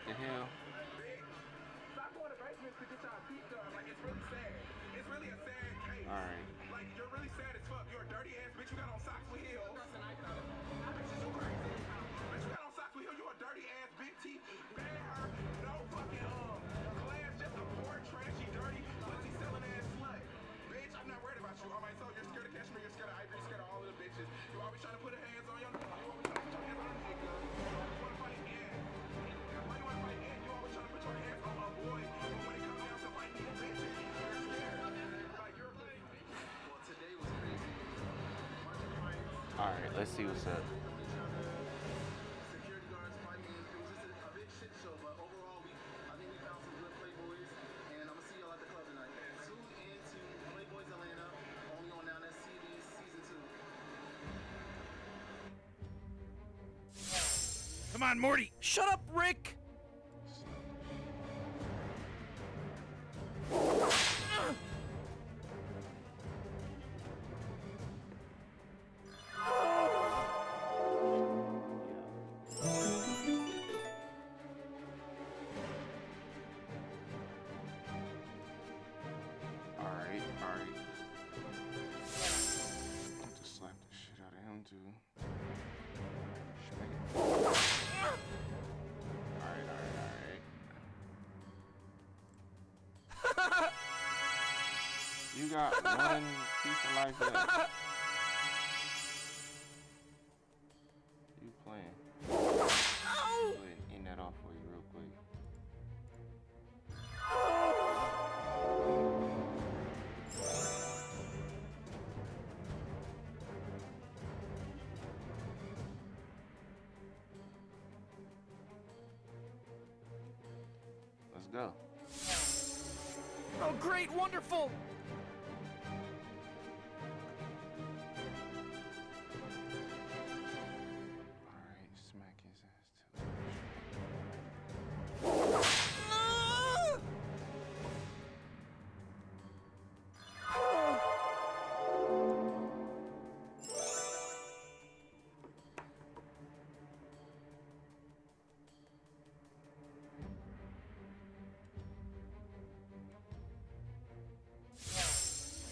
the hell? Stop going to basements to get y'all feet done. Like, it's really sad. It's really a sad case. Alright. Like, you're really sad as fuck. You're a dirty ass bitch. You got on socks with heels. Bitch, is you crazy? Bitch, you got on socks with heels. You a dirty ass, big teeth, bad hair, no fucking class, just a poor, trashy, dirty, pussy selling ass slut. Bitch, I'm not worried about you. Alright, so you're scared of Kashmir, you're scared of Ivory, you're scared of all of the bitches. You always trying to put your hands on your, you always trying to put your hands on a nigga. You always want to fight in. Why you want to fight in? You always trying to put your hands on a boy. But when it comes down to fighting these bitches, you're scared. Like, you're a pussy. Well, today was crazy. Alright, let's see what's up. Security guards fighting. It was just a big shit show, but overall, I think we found some good Playboys, and I'm gonna see y'all at the club tonight. Tune into Playboys Atlanta, only on Now That's CD's season 2. Come on, Morty! Shut up, Rick! Alright. I'll just slap the shit out of him too. Alright. You got one piece of life left. You playing. Go ahead and end that off for you real quick. Let's go. Oh, great, wonderful! Alright, smack his ass too.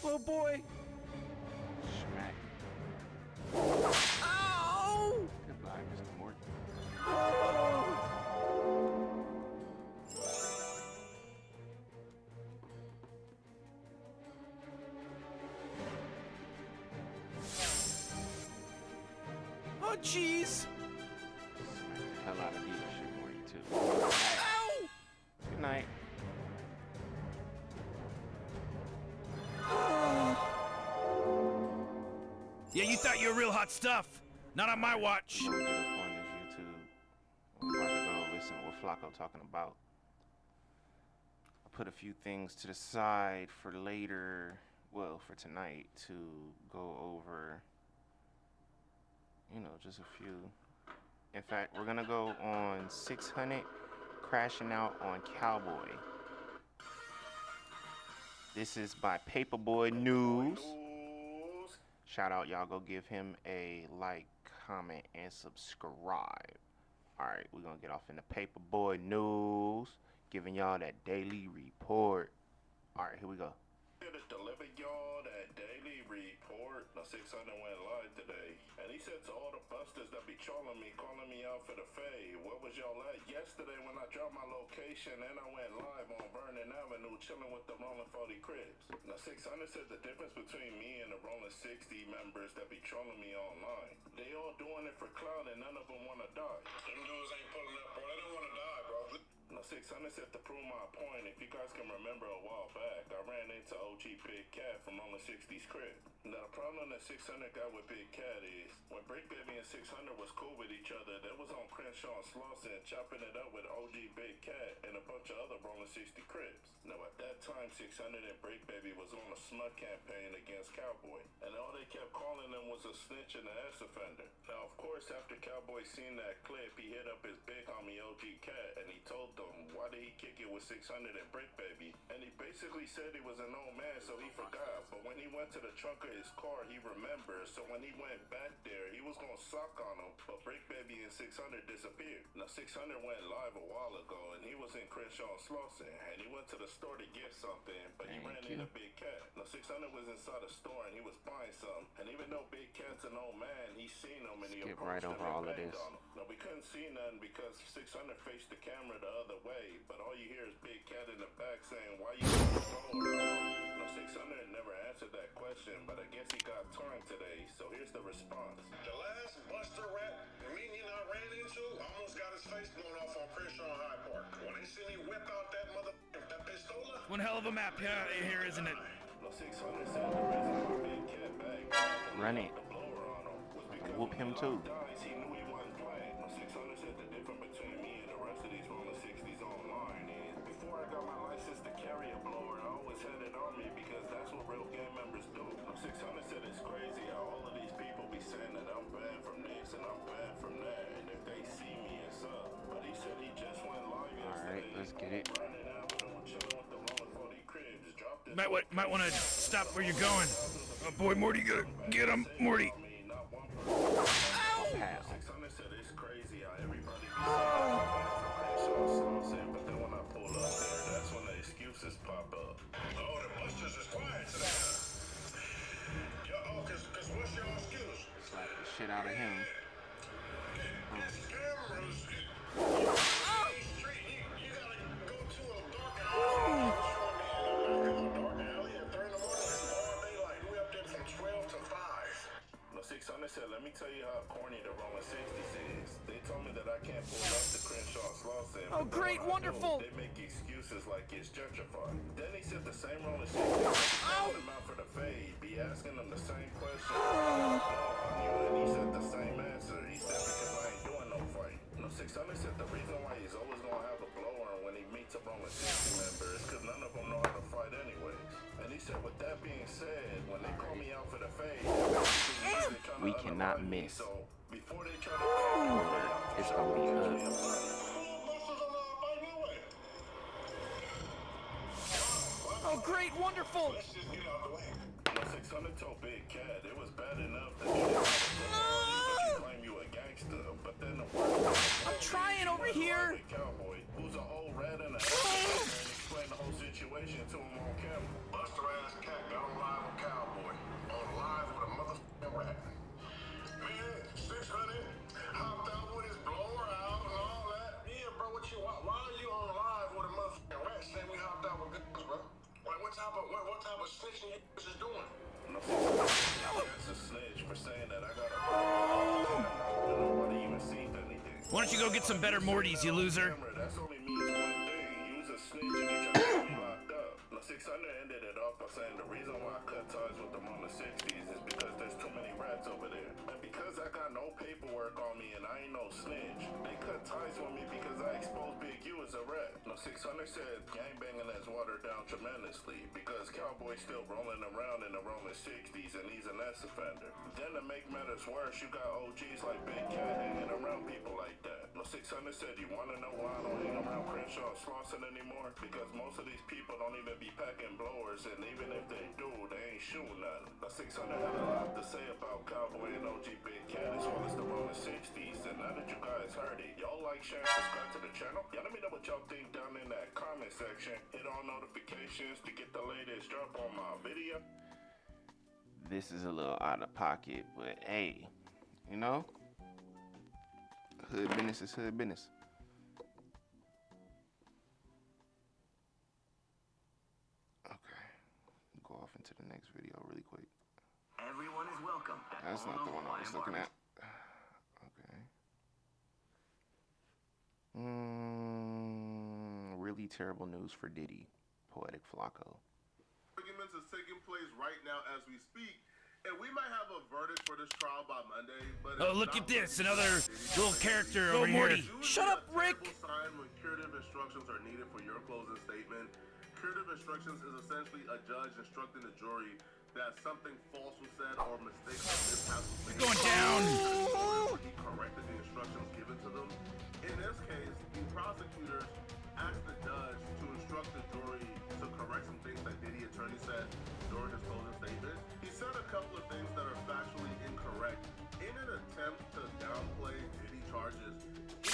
Oh boy! Smack. Ow! Goodbye, Mr. Morton. Oh jeez! Smack the hell out of dealership Morty too. Ow! Good night. Yeah, you thought you were real hot stuff. Not on my watch. We'll get up on this YouTube. We're about to go listen to what Flacco talking about. I put a few things to the side for later, well, for tonight, to go over, you know, just a few. In fact, we're gonna go on 600 crashing out on Cowboy. This is by Paperboy News. Shout out, y'all go give him a like, comment, and subscribe. Alright, we're gonna get off in the Paperboy News, giving y'all that daily report. Alright, here we go. Here to deliver y'all that daily report. Now 600 went live today, and he said to all the busters that be trolling me, calling me out for the fade, where was y'all at yesterday when I dropped my location and I went live on Vernon Avenue chilling with the Rolling 40 Cribs? Now 600 said the difference between me and the Rolling 60 members that be trolling me online, they all doing it for clout and none of them want to die. Them dudes ain't pulling up, bro. They don't want to die, bro. Now 600 said to prove my point, if you guys can remember a while back, I ran into OG Big Cat from Rolling 60's crib. Now the problem that 600 got with Big Cat is, when Brick Baby and 600 was cool with each other, they was on Crenshaw and Slauson chopping it up with OG Big Cat and a bunch of other Rolling 60 cribs. Now at that time, 600 and Brick Baby was on a smut campaign against Cowboy, and all they kept calling him was a snitch and an ass offender. Now of course, after Cowboy seen that clip, he hit up his big homie OG Cat and he told told him, why did he kick it with 600 and Brick Baby? And he basically said he was an old man, so he forgot. But when he went to the trunk of his car, he remembered. So when he went back there, he was gonna sock on him, but Brick Baby and 600 disappeared. Now 600 went live a while ago, and he was in Crenshaw and Slauson, and he went to the store to get something, but he ran into Big Cat. Now 600 was inside the store, and he was buying something, and even though Big Cat's an old man, he seen him, and he Skip approached right him over and all of banged this. on him. Now we couldn't see nothing because 600 faced the camera the other way, but all you hear is Big Cat in the back saying, why you Now 600 never answered that question, but I guess he got tongue today, so here's the response. The last Buster rat minion I ran into almost got his face blown off on Crenshaw and High Park. When they see me whip out that that pistola. One hell of a map here, isn't it? Now 600 said the reason why Big Cat back Run it. the blower on him was because Whoop him too. Guys, he knew he wasn't playing. Now 600 said the difference between me and the rest of these rolling 60s online is before I got my license to carry a blower, I always had it on me because that's what real gang members do. Now 600 said it's crazy how all of these people be saying that I'm banned from this and I'm banned from that, and if they see me, it's up. But he said he just went live yesterday. Alright, let's get it. Running Avenue, chilling with the rolling 40 cribs. Dropped this Might want to stop where you're going. Oh boy, Morty, get him, Morty. Pow. 600 said it's crazy how everybody be saying, but then when I pull up there, that's when the excuses pop up. Oh, the Busters is quiet today. Cause what's your excuse? Slap the shit out of him. It's cameras. You gotta go to a dark alley. Dark alley at 3 in the morning. It's broad daylight. We up there from 12 to 5. No, 600 said, let me tell you how corny the rolling 60s is. They told me that I can't pull up the Crenshaw Slauson. Oh, great, wonderful. They make excuses like it's gentrified. Then he said the same rolling 60s calling him out for the fade, be asking them the same question. And he said the same answer. He said because I ain't doing no fight. No, 600 said the reason why he's always gonna have a blower when he meets a rolling 60 member is because none of them know how to fight anyways. And he said, with that being said, when they call me out for the fade, We cannot miss. so before they try to It's gonna be good. Busters alive by no way. Oh, great, wonderful. Let's just get out the way. No, 600 told Big Cat it was bad enough that you claim you a gangster, but then the I'm trying over here. cowboy who's an old rat and a and explain the whole situation to him on camera. Buster ass cat got on live with Cowboy. On live with a motherfucking rat. Man, 600 hopped out with his blower out and all that. Yeah, bro, why are you on live with a motherfucking rat saying we hopped out with guns, bro? Like, what type of snitching you is doing? No, that's a snitch for saying that I got a nobody even seen anything. Why don't you go get some better Mortys, you loser? That's only means one thing. Use a snitch and they try to get me locked up. Now 600 ended it off by saying the reason why I cut ties with them on the 60s is because there's too many rats over there. And because I got no paperwork on me and I ain't no snitch, they cut ties with me because I exposed Big U as a rat. Now 600 said gangbanging has watered down tremendously because Cowboy's still rolling around in the rolling 60s and he's an S offender. Then to make matters worse, you got OGs like Big Cat hanging around people like that. Now 600 said, you want to know why I don't hang around Crenshaw and Slauson anymore? Because most of these people don't even be packing blowers, and even if they do, they ain't shooting nothing. Now 600 had a lot to say about Cowboy and OG Big Cat as well as the rolling 60s, and now that you guys heard it, y'all like, share, and subscribe to the channel. Y'all let me know what y'all think down in that comment section. Hit all notifications to get the latest drop on my video. This is a little out of pocket, but hey, you know, hood business is hood business. Okay, go off into the next video really quick. Everyone is welcome. That's not the one I was looking at. Okay. Really terrible news for Diddy, Poetic Flacco. Arguments is taking place right now as we speak, and we might have a verdict for this trial by Monday. But Oh, look at this, another little character over here. Morty, Shut up, Rick. Sign when curative instructions are needed for your closing statement. Curative instructions is essentially a judge instructing the jury that something false was said or mistake or mishap was made. Going down. He corrected the instructions given to them. In this case, the prosecutors asked the judge to instruct the jury to correct some things that Diddy attorney said during his closing statement. He said a couple of things that are factually incorrect in an attempt to downplay Diddy charges. He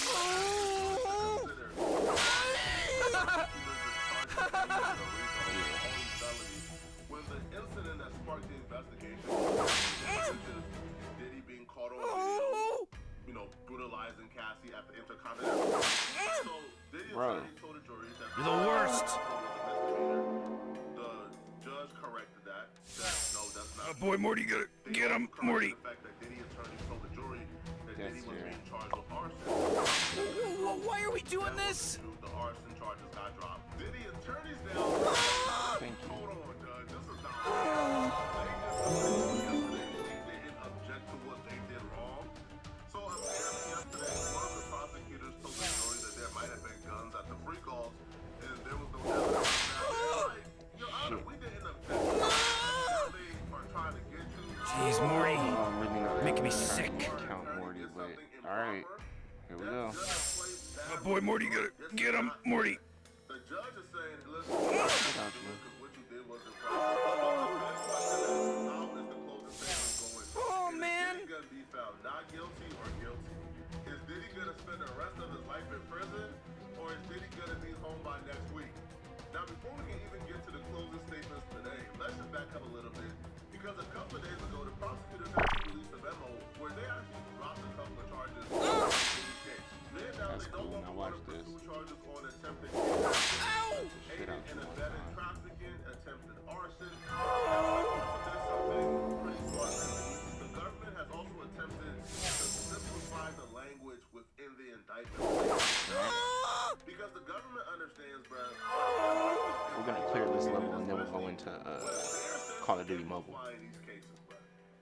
consider when the incident that sparked the investigation is Diddy being caught on video, you know, brutalizing Cassie at the Intercontinental. So Diddy attorney told the jury that You're the worst. The judge corrected that. Said, no, that's not. Boy, Morty, get him, Morty. The fact that Diddy attorney told the jury that Diddy was being charged with arson. Why are we doing this? The arson charges got dropped. Diddy attorneys now. Thank you. Hold on, Judge. This is not. Yesterday, they didn't object to what they did wrong. So apparently yesterday, one of the prosecutors told the jury that there might have been guns at the free calls, and there was no evidence of that. Like, Your Honor, we didn't object. Now they are trying to get you. Jeez, Morty. I'm really not Making me trying to sick. count Morty, but alright. Here we go. Boy, Morty, get him, Morty. The judge is saying, listen, what you did wasn't proper. How is the closing statement going? Oh, man. Is Diddy gonna be found not guilty or guilty? Is Diddy gonna spend the rest of his life in prison, or is Diddy gonna be home by next week? Now, before we can even get to the closing statements today, let's just back up a little bit, because a couple of days ago, the prosecutors actually released a memo where they actually dropped a couple of charges in Diddy's case. That's cool. Now watch this. Charges on attempted kidnapping, Shit out aiding and you one abetting time. trafficking, attempted arson. There's something pretty smart. The government has also attempted to simplify the language within the indictment. Because the government understands, bro. We're gonna clear this level and then we'll go into Call of Duty Mobile.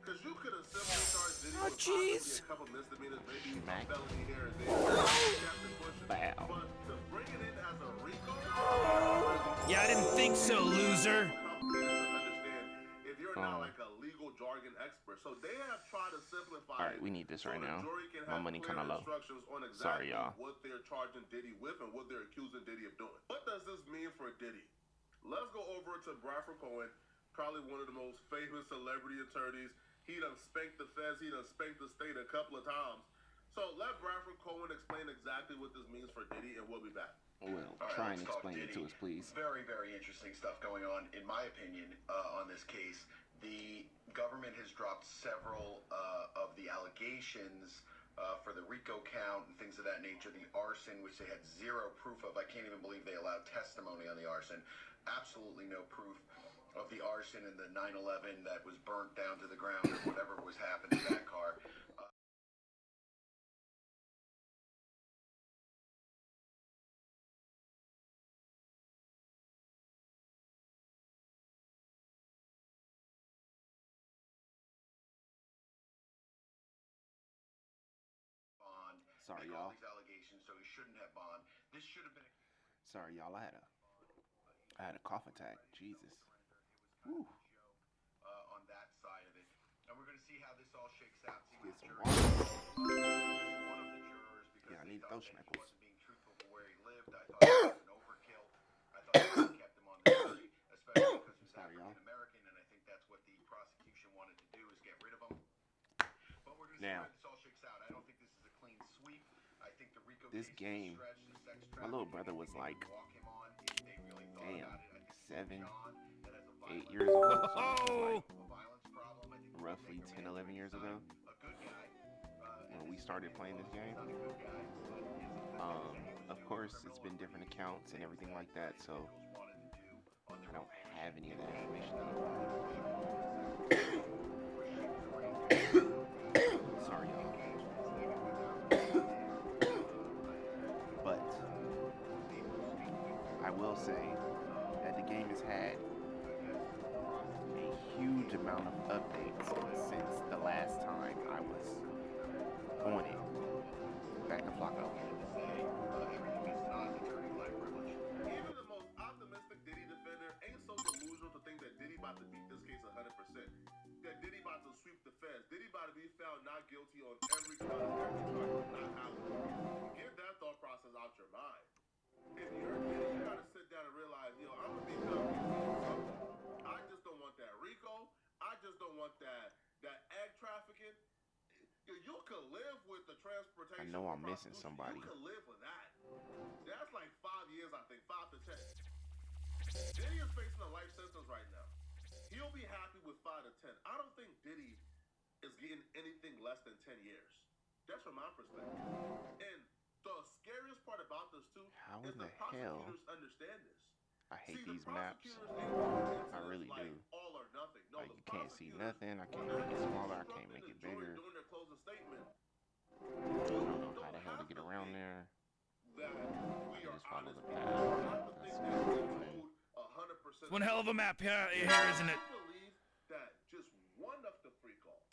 Because you could have simply charged Diddy with jeez. a couple misdemeanors, maybe a Smack. felony here and there. Bow. But to bring it in as a RICO, Yeah, I didn't think so, loser. complicated to understand if you're not like a legal jargon expert. So they have tried to simplify. Alright, we need this right now. My money kinda low. On exactly Sorry, y'all. what they're charging Diddy with and what they're accusing Diddy of doing. What does this mean for Diddy? Let's go over to Bradford Cohen, probably one of the most famous celebrity attorneys. He done spanked the feds. He done spanked the state a couple of times. So let Bradford Cohen explain exactly what this means for Diddy, and we'll be back. Well, try and explain it to us, please. Very, very interesting stuff going on, in my opinion, on this case. The government has dropped several of the allegations for the RICO count and things of that nature. The arson, which they had zero proof of. I can't even believe they allowed testimony on the arson. Absolutely no proof of the arson and the 911 that was burnt down to the ground or whatever was happened to that car. Sorry, Make all y'all. these allegations, so he shouldn't have bond. This should have been Sorry, y'all. I had a cough attack. Jesus. Whew. on that side of it. And we're going to see how this all shakes out. See Get what the some jury water. one of the jurors because Yeah, I they need thought those that he schmeckles. wasn't being truthful for where he lived. I thought it was an overkill. I thought they should have kept him on the jury, especially because he's Sorry, y'all. African American, and I think that's what the prosecution wanted to do is get rid of him. But we're going to see Now, how this all shakes out. I don't think this is a clean sweep. I think the RICO this case is game, stretched to sex my little trafficking. brother was like, Walk him on if they really thought damn, about it. I think 7, John, that has a 8 violent years old. So this was Oh! like a violence problem. I think roughly 10, 11 years ago a good guy. when we started playing this game. Not a good guy, but his Of course, it's been different accounts and everything like that, so I don't have any of that information anymore. Sorry, y'all. But I will say that the game has had a huge amount of updates since the last time I was on it. Back to Flacco. Even the most optimistic Diddy defender ain't so delusional to think that Diddy about to beat this case 100%. That Diddy about to sweep the feds. Diddy about to be found not guilty on every count of every charge. Not happening. Get that thought process out your mind. If you're up that egg trafficking, you could live with the transportation. I know for I'm missing prostitution. somebody. You could live with that. That's like 5 years, I think, 5 to 10. Diddy is facing a life sentence right now. He'll be happy with 5 to 10. I don't think Diddy is getting anything less than 10 years. That's from my perspective. And the scariest part about this too is the prosecutors understand this. I hate See, these the maps. prosecutors I really like do. all or nothing. No, Like the you can't see prosecutors nothing. I can't make it smaller. I can't make it bigger. During their closing statement. I don't know how the hell to get around there. That we I are just follow the honest path. people. I don't think That's that we're fine. told 100%. It's one hell of a map here, isn't it? I believe that just one of the free calls.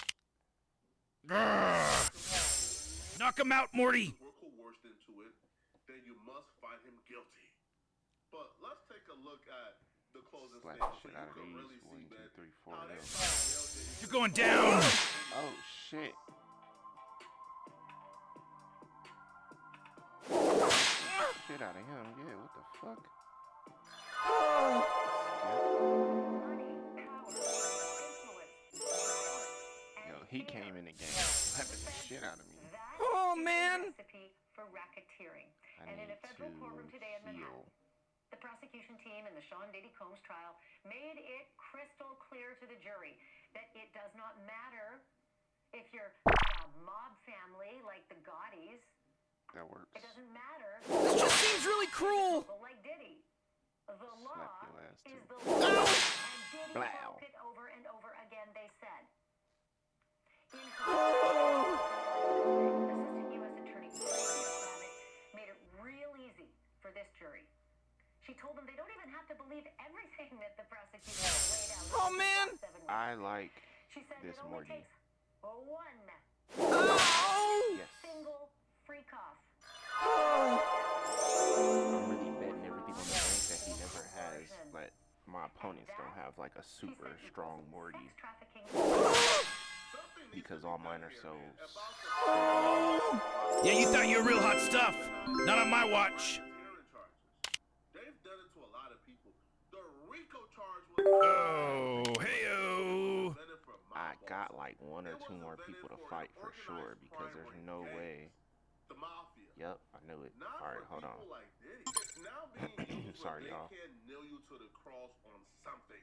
Grrr. Knock him out, Morty. Were coerced into it, then you must find him guilty. But let's take a look at the closing Slap statement the shit so out you of can these. really 1, see, 2, man, 3, 4 how of they them. tried to nail Diddy. You're going down. Oh shit. Shit out of him. Yeah, what the fuck? Yo, he came in the game slapping the shit out of me. Oh man. For racketeering. I And in need a federal courtroom today in to heal. Manhattan, the prosecution team in the Sean Diddy Combs trial made it crystal clear to the jury that it does not matter if you're a mob family like the Gaudis. That works. It doesn't matter. This just seems really cruel. Like Diddy. The law Slap your ass, is too. the law. And Diddy Blow. broke it over and over again, they said. In Assistant U.S. Attorney made it real easy for this jury. She told them they don't even have to believe everything that the prosecutor laid out. Oh man. I like She said this it only Morty. takes one Yes. single freak off. I'm really betting everything on the bank that he never has, but my opponents don't have like a super strong Morty because all mine are so. Yeah, you thought you were real hot stuff. Not on my watch. They've done it to a lot of people. The RICO charge was Oh, hey-oh. I got like 1 or 2 more people to fight for sure because there's no way. The mafia. Yep, I knew it. Not All right, for hold on. people like Diddy. It's now being used Sorry, when y'all. they can nail you to the cross on something.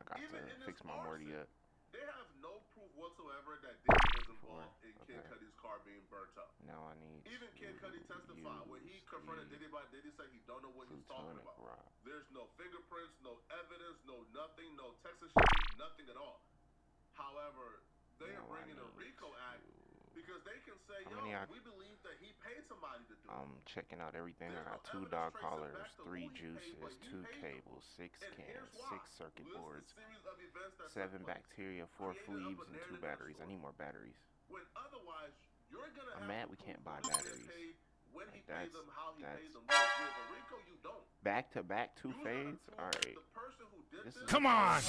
I got Even to in fix this my Morty arson, up. They have no proof whatsoever that Diddy is involved in Kid Okay. Cudi's car being burnt up. Now I need Even Kid Cudi testified when he confronted Diddy about Diddy said he don't know what he's talking plutonic about. rock. There's no fingerprints, no evidence, no nothing, no Texas shit, nothing at all. However, they are Now I bringing a need RICO Act because they can say, How yo, many we believe that he paid somebody to do it. I'm checking out everything. I got There's 2 no dog evidence collars, tracing back to 3 who he paid, juices, but he 2 paid them. cables, 6 And here's cans, why. 6 circuit List a boards, series of events that 7 took place. bacteria, 4 Created up fleas, a and 2 narrative batteries. I story. need more batteries. When otherwise, you're gonna I'm have mad to we can't prove buy who this man batteries. paid, when he Like, paid that's- them, how he that's- paid them. With a RICO, you don't. Back to back 2 You gotta fades? prove that Alright. the person who did This is this Come on.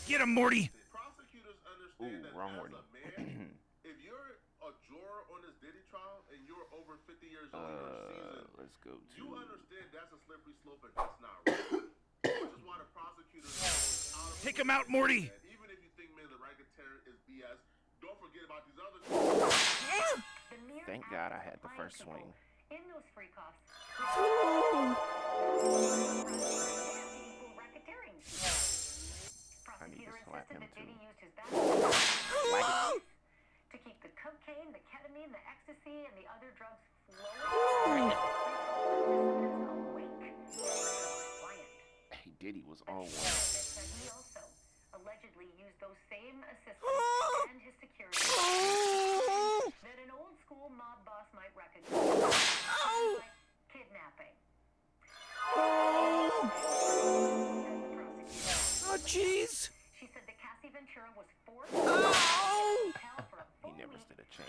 Get him, Morty. Prosecutors Ooh, understand that wrong as Morty. a man, if you're a juror on this Diddy trial and you're over 50 years old, you're seasoned, Let's go to. you understand that's a slippery slope and that's not right. Which is why the prosecutors are out of Take him out, Morty. And even if you think, man, the racketeering is BS, don't forget about these other Thank God I had the first swing. In those freak offs. I need to Prosecutor slap insisted him that Diddy too. used his bathroom Like to keep the cocaine, the ketamine, the ecstasy, and the other drugs flowing. Awake and compliant. Hey, Diddy was But all she one. said that he also allegedly used those same assistants and his security that an old school mob boss might recognize. Like kidnapping. Oh, jeez. She said that Cassie Ventura was forced Oh. to hotel for a He full never week stood a chance.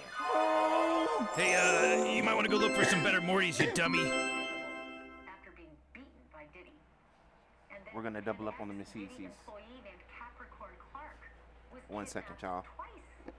Hey, you might want to go look for some better Mortys, you dummy. after being beaten by Diddy. And then We're gonna double up on the an Miss ex-Diddy Easies. employee named Capricorn Clark was 1 second, kidnapped y'all. twice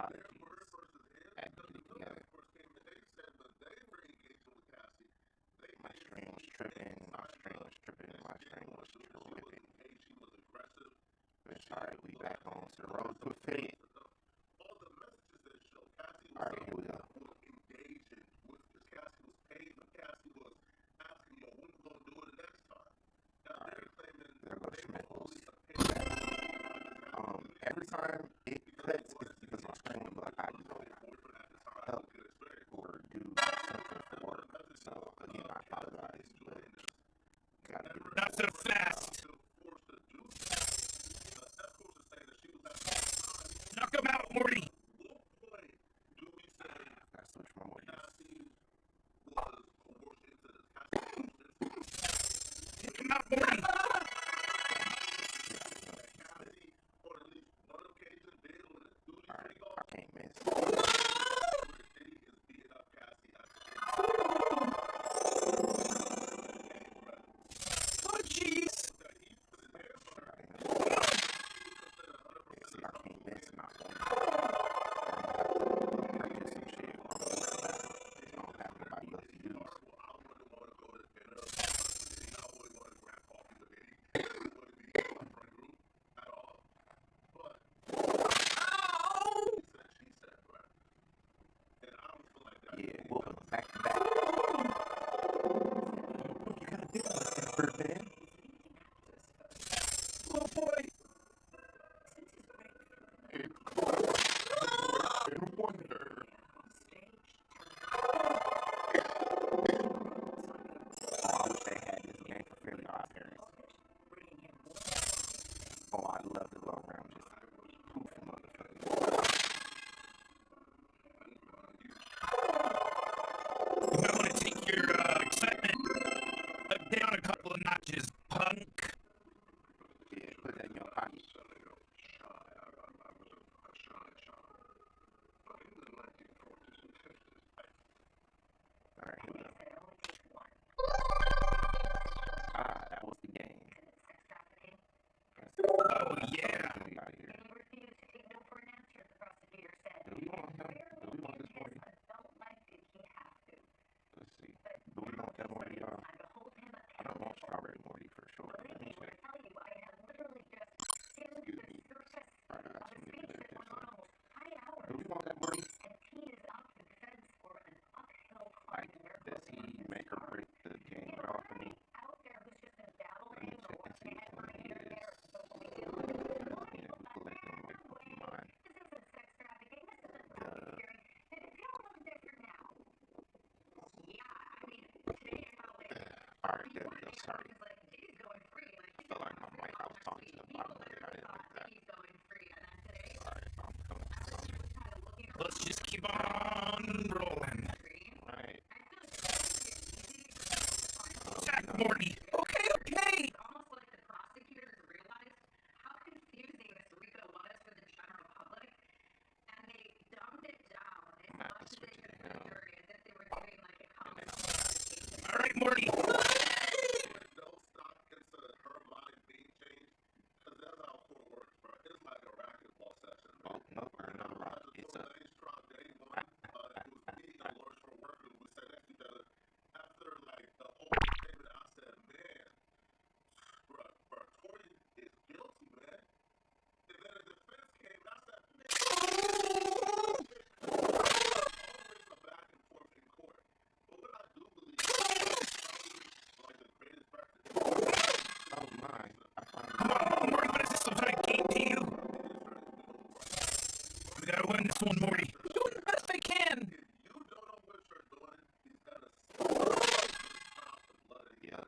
apologies. Had to get it together. My string was tripping. It's alright, we back on to the road to affiliate. Alright, here we go. There goes Schmickles. Every time it cuts, it's because my screen will be like, I go help or do something for work. So again, I apologize, but gotta get it. Not so fast. Knock him out, Morty. Gotta switch my Morty. Take him out, Morty. Alright, I can't miss. Oh, jeez. See, I can't miss and not one. Practice some shit. I don't have nobody else to use. Yeah, whooping them back to back. You gotta do that, man. Oh, boy. In wonder. Oh, I wish they had this game for Fairly Odd Parents. Oh, I love to go around just poofing motherfuckers. You might want to take your excitement down a couple of notches, punk. Yeah, put that in your pocket. Alright, here we go. Ah, that was the game. Oh, yeah. We got here. Do we want him? Do we want this Morty? Let's see. Do we want that Morty, y'all? I don't want strawberry Morty for sure. Let me check. Excuse me. Alright, I got some new this one. Do we want that Morty? Like, does he make or break the game at all for me? Let me check and see which one he is. Yeah, we collect them like Pokemon. Alright, there we go. Sorry. I felt like my mic, I was talking to the bottom of it. I didn't like that. Alright, I'm coming. Let's just keep on rolling. Alright. Attack, Morty. Okay, okay. I'm gonna have to switch it to him. All right, Morty. Oh, no, or another rock. It's a. Oh my. I finally. Come on, Morty. What is this, some kind of game to you? We gotta win this one, Morty. Doing the best I can. Yeah.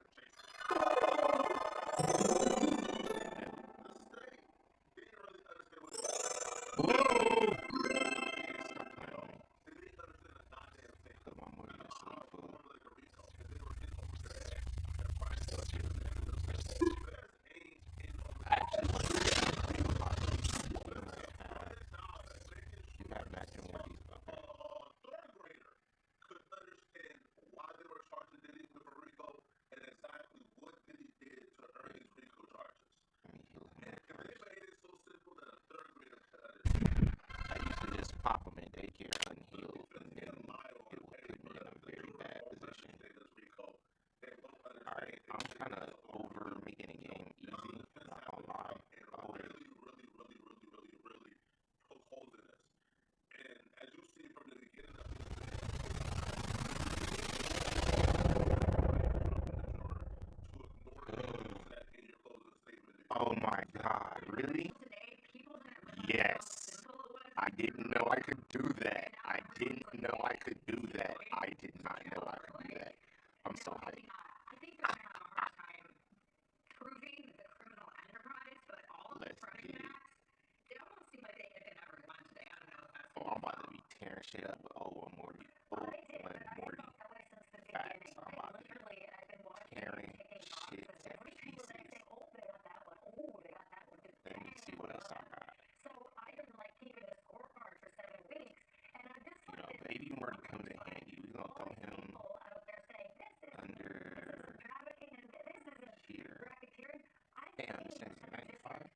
Whoa. Put my Morty in sleep food. I actually want to get you got matching Mortys. Okay. Really? Yes. I didn't know I could do that. I didn't know I could do that. I did not know I could do that. I'm so hyped. I think they're gonna have a hard time proving the criminal enterprise, but all of the running backs, they almost seem like they could never won today. I don't know if that's. Oh, I'm about to be tearing shit up with Owen Morty. Owen Morty. Facts. I'm about to be tearing shit to pieces. Let me see what else I got. So I've been like keeping a scorecard for 7 weeks, and I'm just You know, Baby Morty comes in handy. We're gonna throw him under here. Damn, this thing's 95.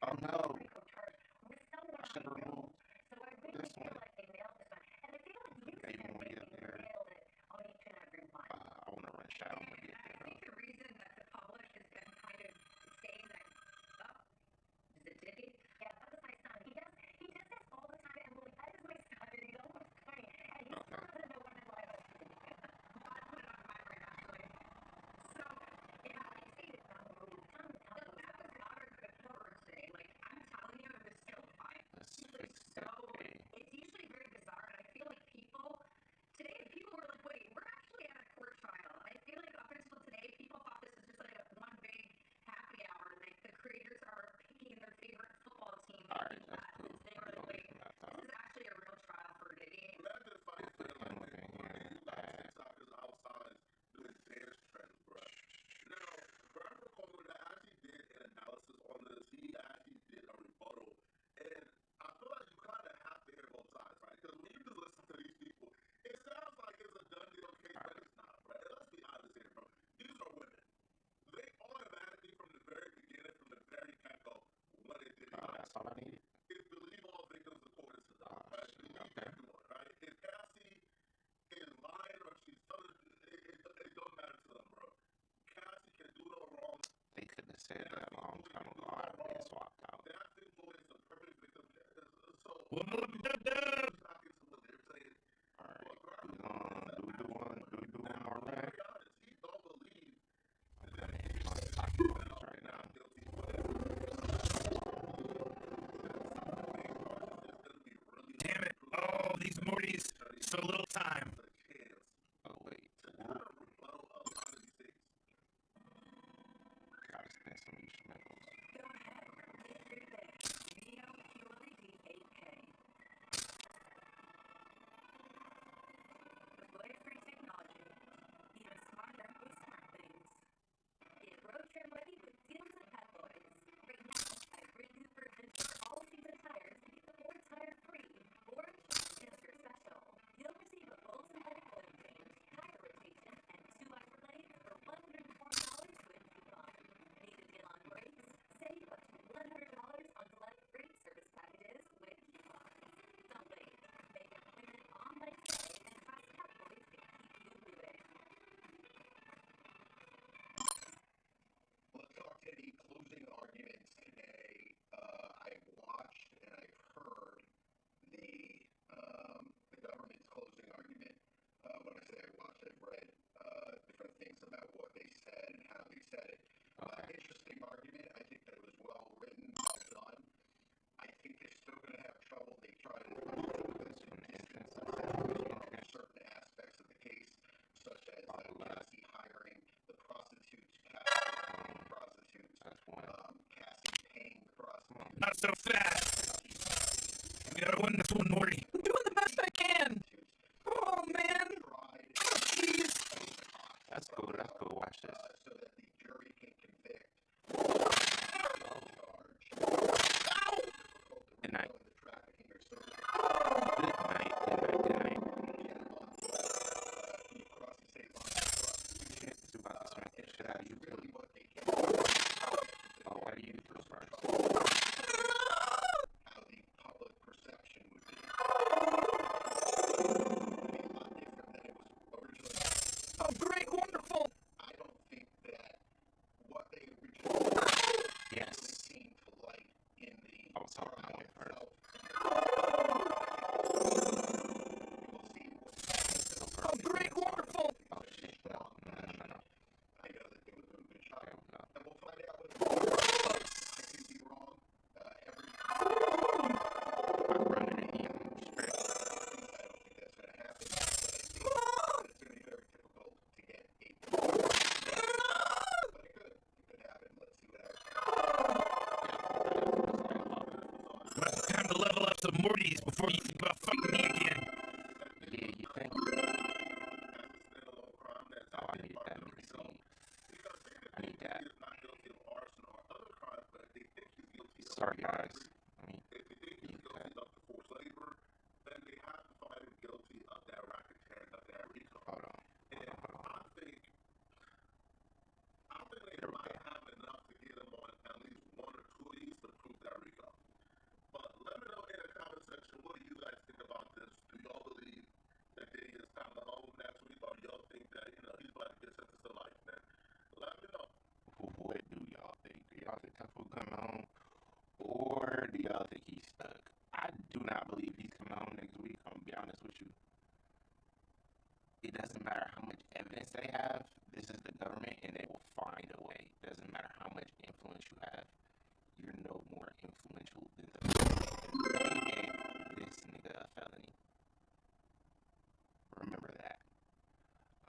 Oh no! I should have removed this one. Baby Morty up there. I wanna run Shadow Morty up there. I think the reason that the public has been kind of saying that, is it Diddy? Yeah, that was my son. He does this all the time. And I'm like, that is my son. And he's almost 20. And he still doesn't know what his life is. I put it on my brain, actually. So, yeah, I see it. That was not a good cover today. Like, I'm telling you, it was so fine. It's usually very bizarre. And I feel like today people were like, wait, we're actually at a court trial. I feel like up until today, people thought this was just like one big happy hour. Like the creators are picking their favorite football team. Alright, that's cool. They were like, wait, this is actually a real trial for Diddy. Imagine if I said like TikTokers outside doing dance trends, bro. Now, Brian Coleman actually did an analysis on this. He actually did a rebuttal, and I feel like you kind of have to hear both sides, right? Because when you just listen to these people, it sounds like it's a done deal case, but it's not, right? And let's be honest here, bro. These are women. They automatically, from the very beginning, from the very get-go, what it did. That's all I needed. Is believe all victims according to them, right? Believe everyone, right? If Cassie is lying or she's telling, it don't matter to them, bro. Cassie can do no wrong. They could have said that a long time ago. I'd have been swapped out. That simple is the perfect victim. So, What up, dub? not get to what they're saying. Alright, do we do one more run? He don't believe Right now. Damn it. Oh, these Mortys. So little time. Oh wait. Gotta spend some instrumentals. Let's talk to the closing arguments today. I've watched and I've heard the government's closing argument. When I say I watched, I've read different things about what they said and how they said it. Interesting argument. I think that it was well written, well done. I think they're still going to have trouble. They try to certain aspects of the case, such as Cassie hiring the prostitutes, Cassie paying the prostitutes. Not so fast. We gotta win this one, Morty. I'm doing the best I can. Oh, man. Jeez. That's cool. Watch this. So that the jury can convict. Good night. The trafficking or so. Good night. Across the state line. Shit, it's about to smack the shit out of you. Really what they can. Oh, why do you go first? How the public perception would be. A lot different than it was originally. Oh, great, wonderful. I don't think that Mortys before you think about fighting me again. Yeah, you think? Oh, I need that. I need that. Sorry, guys. I mean, hold on. There we go. But let me know in the comment section, what do you guys think about this? Do y'all believe that Diddy is coming home next week, or y'all think that, you know, he's about to get sentenced to life, man? Let me know. What do y'all think? Do y'all think that fool coming home? Or do y'all think he's stuck? I do not believe he's coming home next week. I'm gonna be honest with you. It doesn't matter how much evidence they have. This is the government, and they will find a way. It doesn't matter how much influence you have. You're no more influential than the government. They gave this nigga a felony. Remember that.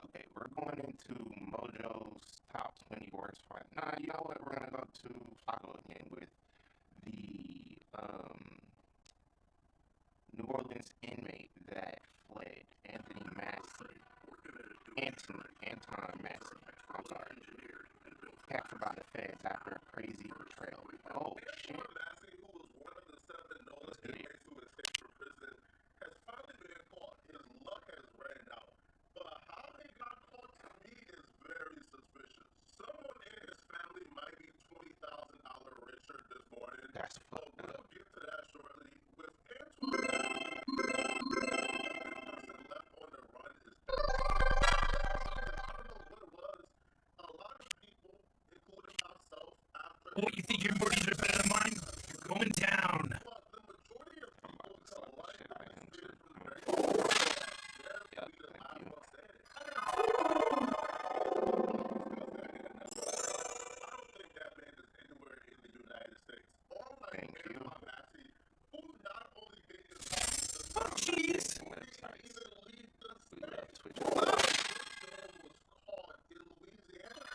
Okay, we're going into Mojo's top 20 worst fight. Nah, you know what? We're gonna go to Flacco again with the New Orleans inmate that fled, Anthony Massey. Anton Massey. I'm sorry. Captured by the feds after a crazy betrayal. Oh, shit. Massey, who was one of the 7 known inmates who escaped from prison, has finally been caught. His luck has ran out. But how he got caught to me is very suspicious. Someone in his family might be $20,000 richer this morning. That's fucked but up. we'll get to that shortly. With Antoine Massey, the only person left on the run is I don't know what it was. A lot of people, including myself, after What, you think your Mortys are better than mine? You're going down. but the majority of I'm about people to slap the like shit out of him, too. very Yep, the thank last you. one standing. I don't think that man is anywhere in the United States. Unlike Thank you. Antoine Massey, who not only did his Oh, jeez. Websites. even leave the We love Twitch. man was caught in Louisiana.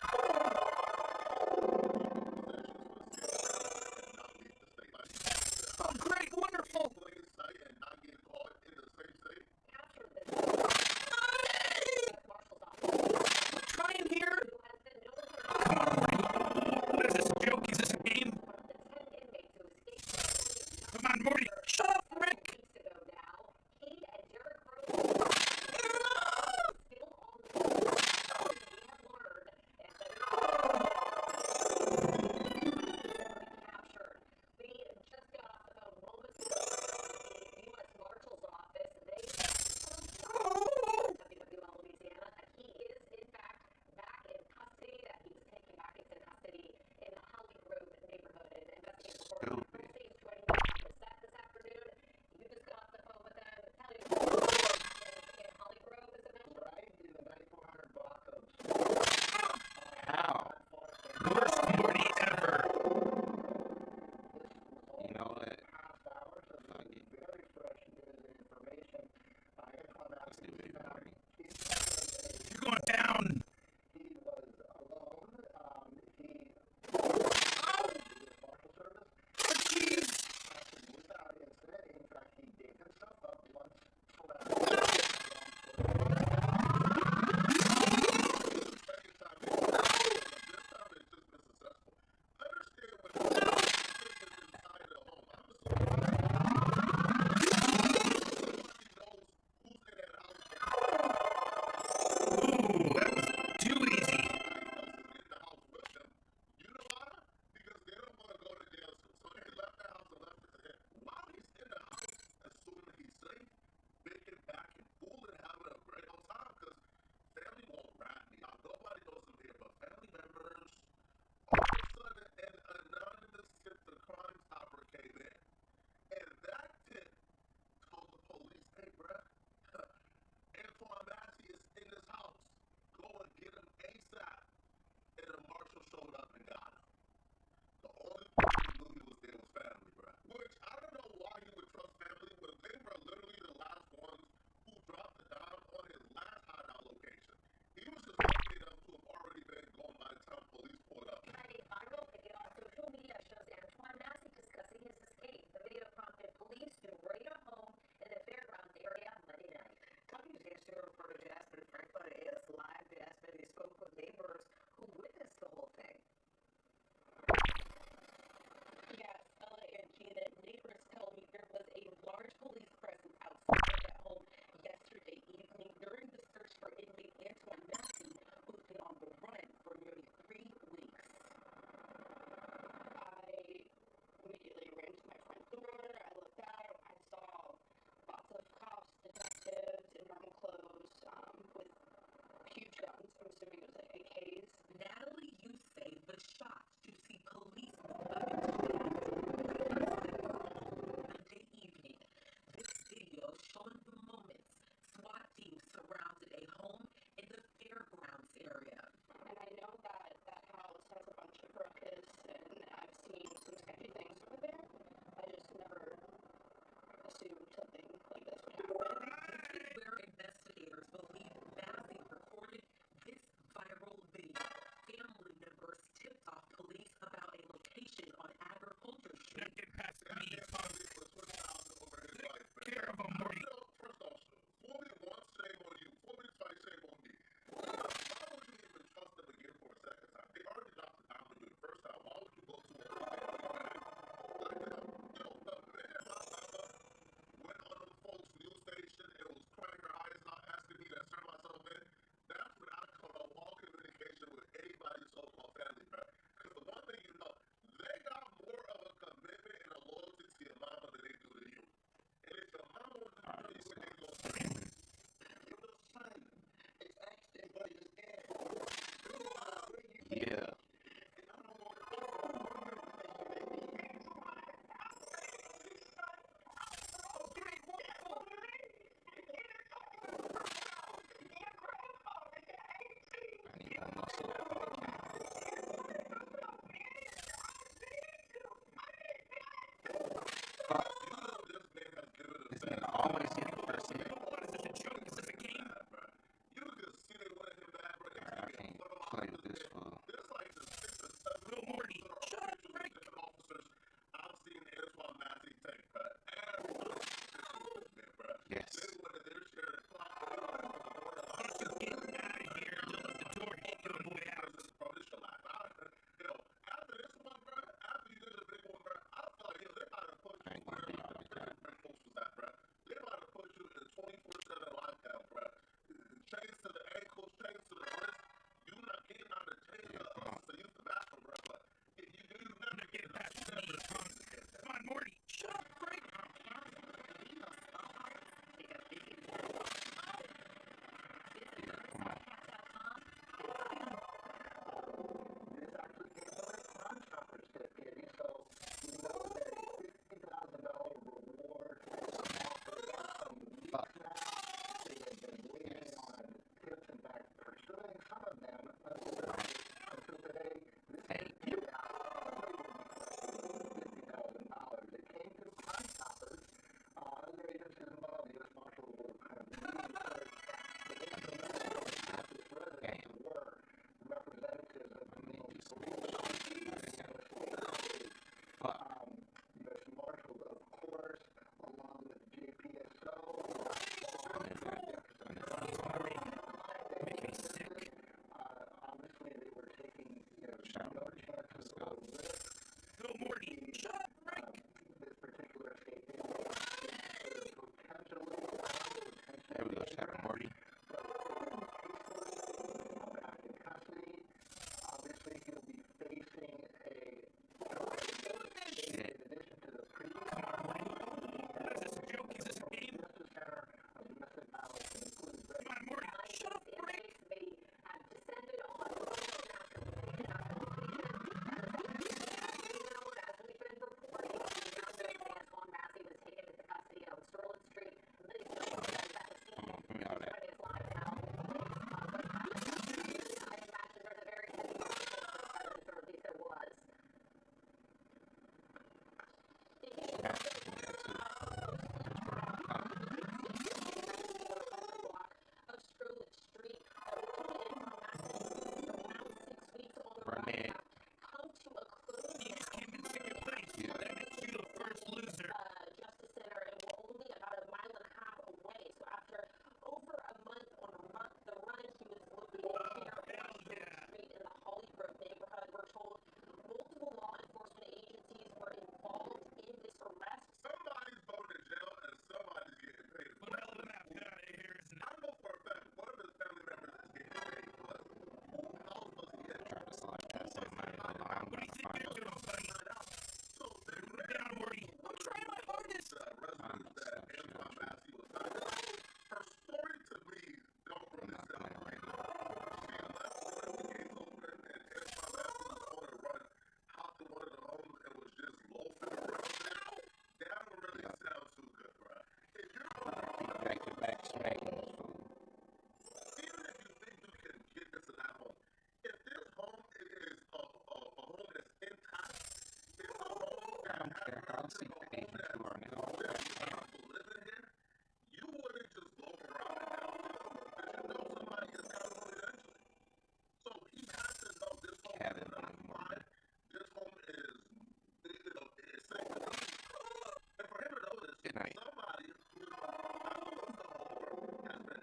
Good night. Somebody has been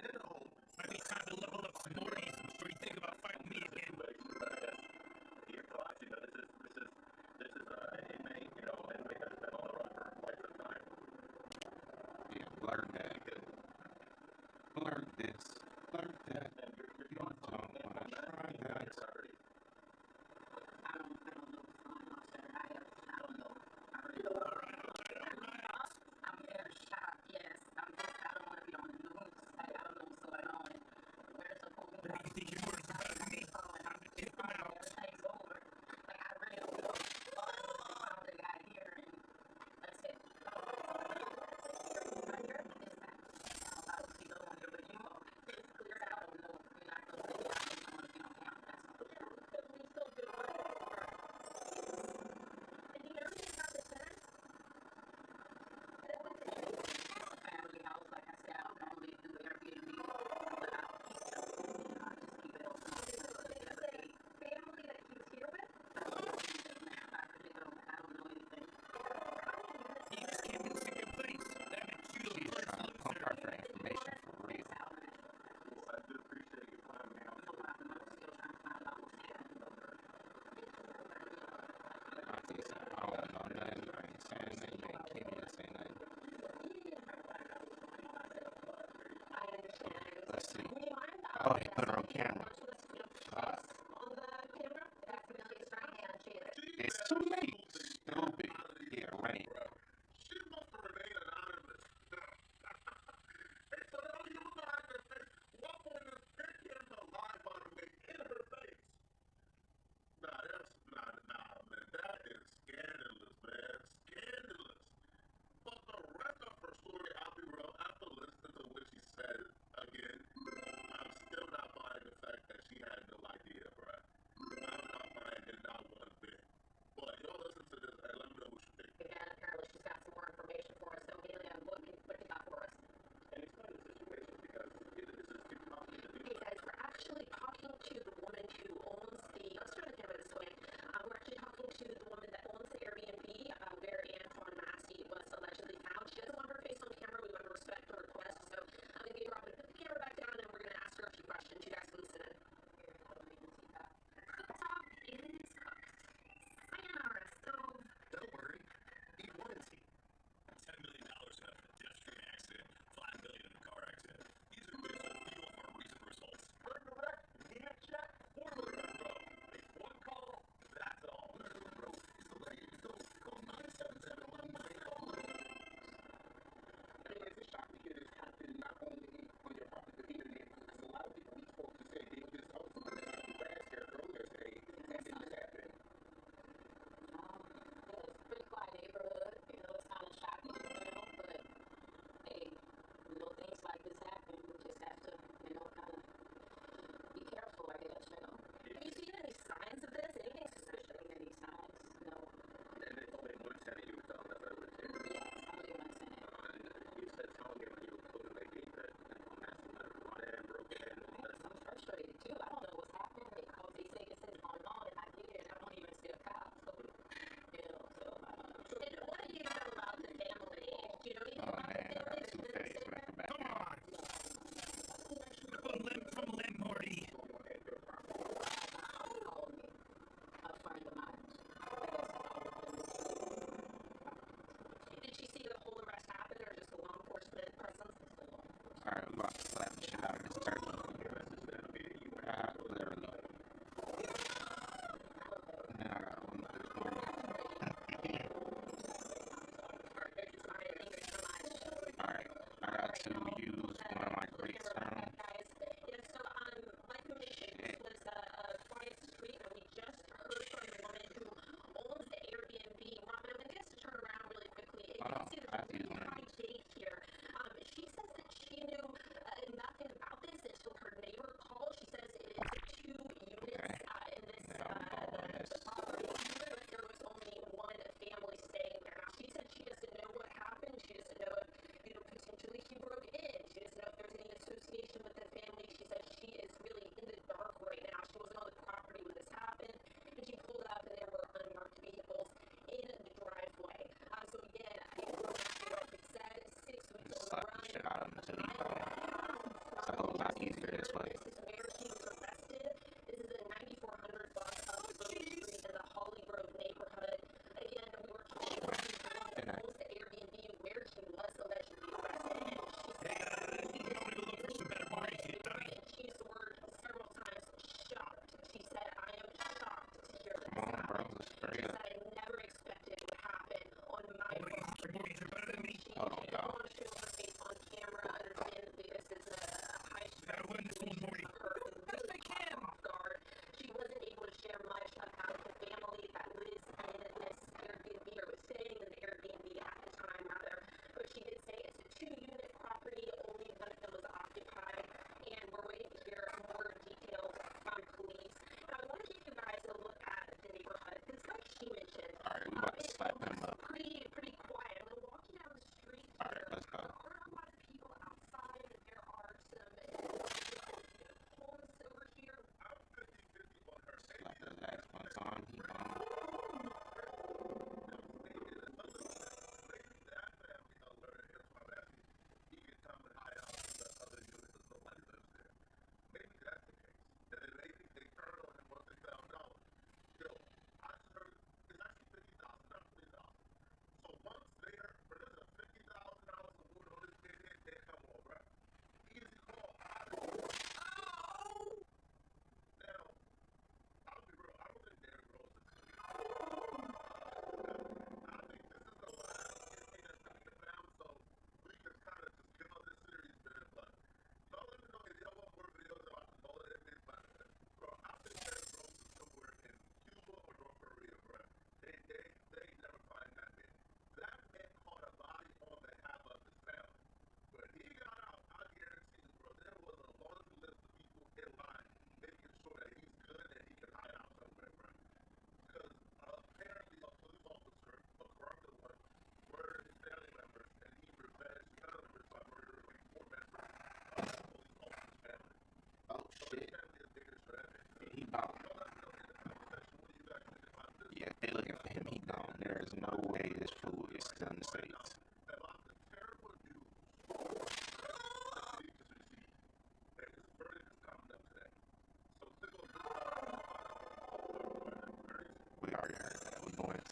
in the hole. Might be time to level up some more reasons before you think about fighting me again. Your thoughts, this is an inmate, inmate that's been on the run for quite some time. Yeah, blur that. Blur this. Blur that. You don't want to try that. You think your words are better than me? Time to kick them out. You just came into your place. That makes you the She's first trying to pump loser. her for information for real. I do appreciate you finding me out. Auntie said, I don't know nothing. I ain't saying nothing. You ain't came here to say nothing. Let's see. Oh, he put her on camera. It's too late. Stupid. Yeah, right. She wants to remain anonymous. And so now you look at her face. What point is big camera alive, by the way, in her face? Nah, man. That is scandalous, man. Scandalous. But the rest of her story, I'll be real, after listening to what she said again, I'm still not buying the fact that she had no idea, bruh. I'm not buying it not one bit. But yo,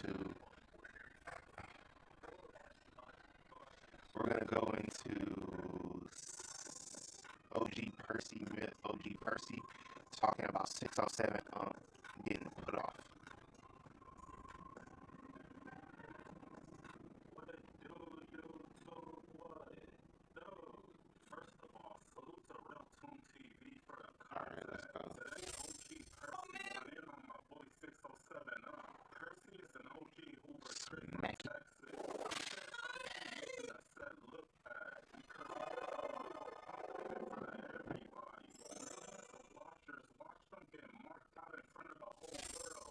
into OG Percy talking about 607 getting put off. Alright, let's go. Smack it.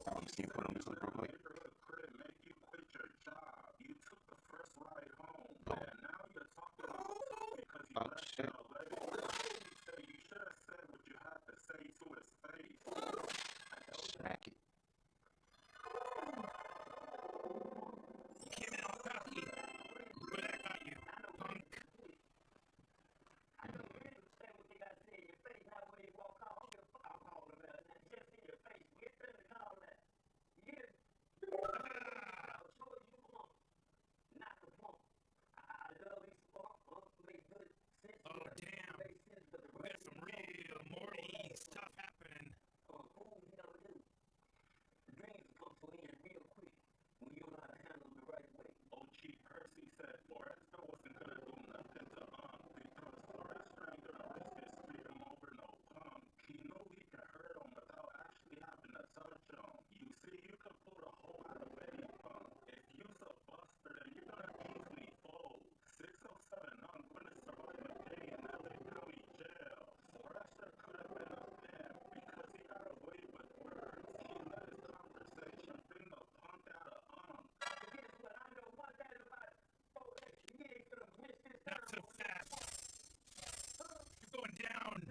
Let me see you put on this real quick. Oh shit. Smack it. Came in all cocky. Where that got you, punk? Oh damn. We got some real Morty stuff happening. Not so fast. You're going down.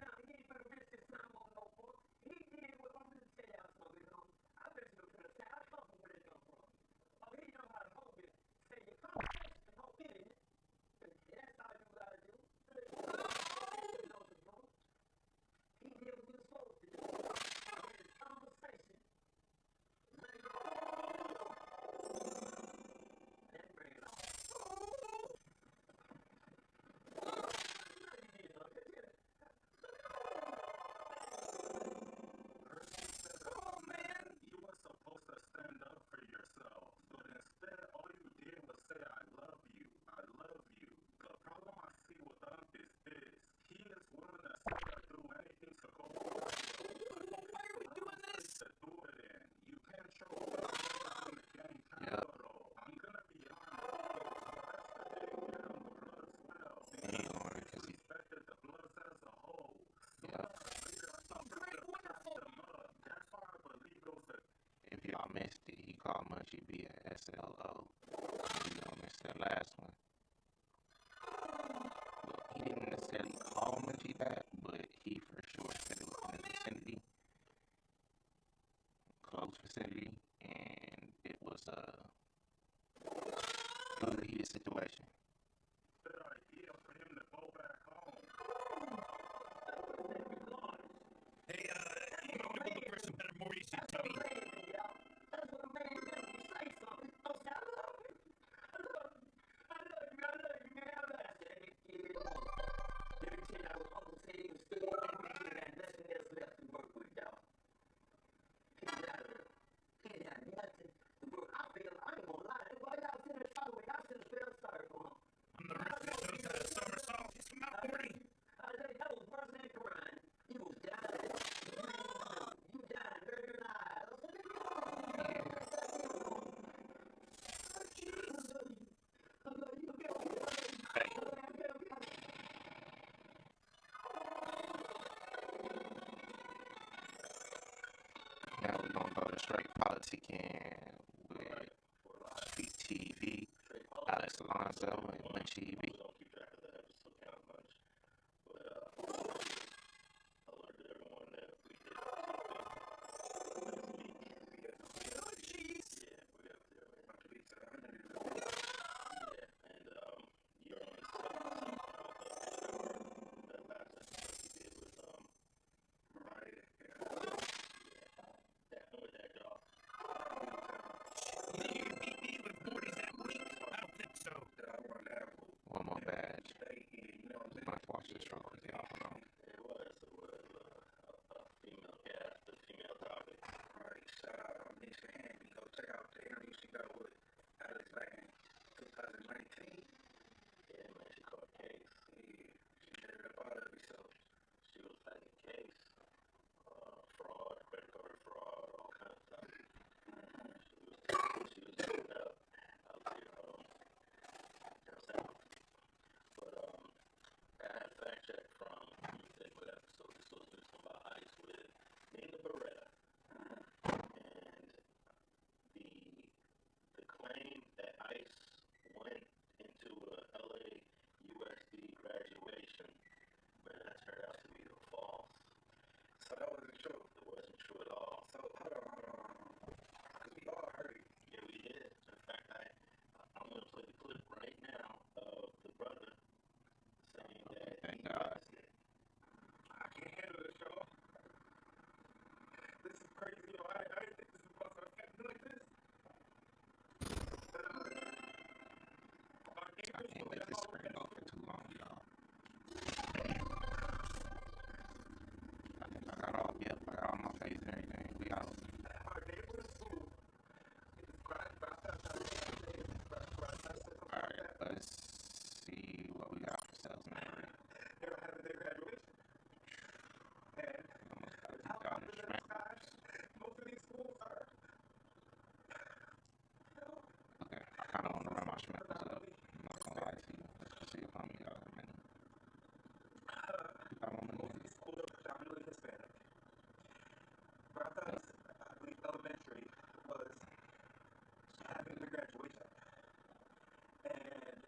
If y'all missed it, he called Munchie B a SLO. You don't miss that last one. Well, he didn't necessarily call Munchie that, but he for sure said it was in the vicinity, close vicinity, and it was a heated situation. Hey, you might want to go look for some better Mortys, you dummy. I'm the rich that knows how to somersault. He's come out, Morty. Now we're gonna go to straight politicking with Street TV, Alex Alonso, and Munchie B. having the graduation, and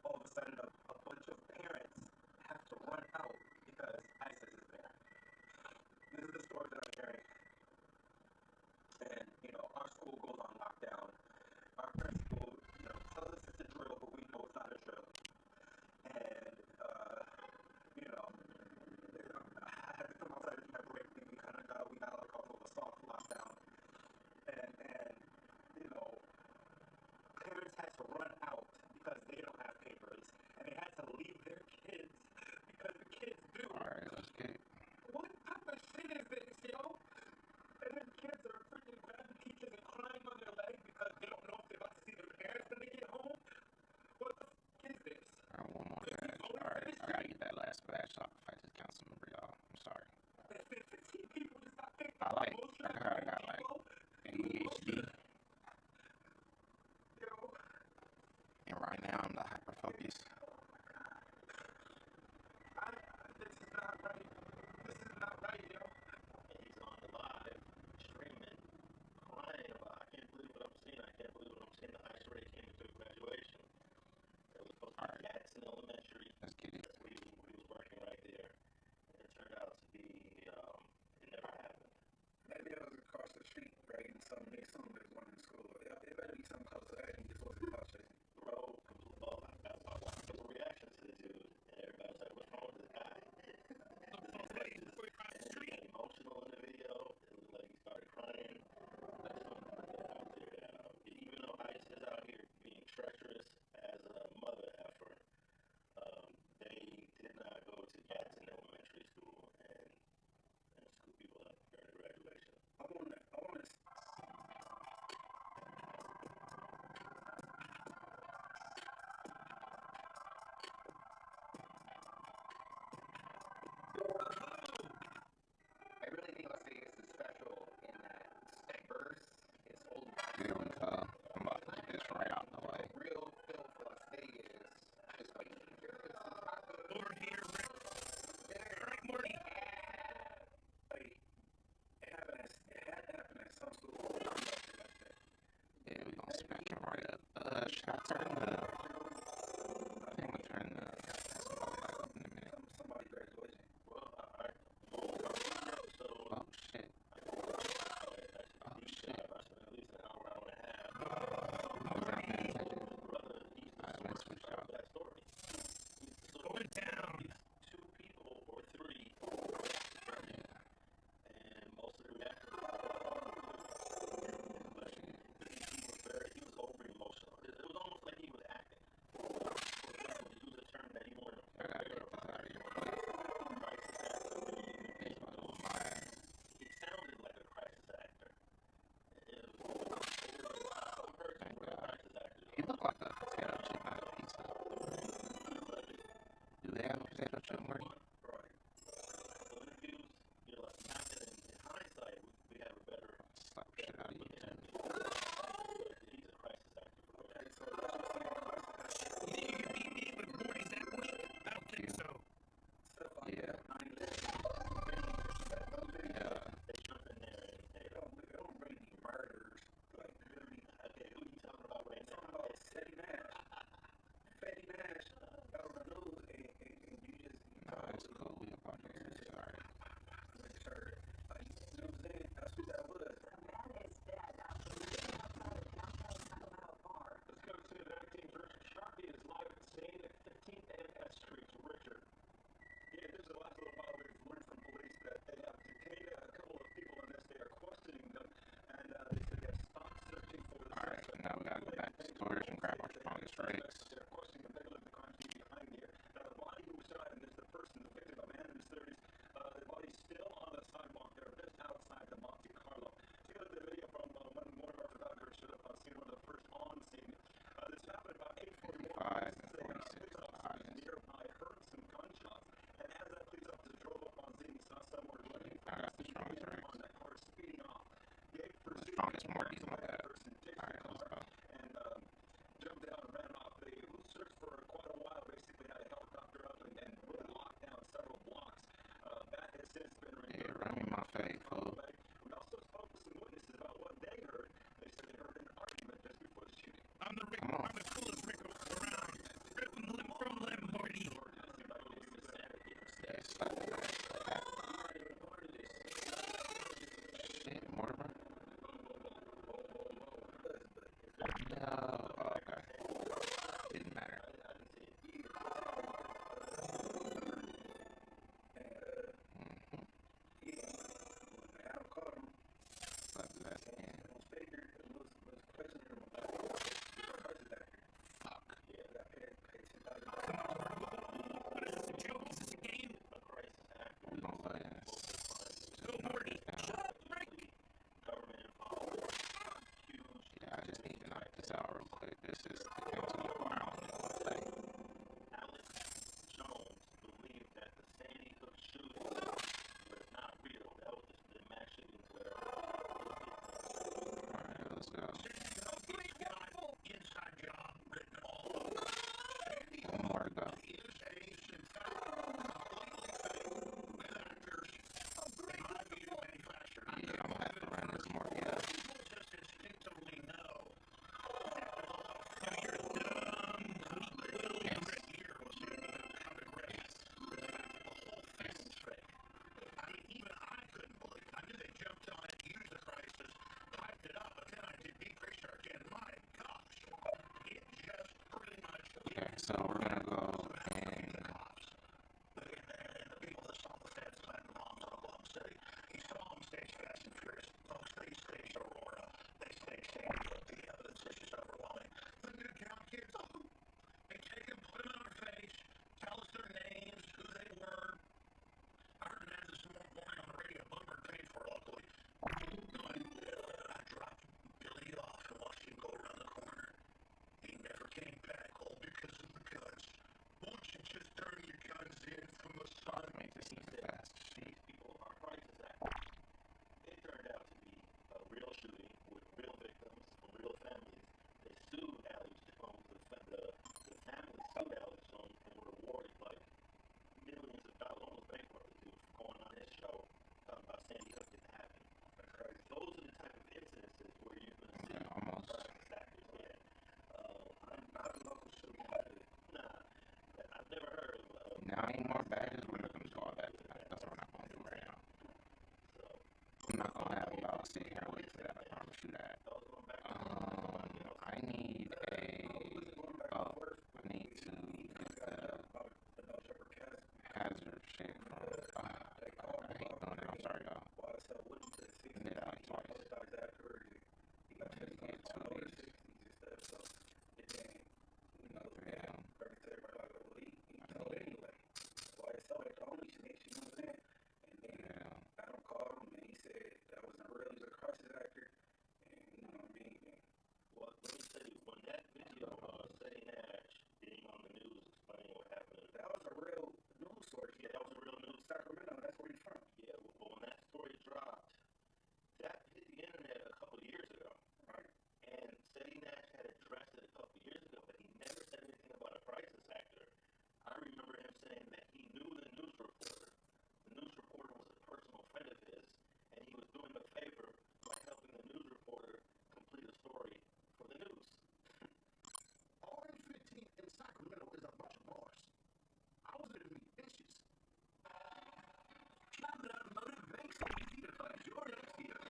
all of a sudden a bunch of parents have to run out because ISIS is there. This is the story that I'm hearing. And, our school goes on lockdown. Our principal, tells us it's a drill, but we know it's not a drill. And, I had to come outside to my break. We got like off of a soft lockdown. And parents had to run out because they don't have papers. And they had to leave their kids because the kids do. Alright, let's get it. What type of shit is this, yo? And then kids are freaking grabbing teachers and crying on their leg because they don't know if they're about to see their parents when they get home. What the fuck is this? Alright, one more batch. Alright, I gotta get that last batch so I can fight this council member, y'all. I'm sorry. 15 people just got picked I up. like ADHD. And right now I'm not hyper focused. This is not right. This is not right, yo. And he's on the live streaming, crying about, I can't believe what I'm seeing. I can't believe what I'm seeing. The ice ray came into graduation. It was supposed to be Jackson Elementary. Let's get it. That's where he was working right there. And it turned out to be, it never happened. Maybe it was across the street, right? And some there's one in school. It better be something close to that. And you're supposed to be house chasing. Bro, I watched the reaction to the dude, and everybody was like, what's wrong with this guy? Emotional in the video. It looked like he started crying. There's something out there. Even though ICE is out here being treacherous as a mother effer, they did not go to Jackson Elementary School and scoop people up during graduation. I want to I really think Las Vegas is special in that it's diverse, it's old. Here we go. I'm about to get this right out the way. Real feel for Las Vegas is like Over here, Rick. Alright, Morty. like it had to happen at some school. Yeah, we gonna smack him right up. Should I turn the... I think I'm gonna turn the... in a minute. Somebody graduating. Oh, shit. Oh, shit. At least an hour and a half. Alright, let's switch out. That story. Going down. Two people or three, Yeah. and most of the reactions he was over emotional. It was almost like he was acting. He used a term that he wanted to I gotta get this out of here. He's about to whoop my ass. He sounded like a crisis actor. It was some person Thank who was a God. crisis actor. He looked like a potato chip, not a pizza. Do they have a potato chip, Marty? Right. Interviews, you're like, not in hindsight, we have a better. Slap the shit out of you, too. He's a crisis actor for real. Okay, so let's You think you can beat me with Morty's that weak? I don't think so. stuff like Yeah. that. Yeah. They jump in there and They don't really be murders. Like, really. okay, who you talking about right I'm now? talking about Fetty Nash. Fetty Nash. That was the news, and you just. No, it's cool. We up out here. It's alright. Like, sure. Like, you know what I'm saying? That's what that was. Let's go to 19 versus Sharpie is live at Sane at 15th and S Street. Richard. Yeah, this is the last little while we've learned from police that they have detained a couple of people in this. They are questioning them, and they said they have stopped searching for the Alright, suspect. now we gotta go back to storage and grab our strongest rigs. They're questioning the victim of the crime scene behind here. Now, the body was shot, and there's the person, the victim, a man in his 30s. The body's still on the sidewalk. They're just outside the Monte Carlo. Take a look at the video from when one of our photographers showed up on scene, one of the first on scene. This happened about 8:41. 5 and 46 eyes. Nearby heard some gunshots, and as that police officer drove up on scene, he saw someone running I got the strongest rigs. on that car, speeding off. Gave The pursuit, strongest Morty's, my that bad. person ditched the Alright, let's car go. and jumped down and ran off. They searched for quite a while, basically had a helicopter up and really locked down several blocks. That has since been Yeah, run me my fade, fool. We also spoke to some witnesses about what they heard. They said they heard an argument just before So we're gonna go and the people that saw the feds land the bombs on Oklahoma City. He saw them stage Fast and Furious. Folks, they staged Aurora. They staged Sandy Hook. The evidence is just overwhelming. The new count kids on them. They take them, put them on our face, tell us their names, who they were. I heard an ad this morning on the radio. Bloomberg paid for it locally. I dropped Billy off and watched him go around the corner. He never came back, all because of the guns. Won't you just turn your guns in from the sun? make this fast. These people are crisis actors. It turned out to be a real shooting with real victims, real families. They sued Alex Jones. The family sued Alex Jones and were awarded like millions of dollars, almost bankrupted dude for going on his show talking about Sandy Hook didn't happen. Those are the type of incidences where you're going to see Almost. crisis actors. Yeah. I'm not a local shooting actor. Nah. I've never heard of Now I need more badges. We're not gonna do all that tonight. That's what we're not gonna do right now. I'm not gonna have y'all sit here and wait for that. I promise you that. I need a. Oh, I need to get the hazard shit from. I hate doing it. I'm sorry, y'all. I did that like twice. I just get 2 of these. No, 3 of them. Yeah. Adam called him and he said that wasn't real. He's a crisis actor. And you know what I mean? Well, let me tell you, when that video of Sadie Nash being on the news explaining what happened, that was a real news story. Yeah, that was a real news. Sacramento, that's where he's from. Yeah, well, when that story dropped, that hit the internet a couple years ago. Right. And Sadie Nash had addressed it a couple years ago, but he never said anything about a crisis actor. I remember him saying that he knew the news reporter. The news reporter was a personal friend of his, and he was doing a favor by helping the news reporter complete a story for the news. RA-15 in Sacramento is a bunch of bars. I was there to meet bitches. Traveling Automotive makes it easy to find your next vehicle.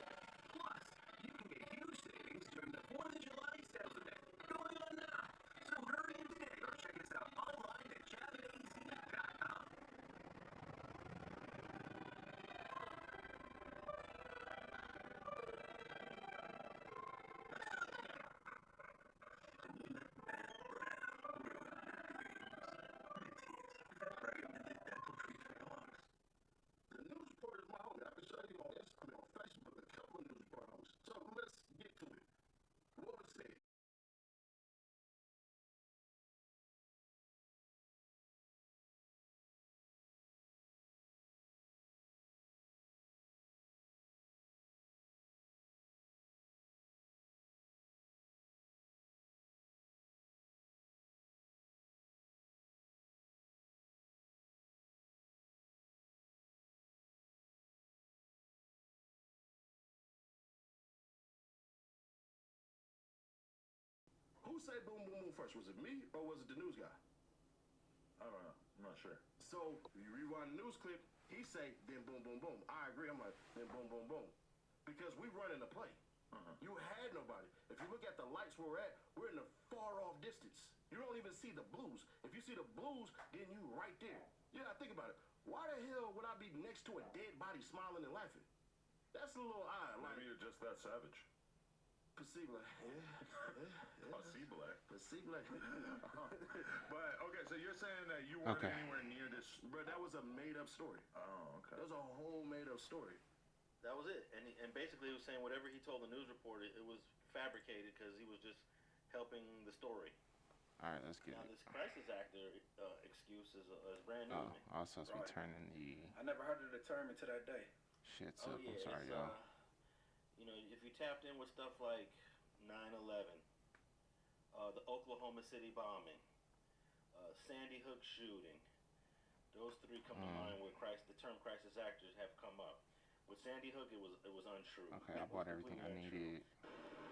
Plus, you can get huge savings during the 4th of July sales event going on now. So hurry in today or check us out online at travelatz.com. The news report is my homie. I can show you on Instagram, on Facebook, a couple of news reporters. So let's get to it. What was said? Who said boom, boom, boom first? Was it me or was it the news guy? I don't know. I'm not sure. So you rewind the news clip, he say, then boom, boom, boom. I agree. I'm like, then boom, boom, boom. Because we running the play. You had nobody. If you look at the lights where we're at, we're in a far off distance. You don't even see the blues. If you see the blues, then you right there. Yeah, think about it. Why the hell would I be next to a dead body smiling and laughing? That's a little odd. Like, Maybe you're just that savage. Possible. Possible. Possible. But okay, so you're saying that you weren't Okay. anywhere near this. Bro, that was a made-up story. Oh, okay. That was a whole made-up story. That was it. And basically he was saying whatever he told the news reporter, it was fabricated because he was just helping the story. All right, let's get Now it. this crisis actor excuse is brand new Oh, to me. also as we turning the I never heard of the term until that day. shits Oh up. yeah, I'm sorry, it's, y'all. you know, if you tapped in with stuff like 9/11, the Oklahoma City bombing, Sandy Hook shooting, those three come to mind where the term crisis actors have come up. With Sandy Hook, it was untrue. Okay, I bought everything I needed.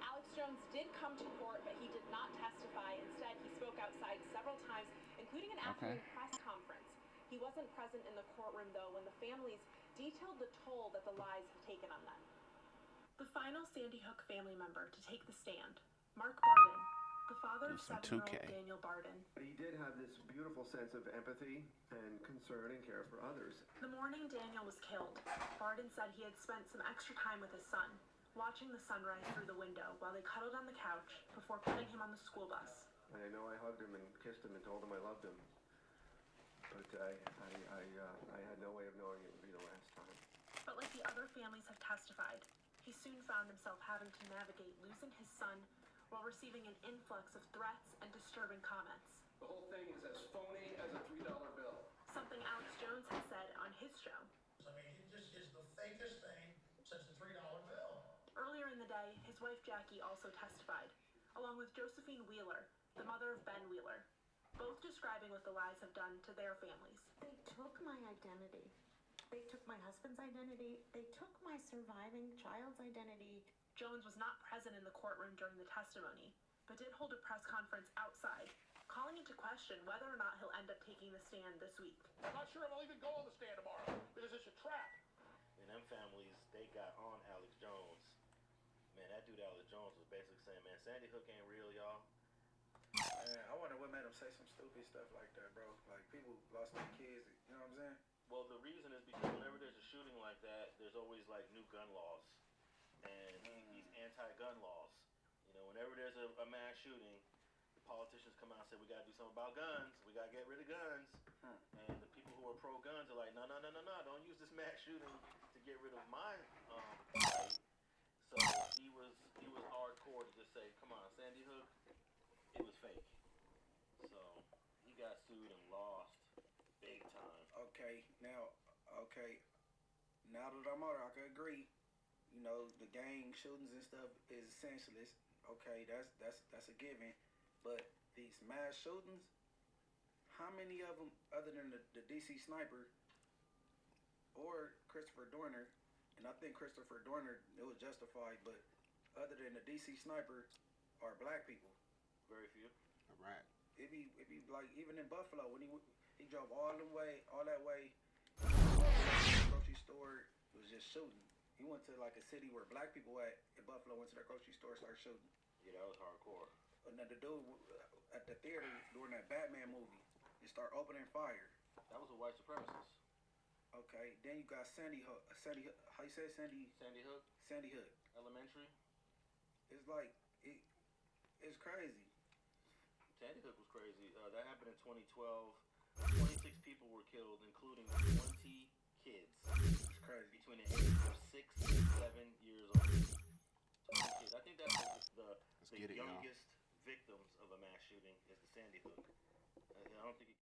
Alex Jones did come to court, but he did not testify. Instead, he spoke outside several times, including an afternoon press conference. He wasn't present in the courtroom, though, when the families detailed the toll that the lies have taken on them. The final Sandy Hook family member to take the stand, Mark Barden, The father Do of some 7-year-old 2K. Daniel Barden. He did have this beautiful sense of empathy and concern and care for others. The morning Daniel was killed, Barden said he had spent some extra time with his son, watching the sunrise through the window while they cuddled on the couch before putting him on the school bus. And I know I hugged him and kissed him and told him I loved him. But I had no way of knowing it would be the last time. But like the other families have testified, he soon found himself having to navigate losing his son while receiving an influx of threats and disturbing comments. The whole thing is as phony as a $3 bill. Something Alex Jones had said on his show. I mean, it just is the fakest thing since the $3 bill. Earlier in the day, his wife Jackie also testified, along with Josephine Wheeler, the mother of Ben Wheeler, both describing what the lies have done to their families. They took my identity. They took my husband's identity. They took my surviving child's identity. Jones was not present in the courtroom during the testimony, but did hold a press conference outside, calling into question whether or not he'll end up taking the stand this week. I'm not sure if I'll even go on the stand tomorrow because it's a trap. And them families, they got on Alex Jones. Man, that dude Alex Jones was basically saying, man, Sandy Hook ain't real, y'all. Man, I wonder what made him say some stupid stuff like that, bro. Like, people lost their kids, you know what I'm saying? Well, the reason is because whenever there's a shooting like that, there's always, like, new gun laws. And these anti-gun laws. You know, whenever there's a mass shooting, the politicians come out and say, we got to do something about guns. We got to get rid of guns. And the people who are pro-guns are like, no, don't use this mass shooting to get rid of my right. So he was hardcore to just say, come on, Sandy Hook, it was fake. So he got sued and lost big time. Okay, now that I'm older, I can agree. You know, the gang shootings and stuff is senseless. Okay, that's a given. But these mass shootings, how many of them, other than the DC sniper or Christopher Dorner, and I think Christopher Dorner, it was justified, but other than the DC sniper, are black people? Very few. All right. It be like, even in Buffalo, when he drove all that way, grocery store, it was just shooting. He went to like a city where black people at in Buffalo, went to their grocery store, started shooting. Yeah, that was hardcore. And then the dude at the theater during that Batman movie, he start opening fire. That was a white supremacist. Okay, then you got Sandy Hook. How you say Sandy? Sandy Hook. Sandy Hook. Elementary. It's like it's crazy. Sandy Hook was crazy. That happened in 2012. 26 people were killed, including 20 kids. It's crazy. Between the ages of 6 and 7 years old. 20 kids. I think that's the youngest victims of a mass shooting is the Sandy Hook. I don't think it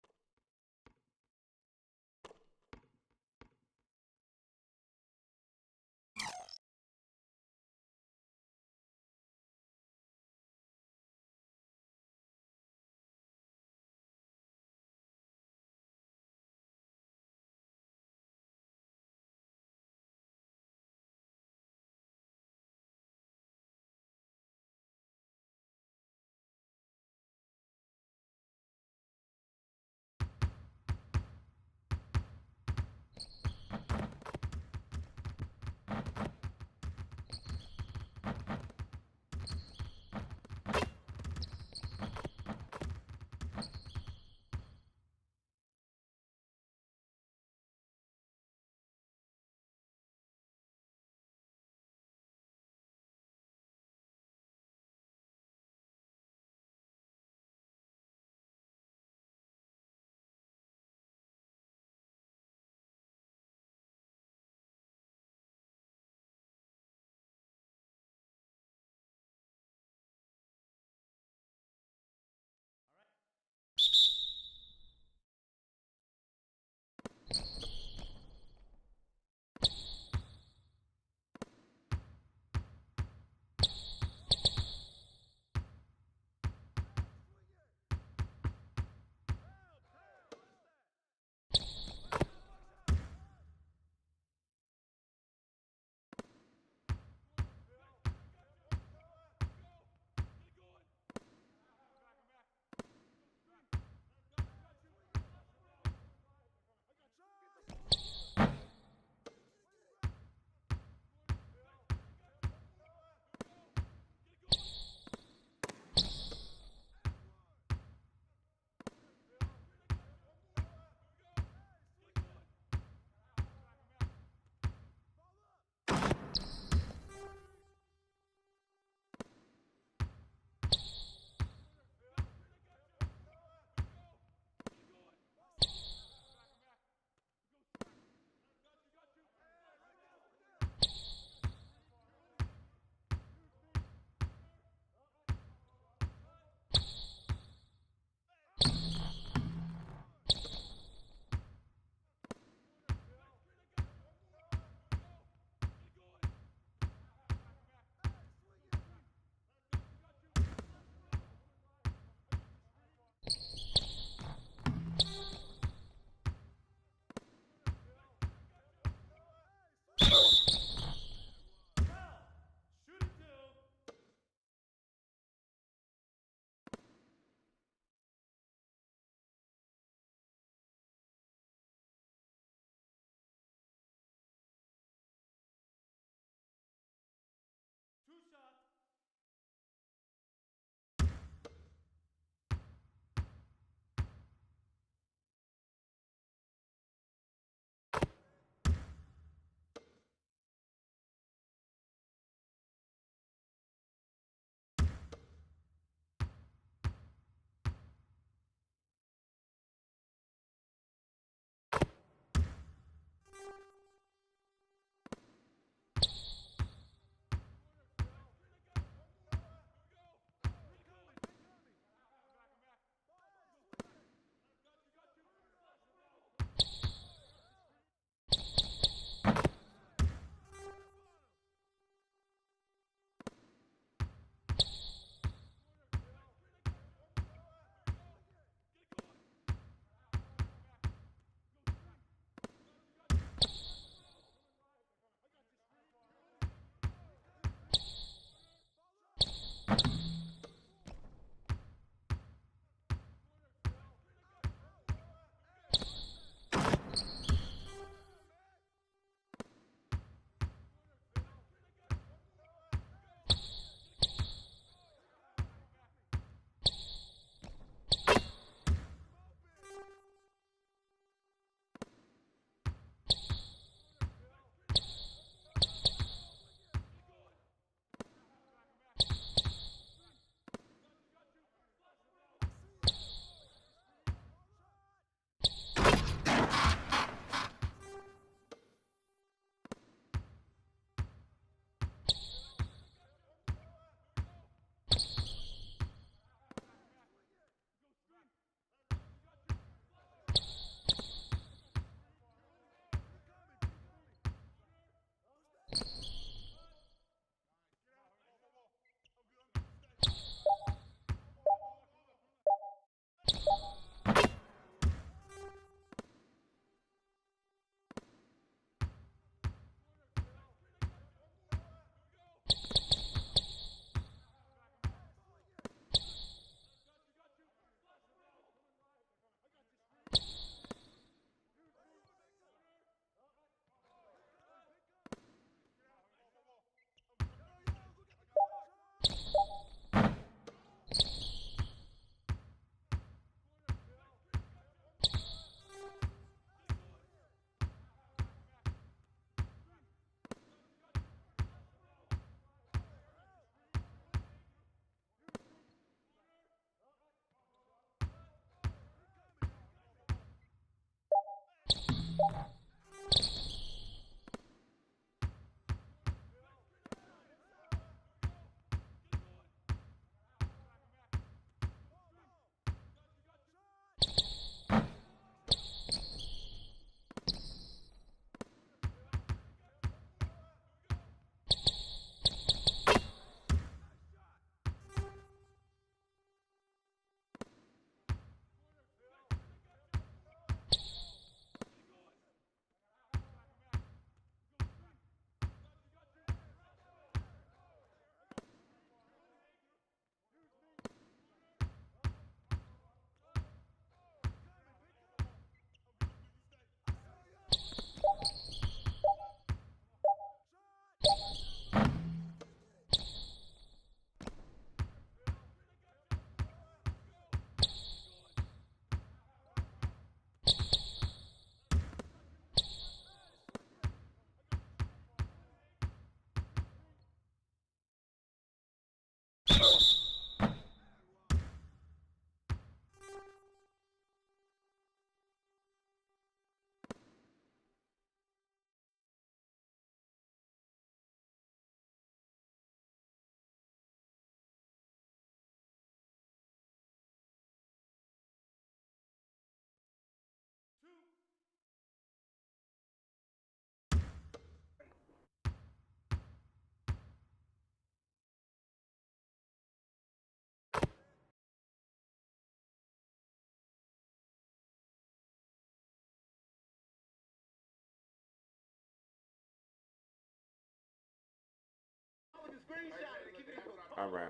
All right.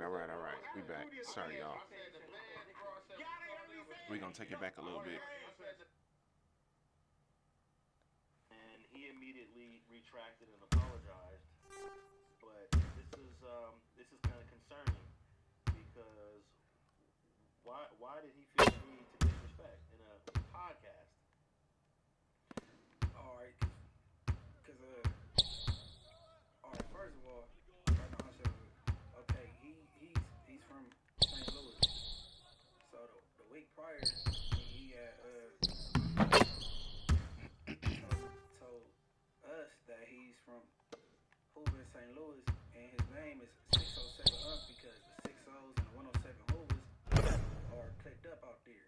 We back. Sorry, y'all. We're going to take it back a little bit. And he immediately retracted and apologized. But this is kind of concerning because why did he feel the need to disrespect in a podcast? All right, because all right. First of all, right now I said, okay, he's from St. Louis. So the week prior, he had told us that he's from Hoover, St. Louis, and his name is 607 because the 6 O's and the 107 Hoovers are clicked up out there.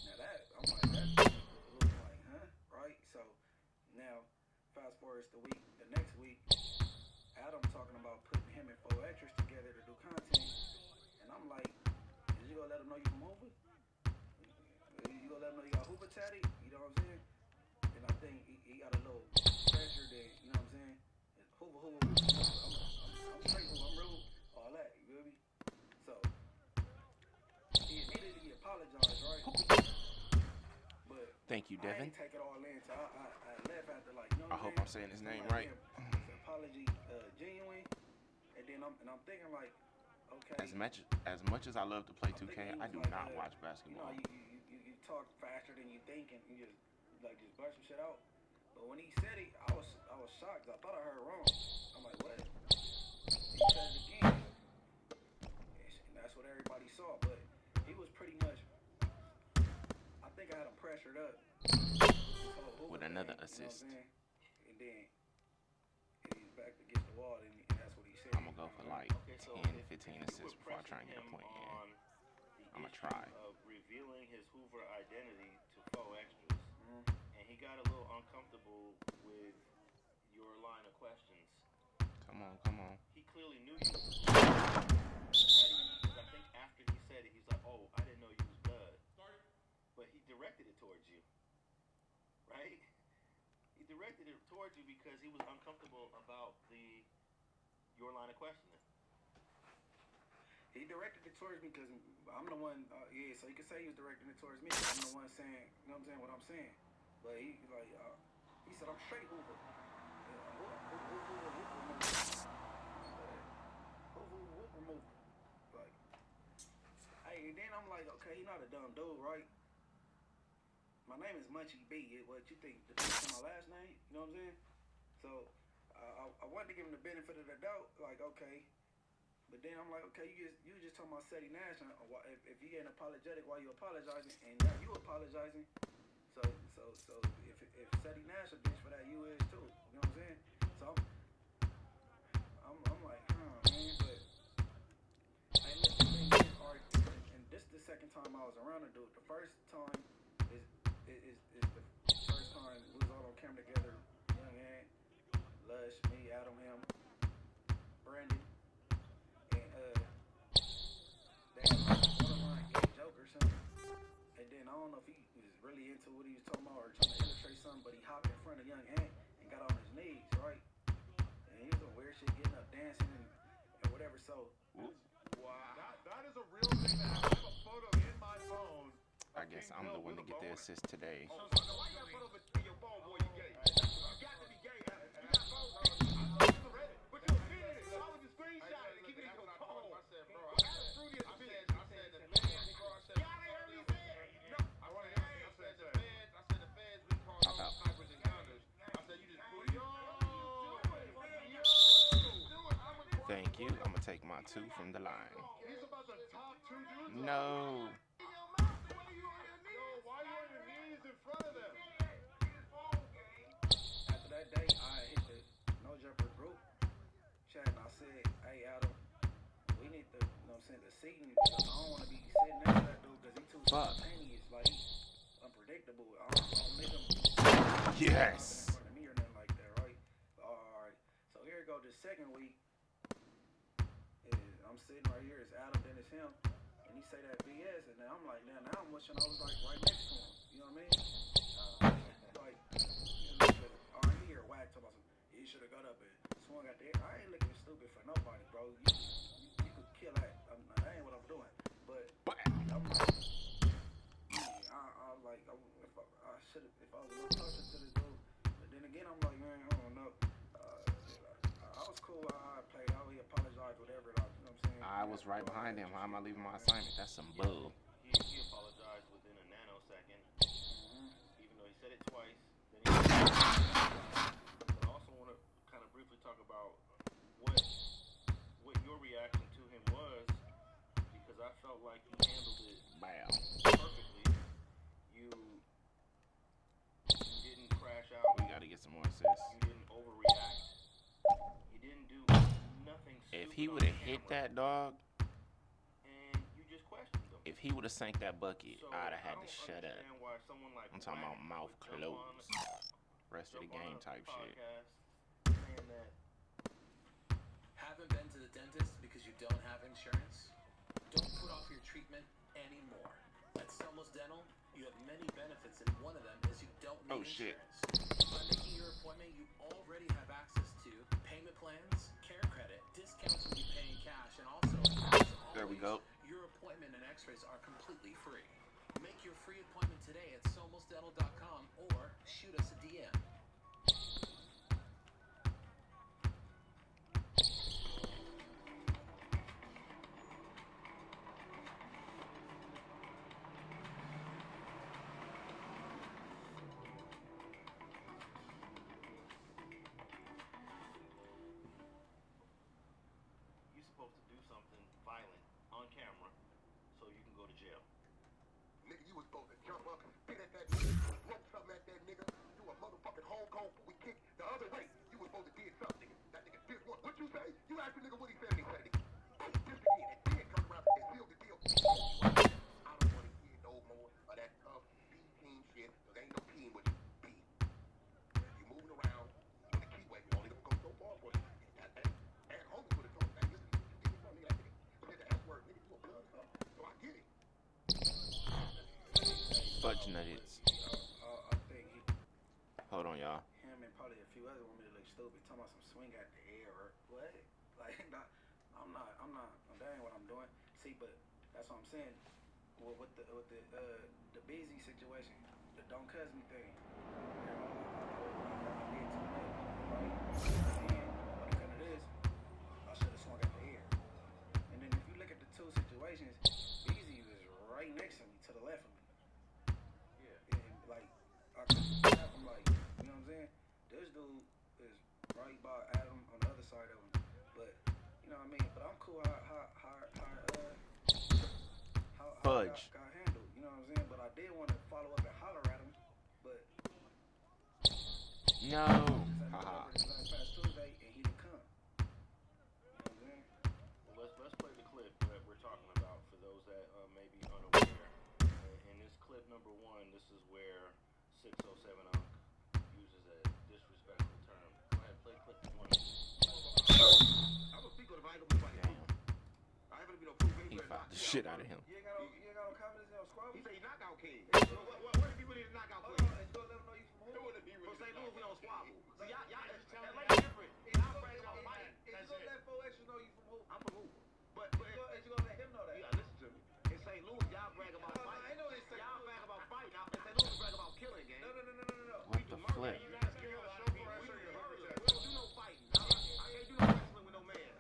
Now that I'm like that looks like, huh? Right? So now fast forward the next week, Adam talking about putting him and 4 extras together to do content, and I'm like, is you gonna let him know you from Hoover? You gonna let him know you got Hoover tatty? You know what I'm saying? And I think he got a little pressure there. You know what I'm saying? Hoover. I'm straight Hoover. I'm real. All that. You feel me? So he immediately apologized, right? But Thank you, Devin. I didn't take it all in, so I left after like, you know I what hope I'm I'm saying his name like, right. Yeah, his apology genuine, and then I'm thinking like, okay. As much as I love to play 2K, I do like, not watch basketball. You know, you talk faster than you think, and you just blurt some shit out. But when he said it, I was shocked. I thought I heard wrong. I'm like, what? He said it again, and that's what everybody saw. But he was pretty much. I think I had him pressured up with another You assist. know what I'm saying? And then he's back against the wall, and that's what he said. I'm gonna go for like 10, 15 assists before I try and get a point in. I'm gonna try. Revealing his Hoover identity to 4 extras, and he got a little uncomfortable with your line of questions. Come on. He clearly knew you. I think after he said it, he's like, "Oh, I didn't know you was Bud," but he directed it towards you, right? He directed it towards you because he was uncomfortable about your line of questioning. He directed it towards me because I'm the one, so you can say he was directing it towards me. I'm the one saying, you know what I'm saying? But he said, I'm straight Hoover. Hoover move. Like, hey, and then I'm like, okay, he's not a dumb dude, right? My name is Munchie B. What you think? The dude's my last name? You know what I'm saying? So, I wanted to give him the benefit of the doubt, like, okay. But then I'm like, okay, you just talking about Seti Nash. If you ain't apologetic, why you apologizing? And now you apologizing. So if Seti Nash a bitch for that, you is too. You know what I'm saying? So I'm like, man. But hey, listen, and this is the second time I was around the dude. The first time is the first time we was all on camera together. Young Ant, Lush, me, Adam, him, Brandon. And then I don't know if he was really into what he was talking about or trying to illustrate something, but he hopped in front of Young Ant and got on his knees, right? And he was doing weird shit, getting up, dancing, and whatever. So, wow, that is a real thing to have. I have a photo in my phone. I guess I'm the one to get the assist today. Why you got a photo in your phone, boy? You gay? You got to be gay. You got phone. I saw it on Reddit, but you was in it. So I was just screenshotting and keeping it in your phone. I said, bro, I said the feds, bro. I said the feds, we call those snipers and gunners. I said you just put Thank you. I'm gonna take my 2 from the line. He's about to top 2 dudes. No. Why you on your knees in front of them? After that day, I hit the No Jumper group chat and I said, hey, Adam, we need the, you know what I'm saying, the seating. I don't want to be sitting next to that dude because he's too spontaneous. Like, he's unpredictable. I don't make him Yes. in front of me or nothing like that, right? All right. So here we go. The second week, I'm sitting right here. It's Adam, then it's him. And he say that BS. And then I'm like, now I'm wishing I was like right next to him. You know what I mean? Like, R&B or whack talking about some, he should have got up and swung out there. I ain't looking stupid for nobody, bro. You could kill to the, if I was a little closer to the dude. But then again, I'm like, man, I don't know. I was cool how I played out. He apologized, whatever. You know what I'm saying? I was right behind him. How am I leaving my assignment? That's some bull. He apologized within a nanosecond, even though he said it twice. Then he but I also want to kind of briefly talk about what your reaction to him was, because I felt like you handled it perfectly. You didn't crash out. We got to get some more assists. You didn't overreact. You didn't do nothing stupid. If he would have hit that dog, and you just questioned him. if he would have sank that bucket, So I'd have had I to don't shut up. understand why someone like I'm talking about Black mouth would jump closed. Rest of the on game a type shit. podcast saying that Haven't been to the dentist because you don't have insurance? Don't put off your treatment anymore. At Selma's Dental, you have many benefits, and one of them is you don't need insurance. By making your appointment, you already have access to payment plans, care credit, discounts when you pay in cash, and also, There we go. your appointment and x-rays are completely free. Make your free appointment today at somosdental.com or shoot us a DM. you're supposed to do something violent on camera so you can go to jail. Nigga, you was supposed to jump up, hit at that nigga, throw something at that nigga, do a motherfucking home call, we kick the other way. You was supposed to did something, nigga. That nigga did what? What you say? You asked the nigga what he said, and he said, nigga, this again, and then come around and seal the deal. I don't want to hear no more of that tough B-team shit, because ain't no team with you. B. You moving around on the keyway, you only gonna go so far for you. And homie would have told me, listen, you did something, nigga, that nigga said the F word, nigga, you a blood, huh? So I get it. Fudge nuggets. I think Hold on, y'all. him and probably a few others want me to look stupid, talking about some swing at the air or what? Like, I'm not, that ain't what I'm doing. See, but that's what I'm saying. Well, with the busy situation, the don't cuss me thing. You know, I did too much, right? And then when it comes to this, I should have swung at the air. And then if you look at the two situations, Beezy was right next to me, to the left of me. Yeah. And like, I could tap him like, you know what I'm saying? This dude is right by Adam on the other side of him. But, you know what I mean? But I'm cool how Fudge. got handled, you know what I'm saying? But I did want to follow up and holler at him, but No. Haha. Past Tuesday and he didn't come. You know what I'm saying? Well, let's play the clip that we're talking about for those that may be unaware. In this clip number 1, this is where 607 uses a disrespectful term. Go ahead, play clip 1. I'm a speaker if I ain't gonna be like him. I ain't gonna be no proof. He fought the shit out of him. You ain't got no confidence in your squad? He say he knockout king. What if he really is knockout king? Hold on, and so let him know you from who? From St. Louis, we don't squabble. So y'all LA different. Y'all brag about fighting. Is you gonna let 4X know you from who? I'm from who? But Is you gonna let him know that? you gotta listen to me. In St. Louis, y'all brag about fighting. I know it's St. Y'all Louis. brag about fighting. In St. Louis, we brag about killing, gang. No. What the flip? You guys kill a lot of people. We don't do no fighting. I can't do no wrestling with no man.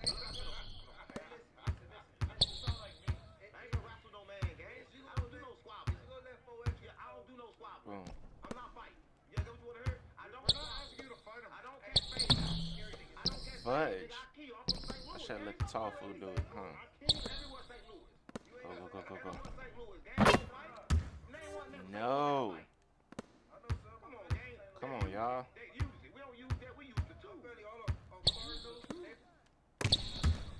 I ain't gonna wrestle no man, gang. I don't do no squabbles. You gonna let 4X? Yeah, I don't do no squabbles. Boom. I'm not fighting. You get what you wanna hear? I don't ask you to fight him. I don't catch fades. I don't catch Fudge. fades. I kill. I'm from St. I Louis. should have let the tall fool do it, huh? I kill everywhere St. Louis. Go. Everywhere St. Louis, gang. Don't fight. Name one nigga. No. Come on, gang. Come on, y'all. They use it. We don't use that. We use it too. Yeah,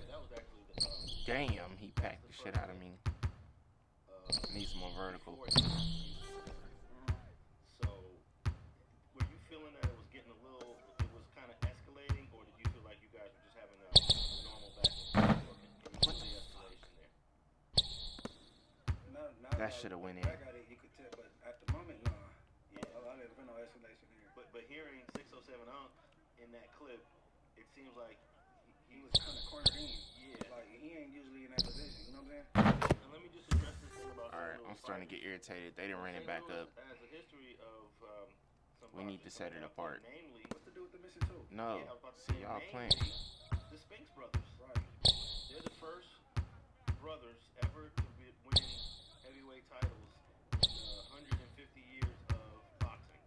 that was actually the Damn, he packed the shit out of me. Needs more vertical. So, were you feeling that it was getting it was kind of escalating, or did you feel like you guys were just having a normal back and forth? What the escalation there? That should have went in. I got it, you could tell, but at the moment, nah. Yeah. I didn't feel no escalation here. But hearing 607 in that clip, it seems like He was kind of cornered in. Yeah. Like, he ain't usually in that position, you know what I'm saying? And let me just address this thing about Alright, St. I'm I'm starting to get irritated. They didn't run it back up. As a history of some We need to set it apart. Namely, what's to do with the missing two? No. Yeah, I was about to See, say, y'all namely, playing. The Spinks brothers. Right. They're the first brothers ever to win heavyweight titles in the 150 years of boxing.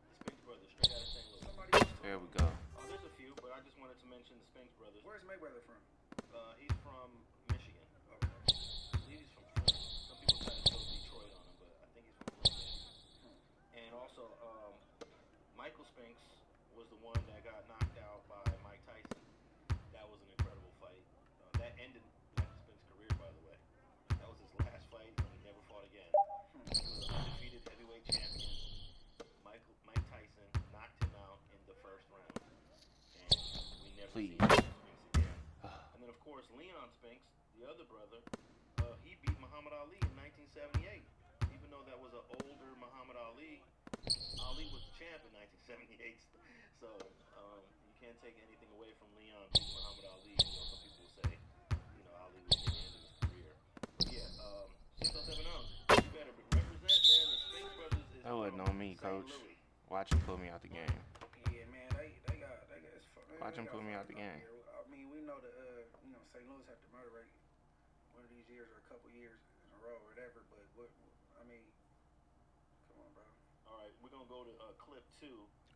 The Spinks brothers, straight out of St. Louis. There we go. There's a few, but I just wanted to mention the Spinks brothers. Where's Mayweather from? He's from Michigan. Okay. I believe he's from Flint. Some people try to throw Detroit on him, but I think he's from Flint, Michigan. And also, Michael Spinks was the one that got knocked out by Mike Tyson. That was an incredible fight. That ended Michael Spinks' career, by the way. That was his last fight, and he never fought again. He was an undefeated heavyweight champion. Mike Tyson knocked him out in the first round. And we never see Spinks again. And then, of course, Leon Spinks, the other brother, he beat Muhammad Ali in 1978. Even though that was an older Muhammad Ali, Ali was the champ in 1978. So you can't take anything away from Leon beating Muhammad Ali. You know, some people say, Ali was near the end of his career. But yeah, 607 you better represent, man. The Spinks brothers is That wasn't on me, St. coach. Louis. Watch him pull me out the game. Yeah, man, they got it's fun. Watch him pull me out the game. I mean, we know that St. Louis have to murder rate one of these years or a couple years in a row or whatever. But I mean, come on, bro. All right, we're gonna go to clip 2.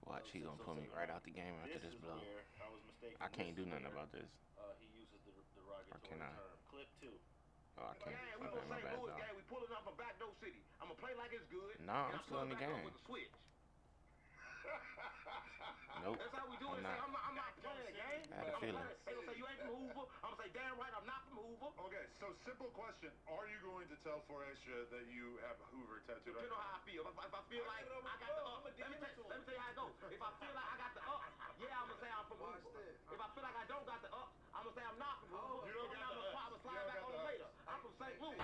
Watch, he gonna pull me right out the game after this blow. I was mistaken. I can't do nothing about this. He uses the derogatory Can I? term. Clip 2. Oh, I can't. Hey, we Okay, gonna my St. bad, Louis dog. gang. We pulling up from backdoor city. I'm gonna play like it's good. Nah, and I'm still in the pull it back game. up with the switch. Nope. That's how we do it. I'm not. I'm not playing, gang. I had a feeling. They gonna say you ain't from Hoover. I'm gonna say damn right I'm not from Hoover. Okay, so simple question. Are you going to tell Forestia that you have Hoover tattooed on You know how I feel. If I feel like I got the up, let me tell you how it goes. If I feel like I got the up, yeah, I'm gonna say I'm from Hoover. If I feel like I don't got the up, I'm gonna say I'm not from Hoover. You don't And got I'm the gonna slide back on it later. I'm from St. Louis.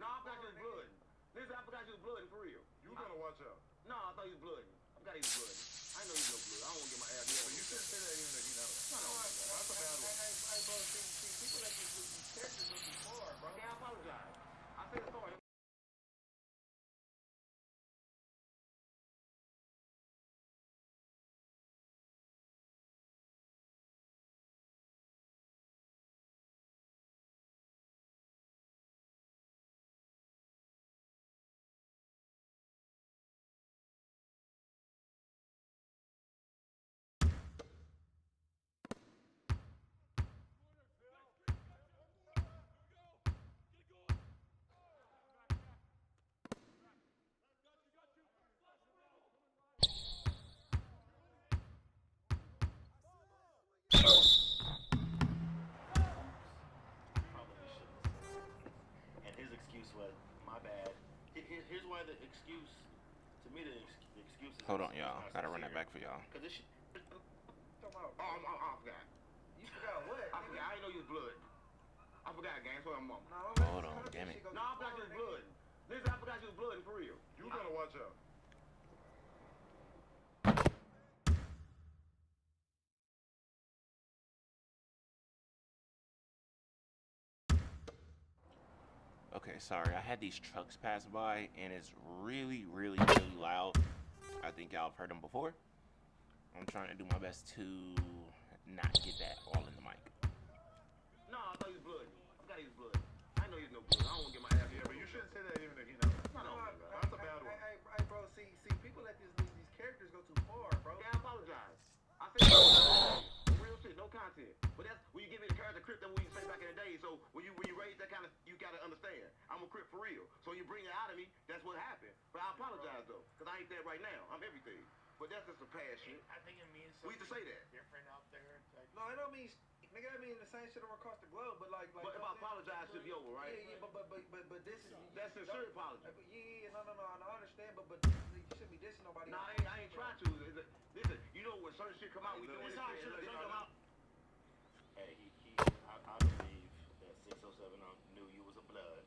No, I forgot you was blooding. Listen, I forgot you was blooding for real. You gotta watch out. No, I thought he was blooding. I forgot he was blooding. I know he's no blood. I don't want to get my ass beat. But you shouldn't say that even if you know. No. That's a bad one. Hey, bro, see, people like these characters go too far, bro. Okay, I apologize. I said sorry. And his excuse was, my bad. Here's why the excuse, to me, the excuse is... Hold on, y'all. Gotta run that back for y'all. Because this shit... Oh, I forgot. You forgot what? I forgot. I didn't know you was blooding. I forgot, gang. So I'm mama. Hold on, damn it. No, I forgot you was blooding. Listen, I forgot you was blooding for real. You gotta watch out. Okay, sorry. I had these trucks pass by, and it's really, really, really loud. I think y'all have heard them before. I'm trying to do my best to not get that all in the mic. No, I thought he was blooding. I forgot he was blooding. I know he's no blood. I don't want to get my ass beat. Yeah, but you shouldn't say that even if you know. No. That's a bad one. Hey, bro, see, people let these characters go too far, bro. Yeah, I apologize. I said real shit, no content. But that's when you give me the character Crip that we used to say back in the day. So when you raise that kind of, you gotta understand. I'm a Crip for real. So you bring it out of me, that's what happened. But I apologize though, because I ain't that right now. I'm everything. But that's just some past shit. I think it means We used to say that. different out there. Like, No, it don't mean nigga, that mean the same shit all across the globe, but like. But if I apologize, it'll be over, right? Yeah, but this is. That's a sincere apology. Yeah, no, I understand, but you shouldn't be dissing nobody. Nah, I ain't trying to. Listen, you know when certain shit come out, we doing this shit. Certain come out. Hey, I believe that 607 knew you was a blood.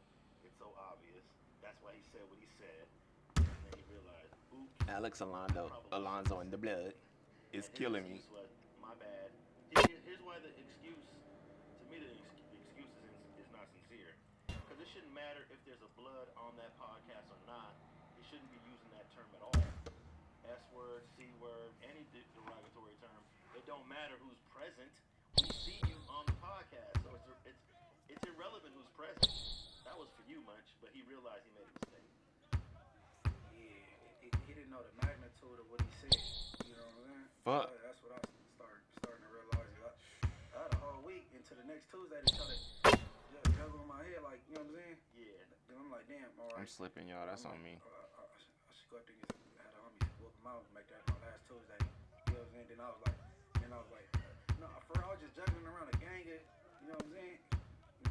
It's so obvious. That's why he said what he said. And then he realized, oops. Alex Alonso in the blood is killing me. Was, my bad. Here's why the excuse, to me, the excuse is not sincere. Because it shouldn't matter if there's a blood on that podcast or not. He shouldn't be using that term at all. S word, C word, any derogatory term. It don't matter who's present. We see you on the podcast, so it's irrelevant who's present. That was for you, Munch, but he realized he made a mistake. Yeah, he didn't know the magnitude of what he said. You know what I'm saying? Fuck. That's what I starting to realize. I had a whole week until the next Tuesday to try to juggle in my head, like, you know what I'm saying? Yeah. Then I'm like, damn, all right. I'm slipping, y'all. That's on me. I should go up there and had a homie whoop him out and make that my last Tuesday. You know what I'm saying? Then I was like, no, for real, I was just juggling around a gang, you know what I'm saying?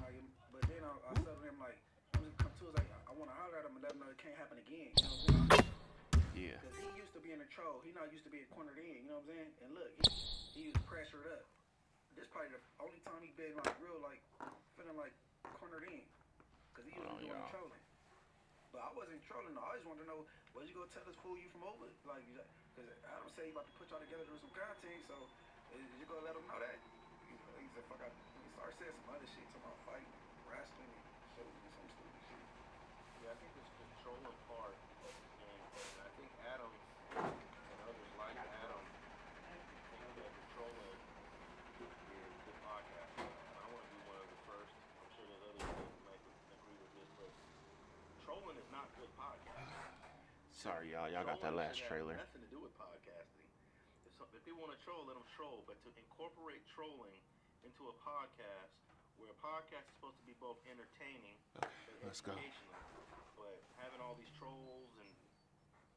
Like, but then I settled him like, I'm just come Tuesday, I want to holler at him and let him know it can't happen again. You know what I'm saying? Yeah. Because he used to be in a troll. He not used to be cornered in. You know what I'm saying? And look, he was pressured up. This probably the only time he been like real like feeling like cornered in. Because he was doing trolling. But I wasn't trolling. I always wanted to know, what you gonna tell us, fool, you from over? Like, because Adam said he about to put y'all together to do some content. So is you gonna let him know that? He said, fuck, he started saying some other shit, talking about fighting, wrestling, and shows and some stupid shit. Yeah, I think this trolling part, and I think Adam and others like Adam think that the trolling is good podcasting. I want to be one of the first. I'm sure there's others that might agree with this, but trolling is not good podcasting. Sorry, y'all. Y'all got that last trailer. Nothing to do with podcasting. If people want to troll, let them troll. But to incorporate trolling into a podcast, where a podcast is supposed to be both entertaining and educational, but having all these trolls and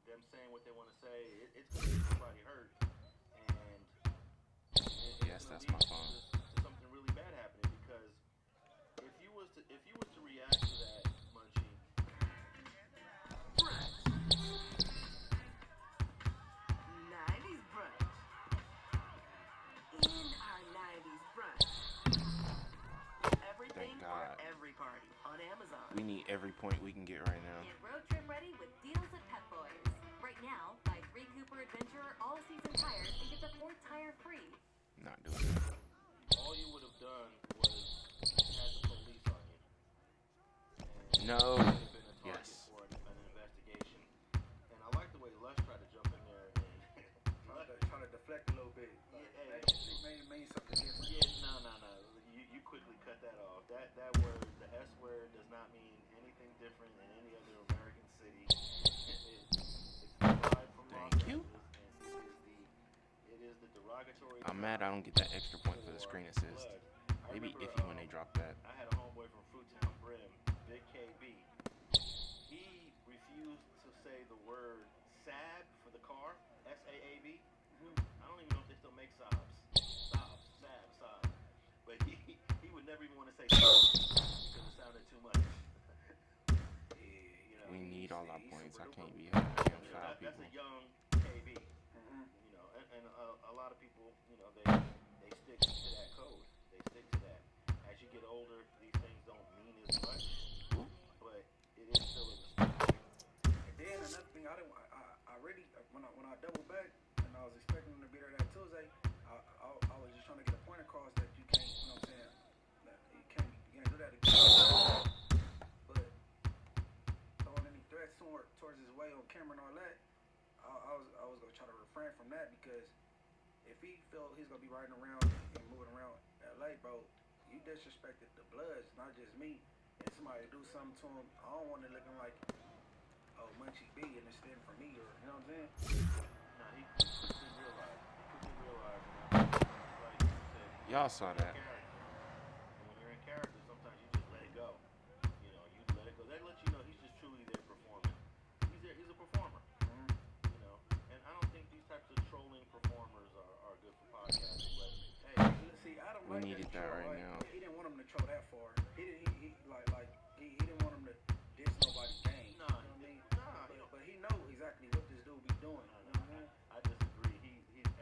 them saying what they want to say, it's going to get somebody hurt. And yes, that's my phone. To something really bad happening, because if you was to react to that, Munchie. 90s brunch. In our 90s brunch. Everything for every party on Amazon. We need every point we can get right now. Get road trip ready with deals at Pep Boys. Right now, buy 3 Cooper Adventurer all-season tires and get the 4th tire free. Not doing that. All you would have done was had the police on you. And no. You would have been a target for an investigation. And I like the way Lush tried to jump in there and try to deflect a little bit. Maybe something different. Yeah, no. You quickly cut that off. That word, the S word, does not mean anything different in any other American city. It's derived from Los Angeles, and it is the derogatory. I'm mad I don't get that extra point for the screen assist. Maybe iffy when they drop that. I had a homeboy from Fruitown Brim, Big KB. He refused to say the word Saab for the car, S-A-A-B. I don't even know if they still make Saabs. Saab. But he would never even want to say Saab because it sounded too much. Yeah, we need all our points. I can't be having damn foul people. That's a young KB. You know, and a lot of people, you know, they stick to that code. They stick to that. As you get older, these things don't mean as much, but it is still a respect. And then another thing, I really when I doubled back and I was expecting them to be there that Tuesday, I was just trying to get a point across that you can't, you know what I'm saying? That you can't do that again. But throwing any threats towards his way on camera and all that, I was gonna try to refrain from that, because if he felt he's gonna be riding around and moving around LA, bro, you disrespected the Bloods, not just me. And somebody do something to him, I don't want it looking like, oh, Munchie B and it's stand for me, or you know what I'm saying? Nah, he quickly realized. Like you said, y'all saw that. And when you're in character, sometimes you just let it go. You know, you let it go. That lets you know he's just truly there performing. He's a performer. You know, and I don't think these types of trolling performers are good for podcasting. But hey, see, I don't we needed that right now. He didn't want him to throw that far. He didn't want him to diss nobody's game. Nah, you know what I mean? But he know exactly what this dude be doing. You know what I mean? I disagree.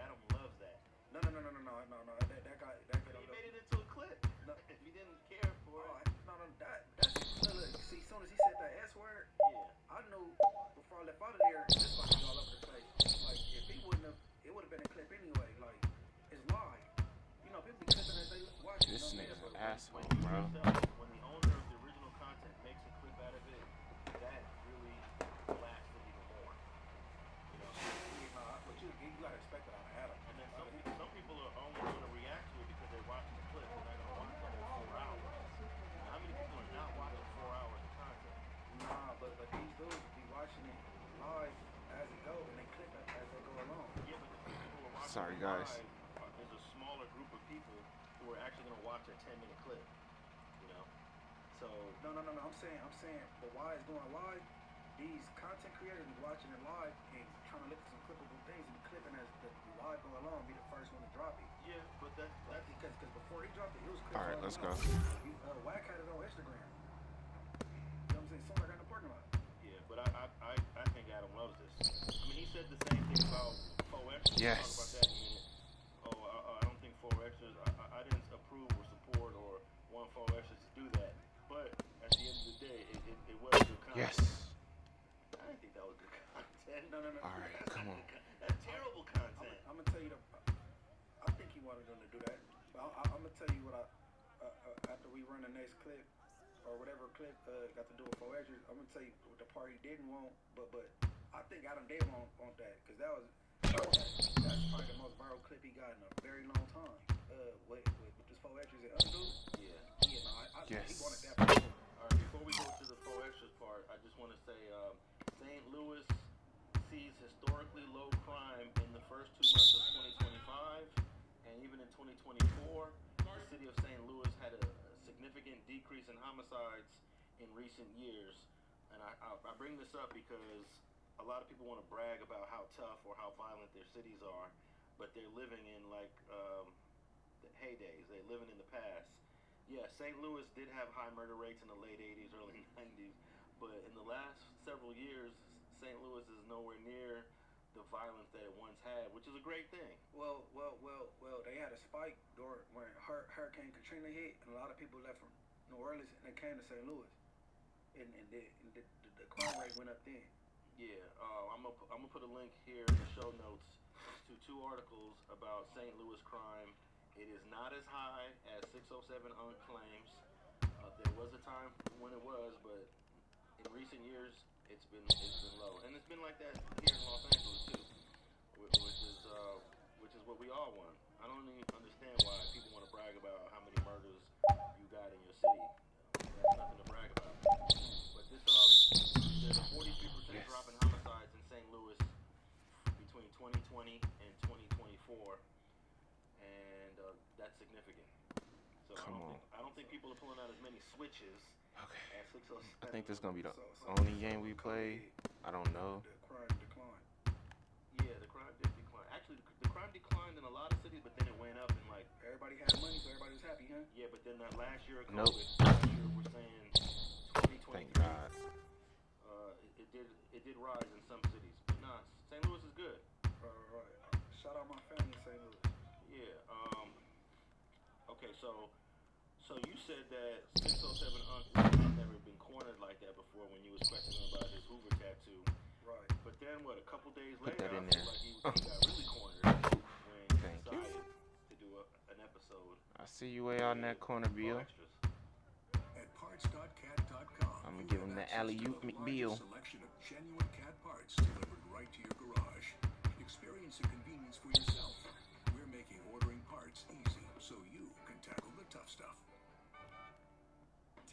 Adam loves that. No. That guy. He made it into a clip. No. If he didn't care for it. That's look. See, as soon as he said that S word, I knew before I left out of there, this about to be all over the place. Like if he wouldn't have, it would have been a clip anyway. Like it's live. You know, people be clipping as they watch. This nigga's an asshole, When bro. when the owner of the original content makes a clip out of it, that really blasts it even more. You know, but you gotta expect it out of Adam. And then some people are only going to react to it because they're watching the clip. They're not going to watch the whole 4 hours. Now, how many people are not watching 4 hours of content? Nah, but these dudes be watching it live as it go, and they clip it as they go along. Yeah, but the people who are watching Sorry, it guys. live, there's a smaller group of people who are actually going to watch a 10-minute clip. You know, so No. I'm saying, but why it's going live? These content creators be watching it live and trying to look at some clippable things and clipping as the live go along. Be the first one to drop it. Yeah, but that's because before he dropped it, it was clips. All right, let's go. Wack had it on Instagram. You know what I'm saying? Soon I got in the parking lot. Yeah, but I think Adam loves this. I mean, he said the same thing about 4Xers. Yes. We'll talk about that in a minute. I don't think 4Xers. I didn't approve or support or want 4Xers to do that. But at the end of the day, it was good content. Yes. I didn't think that was good content. No. All right, come on. That's terrible content. I'm gonna tell you I think he wanted them to do that. But I'm gonna tell you what after we run the next clip or whatever clip got to do with 4Xers, I'm gonna tell you what the part he didn't want. But I think Adam did want that because that's probably the most viral clip he got in a very long time. With this 4Xers and Undo. Yeah. I think he wanted that. All right, before we go to the 4Xers part, I just want to say St. Louis sees historically low crime in the first 2 months of 2025, and even in 2024, the city of St. Louis had a significant decrease in homicides in recent years. And I bring this up because a lot of people want to brag about how tough or how violent their cities are, but they're living in like the heydays. They're living in the past. Yeah, St. Louis did have high murder rates in the late 80s, early 90s, but in the last several years, St. Louis is nowhere near the violence that it once had, which is a great thing. Well, they had a spike during when Hurricane Katrina hit, and a lot of people left from New Orleans and they came to St. Louis, and the crime rate went up then. Yeah, I'm gonna put a link here in the show notes to 2 articles about St. Louis crime. It is not as high as 607 claims. There was a time when it was, but in recent years it's been low, and it's been like that here in Los Angeles too, which is what we all want. I don't even understand why people want to brag about how many murders you got in your city. That's nothing to brag about. But there's a 43% drop in homicides in St. Louis between 2020 and 2024, and that's significant. So I don't think people are pulling out as many switches. Okay. As 607. I think this is gonna be the only game we play. I don't know. The crime declined. Yeah, the crime did decline. Actually, the crime declined in a lot of cities, but then it went up and like everybody had money, so everybody was happy, huh? Yeah, but then that last year of COVID, Nope. last year we're saying 2023. Thank God. It did rise in some cities, but nah, St. Louis is good. Right. Shout out my family in St. Louis. Yeah. Okay, so you said that 607 had never been cornered like that before when you was questioning about his Hoover tattoo. Right. But then what? A couple days Put later, that in I feel there. like he got really cornered when he Thank you. decided to do an episode. I see you way out in that corner, Bill. At parts.cat.com, I'm gonna give him the alley-oop McBeal. Selection of genuine cat parts delivered right to your garage. Experience the convenience for yourself. We're making ordering parts easy so you can tackle the tough stuff.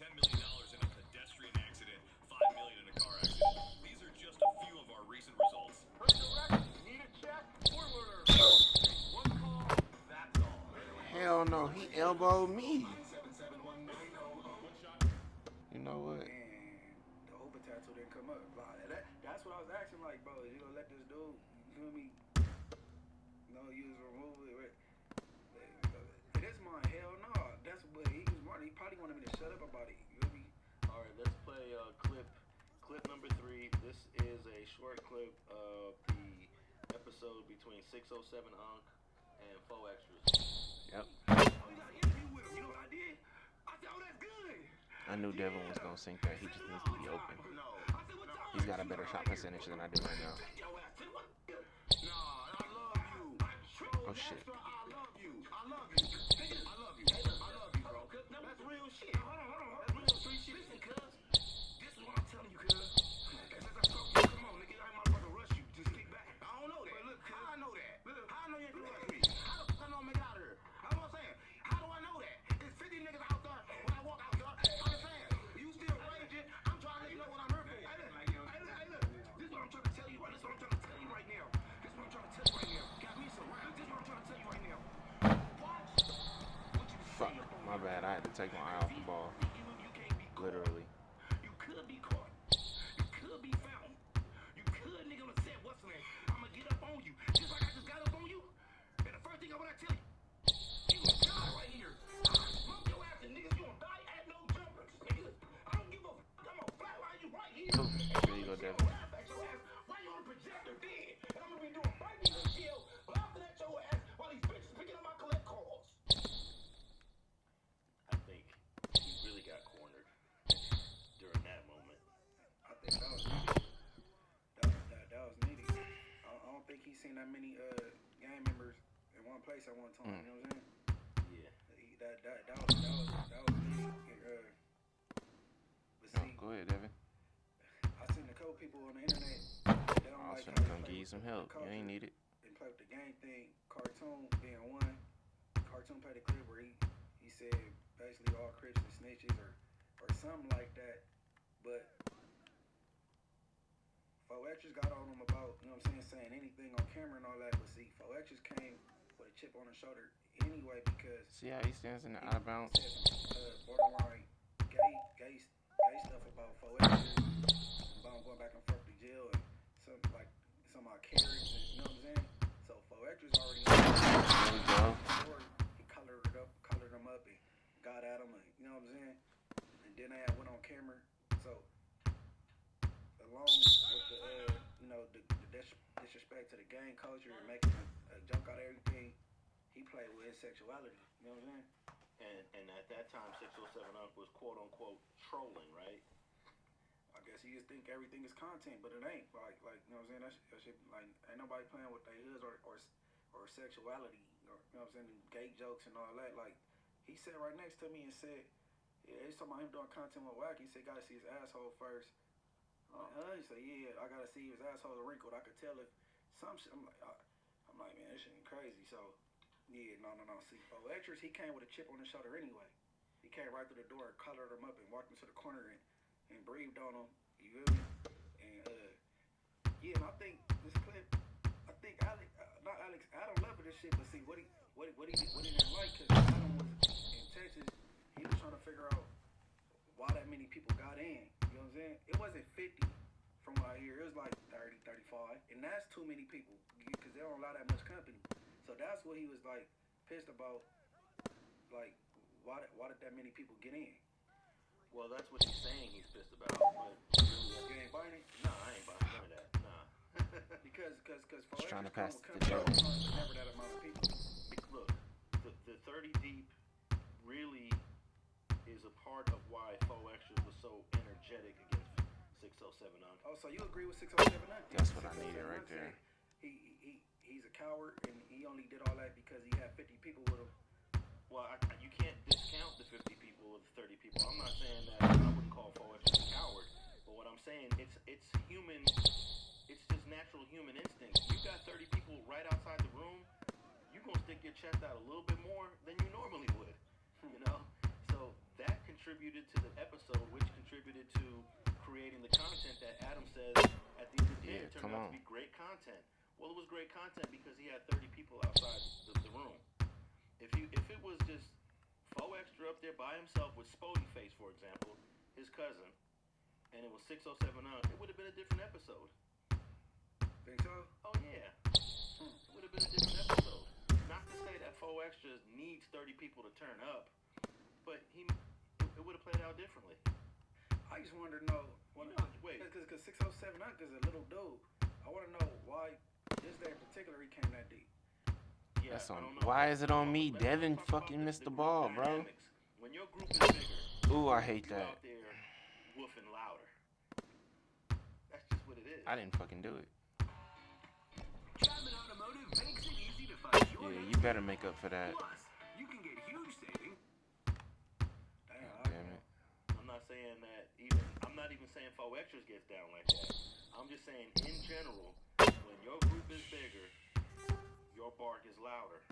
$10 million in a pedestrian accident, $5 million in a car accident. These are just a few of our recent results. Need a check? One call, that's all. Hell no, he elbowed me. You know what? Man, the Hoover tattoo didn't come up. That's what I was asking, like, bro, is you gonna let this dude, you feel me, use remove it? It is mine, hell no. shut up about it. You feel me? All right, let's play clip number 3. This is a short clip of the episode between 607 Unc and 4Extras. Yep. Oh, you got an interview with him. You know what I did? I said, oh, that's good. I knew Devin was gonna sink that. He just needs to be open. He's got a better shot percentage than I do right now. Nah, I love you. Oh shit. I love you. I love you. I love you. I love you, bro. That's real shit. Hold on. That's real street shit. Listen, cuz. This is what I'm telling you, cuz. As I talk to you, come on, nigga. I ain't about to rush you. Just kick back. I don't know that. But look, how I know that? How I know you ain't gonna rush me? How the fuck I know I'm making out of here? That's what I'm saying. How do I know that? There's 50 niggas out there when I walk out there. I'm just saying. You still raging. I'm trying to let you know what I'm here for. Hey, look. This is what I'm trying to tell you. This is what I'm trying to tell you right now. This is what I'm trying to tell you right now. Got me some rounds. This is what I'm trying to tell you right now. Watch what you Fuck. My bad. I had to take my eye off the ball. Literally. You could be caught. You could be found. You could, nigga, on the set. What's the name? I'ma get up on you. Just like I just got up on you. And the first thing I want to tell you, you gonna die right here. I'll smoke your ass and niggas, you gonna die at no jumpers. Niggas, I don't give a fuck. I'm gonna flatline you right here. There you go, Devin. Why you on the projector dead? And I'm gonna be doing biting and chill, laughing at your ass while these bitches picking up my collect calls. I think he really got cornered during that moment. I think that was needed. That was needed. I don't think he's seen that many gang members in one place at one time. You know what I'm saying? Yeah. That was needed. But see, Go ahead, Devin. I seen a couple people on the internet. They don't I was like finna how come they give you some help. You ain't need it. and play with the gang thing. Cartoon being one. Cartoon played a clip where he said basically all Crips and snitches or something like that. But 4Extras got on him about, you know what I'm saying anything on camera and all that. But see, 4Extras came with a chip on his shoulder anyway because See how he stands in the out of bounds? said some borderline gay stuff about 4Extras, about going back and forth to jail and some about carrots and you know what I'm saying. So 4Extras already There we go. he colored him up and got at him and you know what I'm saying. And then they went on camera. So along with the disrespect to the gang culture and making a joke out of everything, he played with his sexuality. You know what I'm saying? And at that time, 607 Unc was quote unquote trolling, right? I guess you just think everything is content, but it ain't. Like you know what I'm saying? That shit like ain't nobody playing with their hoods or sexuality or you know what I'm saying? Gay jokes and all that. Like he sat right next to me and said, yeah, he's talking about him doing content with Wack. He said, gotta see his asshole first. He said, yeah, I gotta see his asshole wrinkled. I could tell if some shit. I'm like, man, this shit ain't crazy. So yeah, no. See, 4Extras, he came with a chip on his shoulder anyway. He came right through the door, collared him up, and walked into the corner and breathed on him. You feel me? And and I think this clip, I think Adam loved this shit, but see what he didn't like because Adam was in Texas. He was trying to figure out why that many people got in. You know what I'm saying? It wasn't 50 from what I hear. It was like 30, 35, and that's too many people because they don't allow that much company. So that's what he was like pissed about. Like, why did that many people get in? Well, that's what he's saying he's pissed about. But You ain't buying it? nah, I ain't buying none of that. Nah. because Just trying to pass the joke. joke. Never that amount of people. Look, the 30 deep really is a part of why 4Extras was so energetic against 607 Unc. Oh, so you agree with 607 Unc? That's what I needed right there. He's a coward, and he only did all that because he had 50 people with him. Well, you can't discount the 50 people or the 30 people. I'm not saying that I wouldn't call 4Extras a coward, but what I'm saying, it's human, it's just natural human instinct. You got 30 people right outside the room, you're going to stick your chest out a little bit more than you normally would, you know? So that contributed to the episode, which contributed to creating the content that Adam says at the end of the day turned out to be great content. Well, it was great content because he had 30 people outside the room. If it was just 4Extra up there by himself with Spody Face, for example, his cousin, and it was 607 Unc, it would have been a different episode. Think so? Oh yeah. It would have been a different episode. Not to say that 4Extra needs 30 people to turn up, but it it would have played out differently. I just wonder to know. Wait. Because 607 Unk is a little dude. I want to know why this day in particular he came that deep. Yeah, That's on. Why is it on me? Devin fucking missed the ball, bro. When your group is bigger, Ooh, I hate you that. out there woofing louder. That's just what it is. I didn't fucking do it. Chapman Automotive makes it easy to find your Yeah, you better make up for that. Plus, you can get huge savings. Damn it. I'm not saying that even. I'm not even saying 4Extras gets down like that. I'm just saying in general, when your group is bigger, your bark is louder,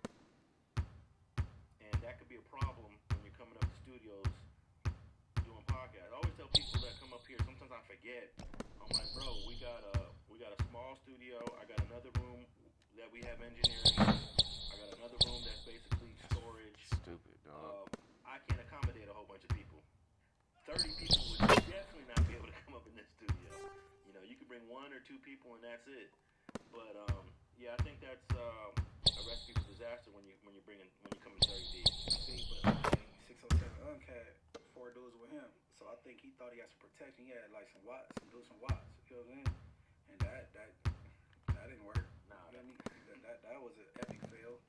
and that could be a problem when you're coming up to studios doing podcasts. I always tell people that come up here. Sometimes I forget. I'm like, bro, we got a small studio. I got another room that we have engineering. I got another room that's basically storage. Stupid, dog. I can't accommodate a whole bunch of people. 30 people would definitely not be able to come up in this studio. You know, you could bring 1 or 2 people and that's it. But yeah, I think that's a recipe for disaster when you come in 30 deep. See, but 607 Unk had 4 dudes with him, so I think he thought he had some protection. He had like some watts, some dudes, some watts. You know what I'm saying? And that didn't work. Nah, that was an epic fail.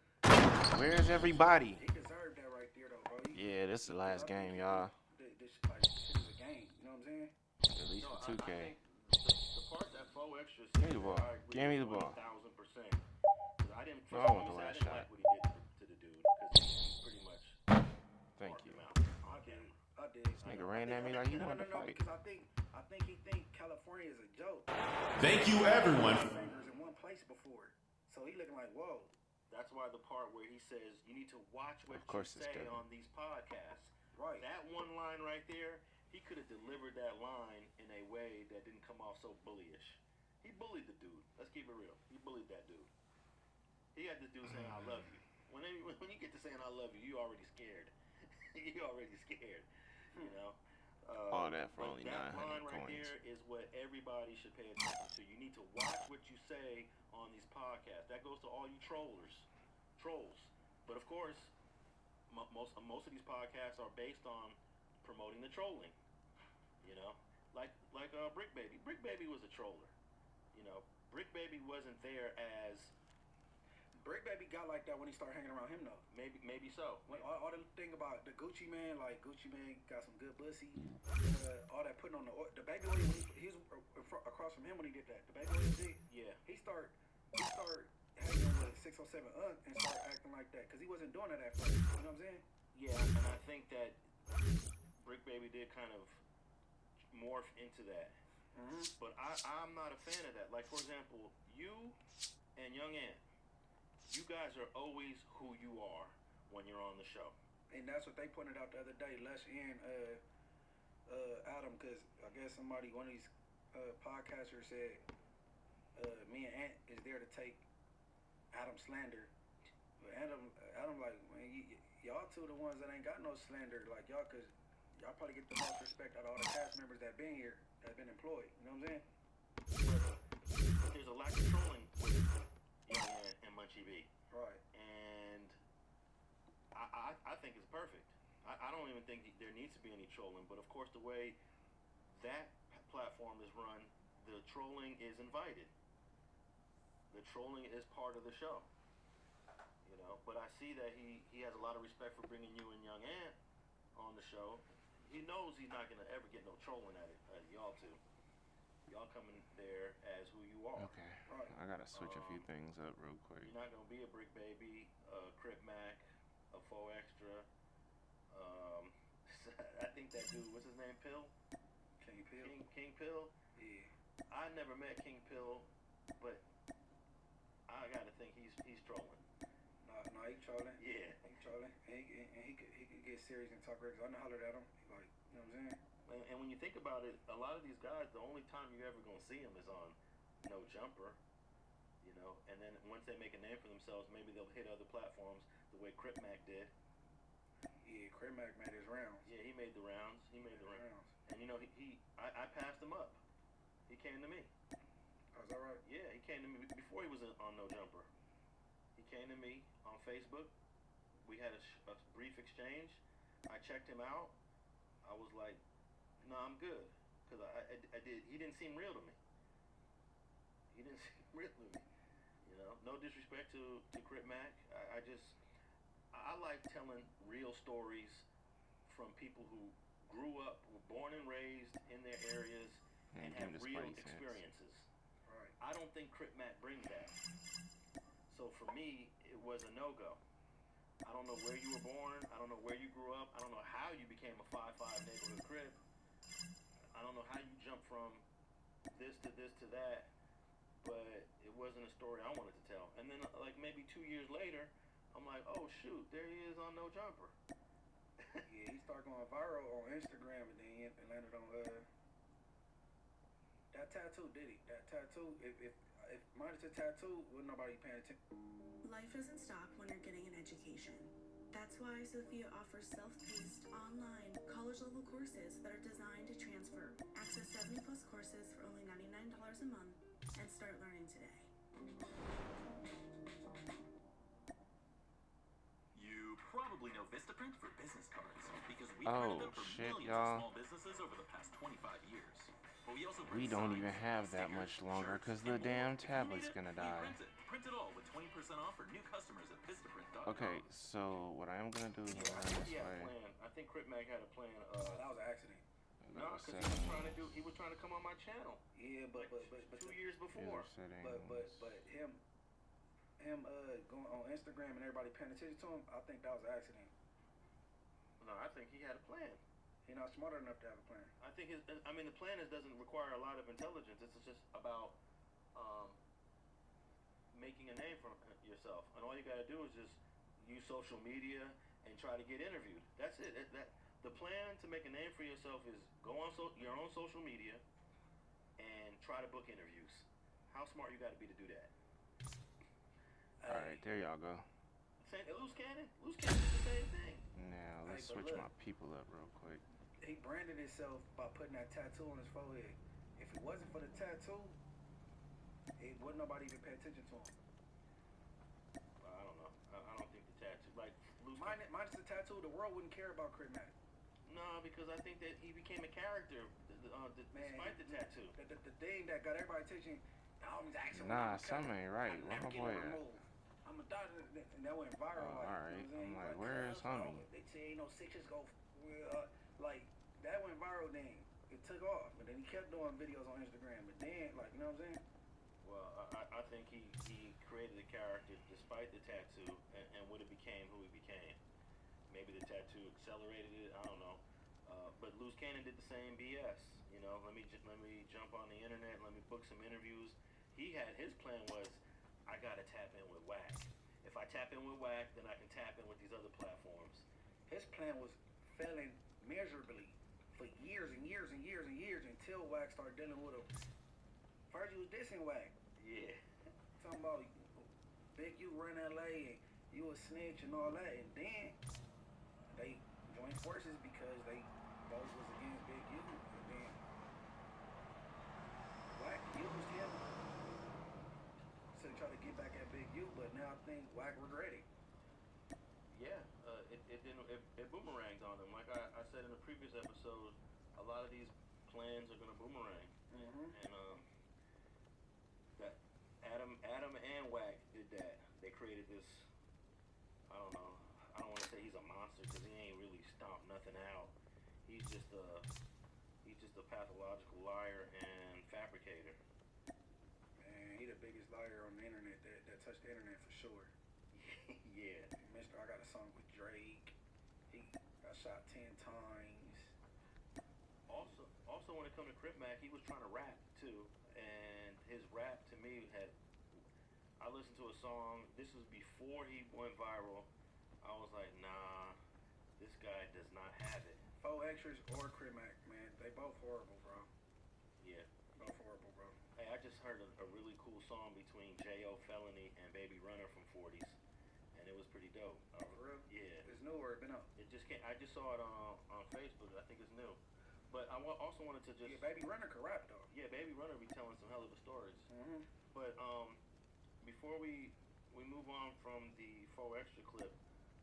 Where's everybody? He deserved that right there, though, bro. Yeah, this is the last game, y'all. This shit is a game. You know what I'm saying? At least for 2K. I think the part that 4Extras Give me the ball. Give me the ball. 1,000%. I didn't. No, I want the last shot. Like what he did to the dude because he pretty much. Thank you. I did. This nigga ran at me like he wanted to fight. Because I think he think California is a joke. Thank you, everyone. Fingers in one place before, so he looking like whoa. That's why the part where he says you need to watch what you say on these podcasts. Right. That one line right there, he could have delivered that line in a way that didn't come off so bullyish. He bullied the dude. Let's keep it real. He bullied that dude. He had this dude saying I love you. When you get to saying I love you, you already scared. You already scared. You know. All that for only 900 that line right coins. there is what everybody should pay attention to. You need to watch what you say on these podcasts. That goes to all you trolls. But of course, most of these podcasts are based on promoting the trolling. You know, like Brick Baby. Brick Baby was a troller. You know, Brick Baby wasn't there as. Brick Baby got like that when he started hanging around him though. Maybe so. When all the thing about the Gucci Man, like Gucci Man got some good pussy. All that putting on the baby oil. He was across from him when he did that. The baby oil thing. Yeah. He start hanging with 607 Unk and start acting like that because he wasn't doing that at first. You know what I'm saying? Yeah, and I think that Brick Baby did kind of morph into that. Mm-hmm. But I'm not a fan of that. Like for example, you and Young Ant. You guys are always who you are when you're on the show. And that's what they pointed out the other day, Les and Adam, because I guess one of these podcasters said, me and Ant is there to take Adam's slander. But Adam like, man, y'all two the ones that ain't got no slander like y'all, because y'all probably get the most respect out of all the cast members that been here, that been employed. You know what I'm saying? But there's a lack of trolling with Young Ant and Munchie B. Right. And I think it's perfect. I don't even think there needs to be any trolling, but of course the way that platform is run, the trolling is invited. The trolling is part of the show. You know, but I see that he has a lot of respect for bringing you and Young Ant on the show. He knows he's not going to ever get no trolling at y'all two. Y'all coming there as who you are. Okay. Right. I gotta switch a few things up real quick. You're not gonna be a Brick Baby, a Crip Mac, a 4Extra. I think that dude, what's his name, Pill? King Pill. King Pill. Yeah. I never met King Pill, but I gotta think he's trolling. No, he trolling. Yeah. He trolling, and he could get serious and talk regular. I know hollered at him, like, you know what I'm saying. And when you think about it, a lot of these guys, the only time you're ever gonna see them is on No Jumper, you know. And then once they make a name for themselves, maybe they'll hit other platforms the way Crip Mac did. Yeah, Crip Mac made his rounds. Yeah, he made the rounds. And you know, I passed him up. He came to me. Oh, is that right? Yeah, he came to me before he was on No Jumper. He came to me on Facebook. We had a brief exchange. I checked him out. I was like, no, I'm good, because I did. He didn't seem real to me. He didn't seem real to me. You know, no disrespect to Crip Mac. I like telling real stories from people who grew up, were born and raised in their areas, and have real experiences. Right. I don't think Crip Mac brings that. So for me, it was a no-go. I don't know where you were born. I don't know where you grew up. I don't know how you became a 5'5" neighborhood Crip. I don't know how you jumped from this to that. But it wasn't a story I wanted to tell. And then, like, maybe 2 years later, I'm like, oh, shoot, there he is on No Jumper. Yeah, he started going viral on Instagram, and then it landed on, that tattoo, did he? That tattoo, if minus a tattoo, wouldn't nobody paying attention. Life doesn't stop when you're getting an education. That's why Sophia offers self-paced, online, college-level courses that are designed to transfer. Access 70-plus courses for only $99 a month and start learning today. You probably know Vistaprint for business cards because we've printed them for millions of small businesses over the past 25 years. But we also We don't even have that much longer because the damn tablet's gonna die. Print it all with 20% off for new customers at Vistaprint.com. Okay, so what I am gonna do is run this way. I think Crip Mac had a plan. That was an accident. No, because he was trying to come on my channel. Yeah, but 2 years before. But him going on Instagram and everybody paying attention to him, I think that was an accident. No, I think he had a plan. He's not smart enough to have a plan. I think the plan doesn't require a lot of intelligence. It's just about making a name for yourself, and all you got to do is just use social media and try to get interviewed. That's it. The plan to make a name for yourself is go on your own social media and try to book interviews. How smart you got to be to do that? All right, there y'all go. Loose Cannon did the same thing. Now let's switch my people up real quick. He branded himself by putting that tattoo on his forehead. If it wasn't for the tattoo, it wouldn't nobody even pay attention to him. I don't know. I don't think the tattoo, like minus the tattoo, the world wouldn't care about Crip Mac. No, because I think that he became a character despite the tattoo. The thing that got everybody's attention, Alvin's asking. Nah, something ain't right. Where my boy at? I'm a doctor, and that went viral. Oh, alright. I'm like, where is homie? They say ain't no sixes go. Like that went viral. Then it took off, but then he kept doing videos on Instagram. But then, like, you know what I'm saying? Well, I think he created a character despite the tattoo and would have became who he became. Maybe the tattoo accelerated it. I don't know. But Loose Cannon did the same BS. You know, let me jump on the internet. Let me book some interviews. His plan was, I gotta tap in with Wack. If I tap in with Wack, then I can tap in with these other platforms. His plan was failing miserably for years and years and years and years until Wack started dealing with him. First you was dissing Wack. Yeah. Talking about Big U run LA and you a snitch and all that, and then they joined forces because they both was against Big U, and then Wack used him to try to get back at Big U, but now I think Wack regret it. Yeah, it boomeranged on him. Like I said in the previous episode, a lot of these plans are gonna boomerang, and that Adam and Wack did that. They created this. I don't know. I don't want to say he's a monster because he ain't really stomped nothing out. He's just a pathological liar and fabricator. Man, he the biggest liar on the internet that touched the internet for sure. Yeah. Mister, I got a song with Drake. He got shot 10 times. Also, when it comes to Crip Mac, he was trying to rap too, and his rap to me I listened to a song. This was before he went viral. I was like, nah, this guy does not have it. 4 Extras or Crip Mac, man, they both horrible, bro. Yeah. Both horrible, bro. Hey, I just heard a really cool song between J.O. Felony and Baby Runner from 40s, and it was pretty dope. Oh, for real? Yeah. It's new or it been out? It just came. I just saw it on Facebook. I think it's new. But I also wanted to just... Yeah, Baby Runner can rap, though. Yeah, Baby Runner be telling some hell of a stories. Mm-hmm. But before we move on from the 4 Extra clip,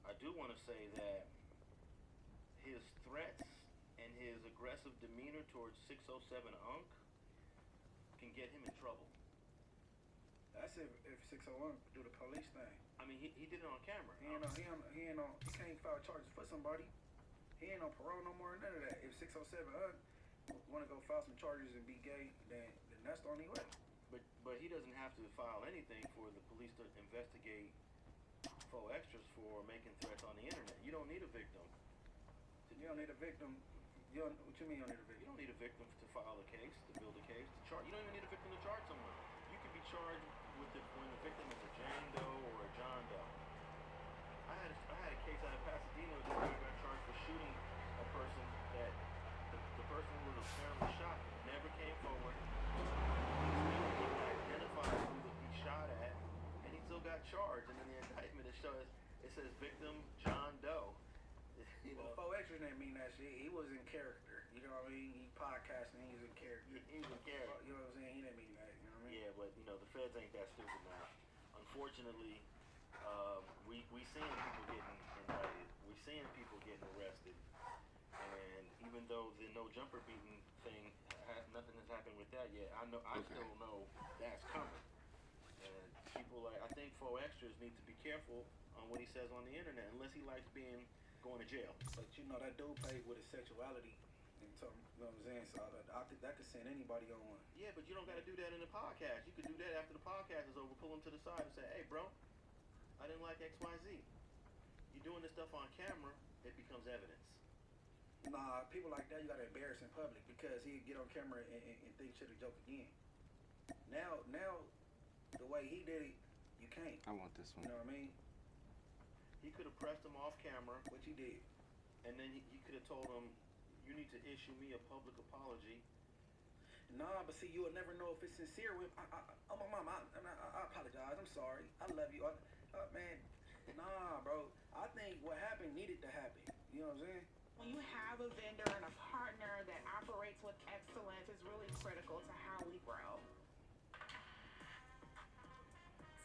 I do want to say that his threats and his aggressive demeanor towards 607 Unk can get him in trouble. That's if 601 do the police thing. I mean, he did it on camera. He can't file charges for somebody. He ain't on parole no more, none of that. If 607 want to go file some charges and be gay, then that's the only way. But he doesn't have to file anything for the police to investigate faux extras for making threats on the internet. You don't need a victim. You don't need a victim. What you mean you don't need a victim? You don't need a victim to file a case, to build a case, to charge. You don't even need a victim to charge someone. You can be charged with when the victim is a Jane Doe or a John Doe. I had a case out of Pasadena where this guy got charged for shooting a person that the person who was apparently shot never came forward. He identified who he shot at, and he still got charged. And in the indictment it says victim John Doe. You know, well, faux extras didn't mean that shit. He was in character. You know what I mean? He podcasting. He was in character. He was in character. You know what I'm saying? He didn't mean that. You know what I mean? Yeah, but the feds ain't that stupid now. Unfortunately, we seeing people getting indicted. We seeing people getting arrested. And even though the no jumper beating thing, nothing has happened with that yet. I still know that's coming. And people I think faux extras need to be careful on what he says on the internet, unless he likes going to jail. But that dude played with his sexuality and something, you know what I'm saying? So I think that could send anybody on one. Yeah, but you don't got to do that in the podcast. You could do that after the podcast is over. Pull him to the side and say, hey, bro, I didn't like XYZ. You doing this stuff on camera, it becomes evidence. Nah, people like that you got to embarrass in public because he'd get on camera and think shit a joke again. Now, the way he did it, you can't. I want this one. You know what I mean? He could have pressed him off camera, which he did, and then he could have told him, "You need to issue me a public apology." Nah, but see, you'll never know if it's sincere. Oh my mom, I apologize. I'm sorry. I love you, man. Nah, bro. I think what happened needed to happen. You know what I'm saying? When you have a vendor and a partner that operates with excellence, is really critical to how we grow.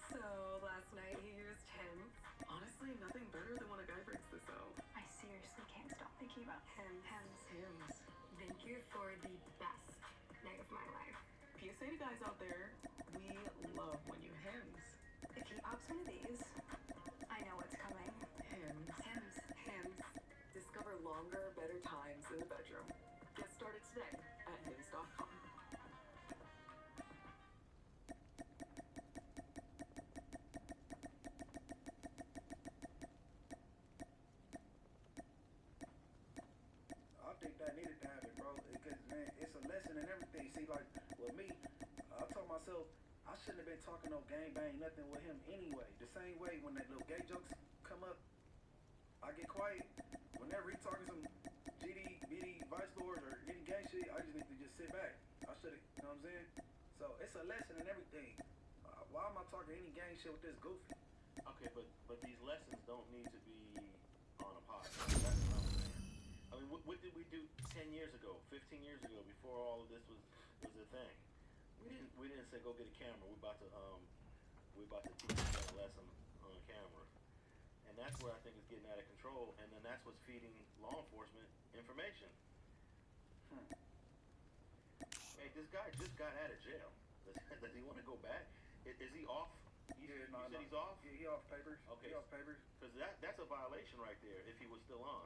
So last night he used Hims. Honestly, nothing better than when a guy breaks this out. I seriously can't stop thinking about Hims. Thank you for the best night of my life. PSA to guys out there, we love when you Hims. If he pops one of these, I know what's coming. Hims. Discover longer, better times in the bedroom. Get started today at Hims.com. I think that needed to happen, bro. Because, man, it's a lesson in everything. See, like, with me, I told myself, I shouldn't have been talking no gangbang, nothing with him anyway. The same way when that little gay jokes come up, I get quiet. Whenever he talking some GD, BD, vice lords or any gang shit, I just need to just sit back. I should have, you know what I'm saying? So, it's a lesson in everything. Why am I talking any gang shit with this goofy? Okay, but these lessons don't need to be on a podcast. That's what I'm saying. I mean, what did we do 10 years ago, 15 years ago, before all of this was a thing? We didn't say go get a camera. We're about to teach you a lesson on camera, and that's where I think it's getting out of control. And then that's what's feeding law enforcement information. Hey, this guy just got out of jail. Does he want to go back? Is he off? You said he's off? Yeah, he off papers. Okay. He off papers. Because that's a violation right there. If he was still on,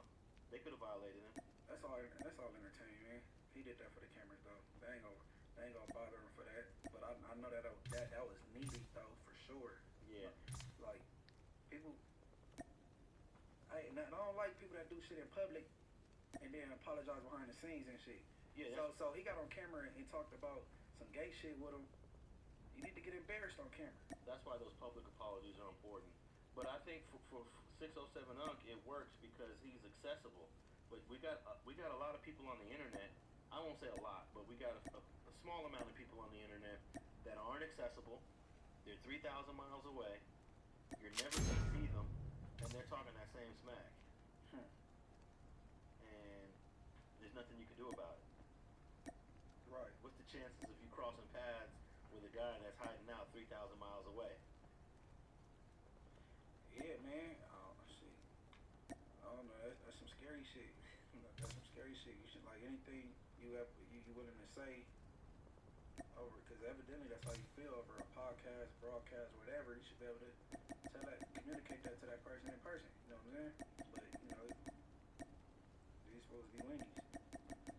they could have violated him. That's all entertainment, man. He did that for the cameras, though. They ain't gonna bother him for that. But I know that was needed, though, for sure. Yeah. Like people, I don't like people that do shit in public and then apologize behind the scenes and shit. Yeah. So he got on camera and talked about some gay shit with him. You need to get embarrassed on camera. That's why those public apologies are important. But I think for 607 Unk, it works because he's accessible. But we got a lot of people on the internet. I won't say a lot, but we got a small amount of people on the internet that aren't accessible. They're 3,000 miles away. You're never going to see them, and they're talking that same smack. And there's nothing you can do about it. Right. What's the chances of you crossing paths with a guy that's hiding out 3,000 miles away? Yeah, man. Shit. I don't know. That's some scary shit. That's some scary shit. You should like anything you willing to say over, because evidently that's how you feel over a podcast, broadcast, whatever. You should be able to communicate that to that person in person. You know what I'm saying? But you know, these supposed to be weenies.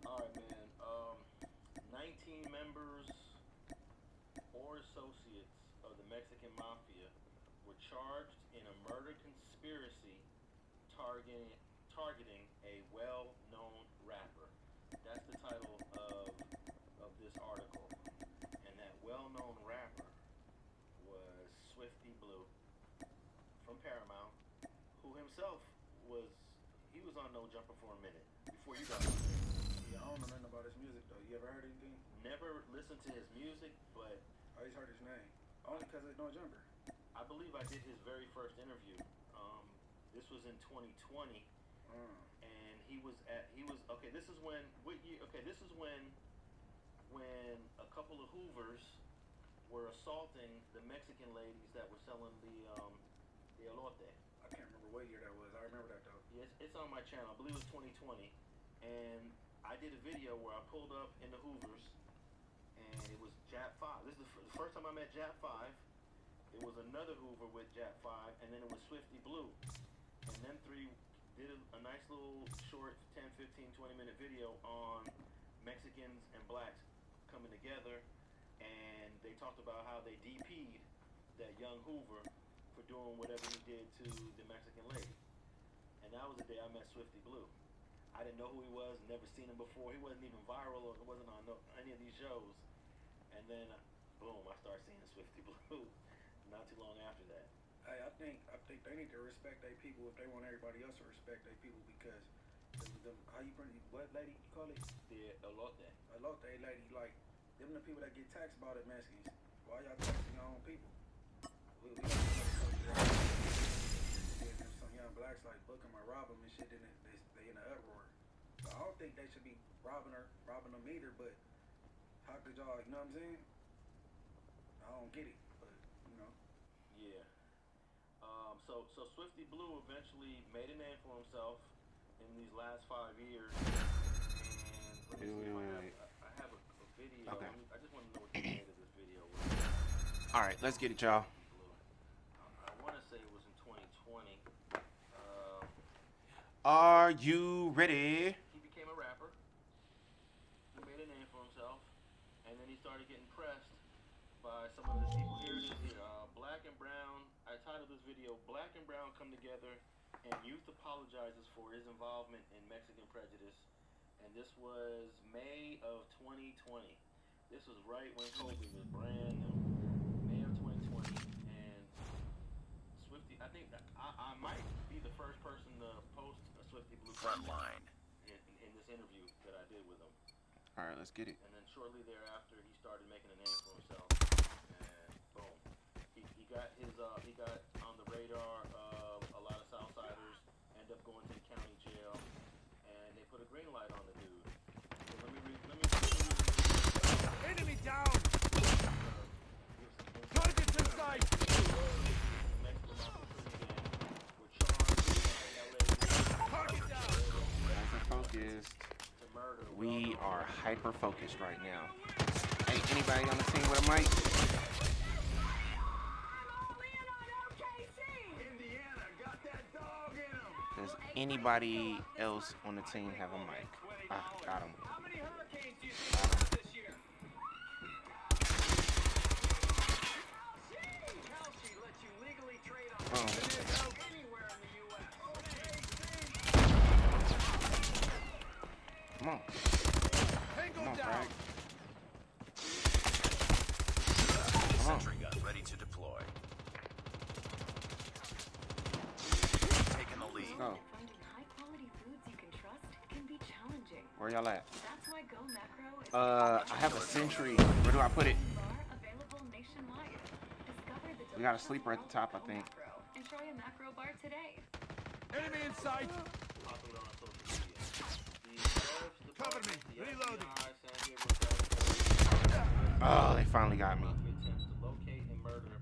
All right, man. 19 members or associates of the Mexican Mafia were charged in a murder conspiracy targeting a well-known rapper. That's the title of this article. And that well-known rapper was Swifty Blue from Paramount, who himself was on No Jumper for a minute before you got on there. Yeah, I don't know nothing about his music though. You ever heard anything? Never listened to his music, but I just heard his name. Only because it's No Jumper. I believe I did his very first interview. This was in 2020, and this is when a couple of Hoovers were assaulting the Mexican ladies that were selling the elote. I can't remember what year that was. I remember that though. Yes, it's on my channel. I believe it was 2020, and I did a video where I pulled up in the Hoovers, and it was Jap 5. This is the first time I met Jap 5. It was another Hoover with Jap 5, and then it was Swifty Blue. And them three did a nice little short 10, 15, 20-minute video on Mexicans and blacks coming together, and they talked about how they DP'd that young Hoover for doing whatever he did to the Mexican lady. And that was the day I met Swifty Blue. I didn't know who he was, never seen him before. He wasn't even viral or wasn't on any of these shows. And then, boom, I started seeing Swifty Blue not too long after that. Hey, I think they need to respect their people if they want everybody else to respect their people, because how you bring what lady you call it? The elote. Elote lady, like them the people that get taxed by the Mexicans. Why y'all taxing your own people? We got some young blacks like book them or rob them and shit, and they in an uproar. So I don't think they should be robbing them either. But how could y'all? You know what I'm saying? I don't get it, but you know. Yeah. So Swifty Blue eventually made a name for himself in these last 5 years. And Wait. I have a video. Okay. I just want to know what the date of this video was. All right, let's get it, y'all. I want to say it was in 2020. Are you ready? He became a rapper. He made a name for himself, and then he started getting pressed by some of his people. Here it is here. Black and Brown. I titled this video, Black and Brown Come Together and Youth Apologizes for His Involvement in Mexican Prejudice. And this was May of 2020. This was right when COVID was brand new. May of 2020. And Swifty, I think I might be the first person to post a Swifty Blue Frontline in this interview that I did with him. All right, let's get it. And then shortly thereafter, he started making a name for himself. And boom. He got on the radar of a lot of Southsiders, end up going to the county jail, and they put a green light on the dude. So let me read. Enemy down! Targets in sight! Target down! Hyper-focused. We are hyper-focused right now. Hey, anybody on the team with a mic? Does anybody else on the team have a mic? Got him. How many hurricanes do you see this year? Kelsey lets you legally trade on anywhere in the U.S. Come on. Tango down. Frank. Come on. Sentry gun ready to deploy. Taking the lead. Go. Finding high-quality foods you can trust can be challenging. Where y'all at? That's why Go Macro is I have a Sentry. Where do I put it? available nationwide. Discover the We got a sleeper at the top, I think. Macro and try a macro bar today. Enemy in sight! Popular on social media. Cover me! Reloading! Oh, they finally got me. Attempts to locate and murder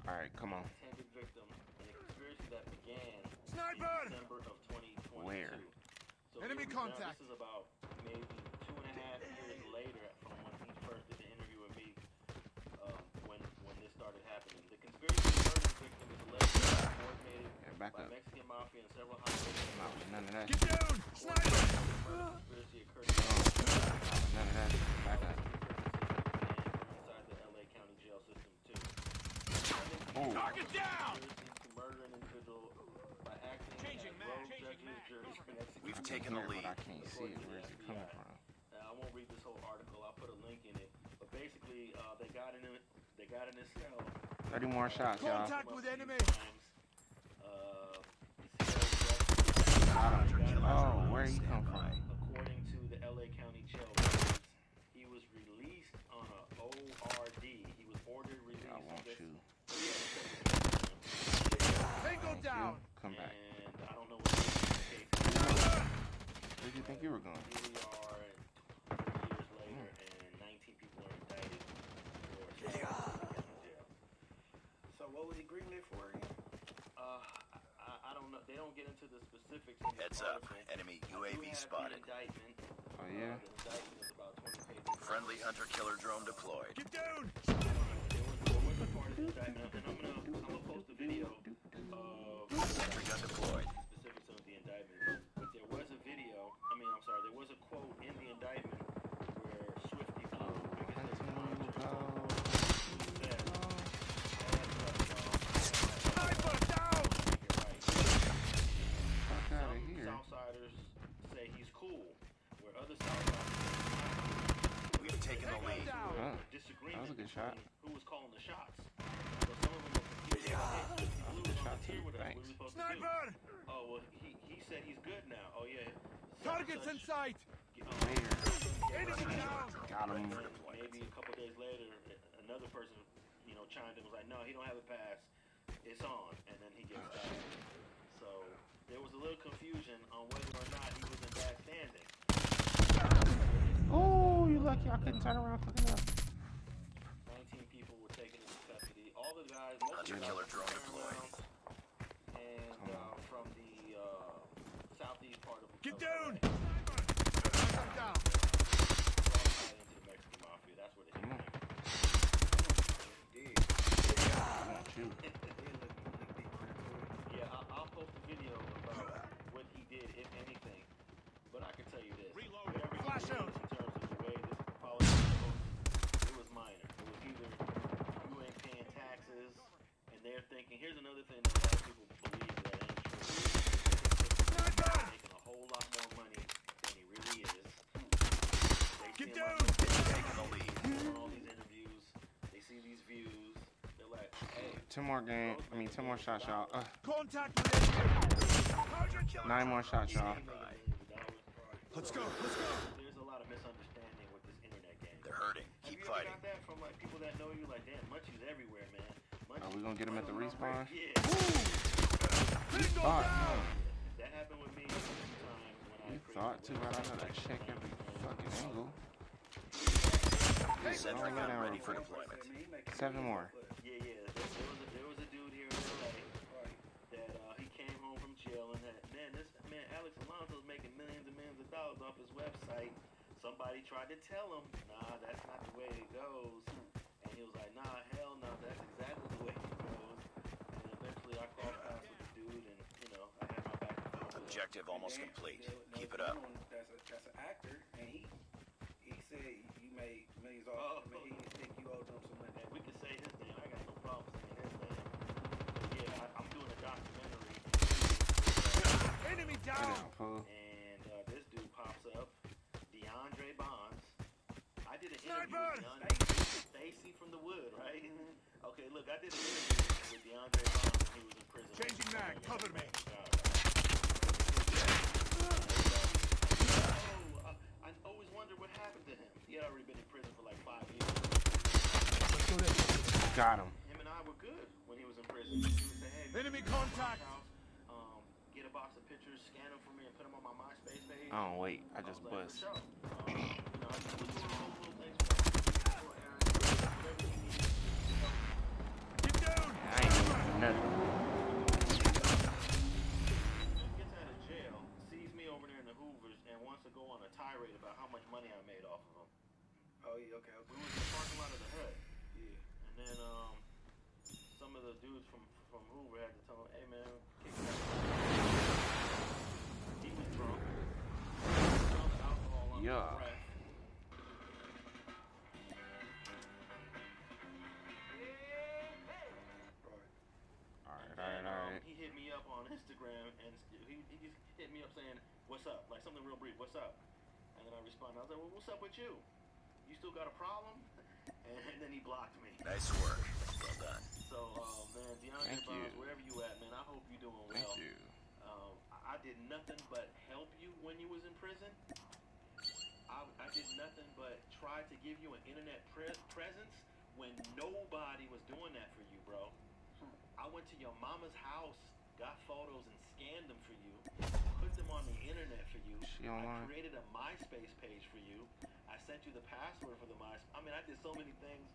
All right, come on. intended victim in a conspiracy that began in Sniper! December of 2022. Where? So Enemy here we contact. This is about maybe 2.5 years later from when he first did the interview with me. When this started happening, the conspiracy murder victim is allegedly coordinated by Mexican mafia and several hospitals. None of that. Get down! Sniper! Conspiracy occurred None of that. Back up. inside the LA County jail system too. Target down! To murder an individual by acting Changing as mag, rogue changing judges, juries, and executors. We've taken the lead. I can't see it. Where's it coming from? I won't read this whole article. I'll put a link in it. But basically, they got in his cell. 30 more shots, y'all. Contact with enemy! Oh, where he come from? According to the LA County jail records, he was released on a ORD. He was ordered released. I want you. Tango down! Come back. And I don't know what the case is. Where did you think you were going? Here we are 30 years later, and 19 people are indicted for jail. So what was he greenlit for again? I don't know. They don't get into the specifics. In Heads up. Enemy UAV spotted. Indictment. Oh, yeah? The indictment is about 20 pages. Friendly hunter-killer drone deployed. Get down! There was a part of the indictment, and I'm gonna post a video of Sentry gun deployed. specifics of the indictment. But there was a video. There was a quote in the indictment where Swifty Blue, Sniper down! Southsiders say he's cool, where other Southsiders We've taken the lead. disagreement That was a good shot. who was calling the shots. So some of them were confused. Hey, Blue was on the tier with us. What are we supposed to do? Sniper! Oh, well, he said he's good now. Oh, yeah. Targets in sight! Enemy down! Got him. Maybe a couple days later, another person, chimed in and was like, no, he don't have a pass. It's on. And then he gets died. So there was a little confusion on whether or not he was in bad standing. Oh, you lucky I couldn't turn around quick enough. 19 people were taken into custody. All the guys, most of the Hunter-killer drone deployed. And from the southeast part of Get down! Sniper! Down! Into the Mexican mafia. That's where they Come on. Yeah, I'll post a video about what he did, if anything. But I can tell you this. Whatever Flash he did out. in terms of the way this politics goes, it was minor. It was either you ain't paying taxes, and they're thinking, here's another thing that a lot of people believe that ain't true. He's making a whole lot more money than he really is. They Get see him down! taking the lead. On all these interviews, they see these views. They're like, hey. 10 more shots, y'all. Contact with enemy! 9 more shots, y'all. Let's go! There's a lot of misunderstanding with this internet game. They're hurting. Keep fighting. Have you ever got that from people that know you? Like, damn, Munchie's everywhere, man. Are we gonna get him at the respawn? Yeah. Thought, huh? That happened with me time when You thought too, but I gotta check every fucking angle. Sentry gun ready for deployment. 7 more. Yeah. There was a dude here in LA that he came home from jail and that man Alex Alonso's making millions and millions of dollars off his website. Somebody tried to tell him, nah, that's not the way it goes. And he was like, nah, hell no, that's exactly the way it goes. And eventually I crossed paths with the dude, and I had my back and forth. Objective almost complete. Keep it up. That's an actor, and he said you made millions off him, and he didn't think you owed him some money. We could say his name. I got no problem saying his name. But yeah, I'm doing a documentary. Enemy down! And this dude pops up, DeAndre Bonds. I did an Sniper! interview with DeAndre Stacy from the Wood, right? Okay, look, I did an interview with DeAndre Bonds when he was in prison. Changing mag, cover me. I always wondered what happened to him. He had already been in prison for like 5 years. Got him. Him and I were good when he was in prison. He would say, hey, enemy contact. Get a box of pictures, scan them for me, and put them on my MySpace page. Oh wait, I just like, bust. I just was doing those little things for whatever you need. Get down! I ain't doing nothing. Gets out of jail, sees me over there in the Hoovers, and wants wants to go on a tirade about how much money I made off of him. Oh yeah, okay. We was in the parking lot of the hood. Yeah. And then some of the dudes from Hoover had to tell him, hey man, kick back. He was drunk. Alcohol on his breath. Alright. He hit me up on Instagram and he just hit me up saying, what's up? Like something real brief, what's up? And then I responded, I was like, well, what's up with you? You still got a problem? And then he blocked me. Nice work. Well done. So, man, DeAndre Barnes, wherever you at, man, I hope you're doing well. Thank you. I did nothing but help you when you was in prison. I did nothing but try to give you an internet presence when nobody was doing that for you, bro. I went to your mama's house, got photos and scanned them for you, put them on the internet for you. I created a MySpace page for you. I sent you the password for the MySpace. I mean, I did so many things.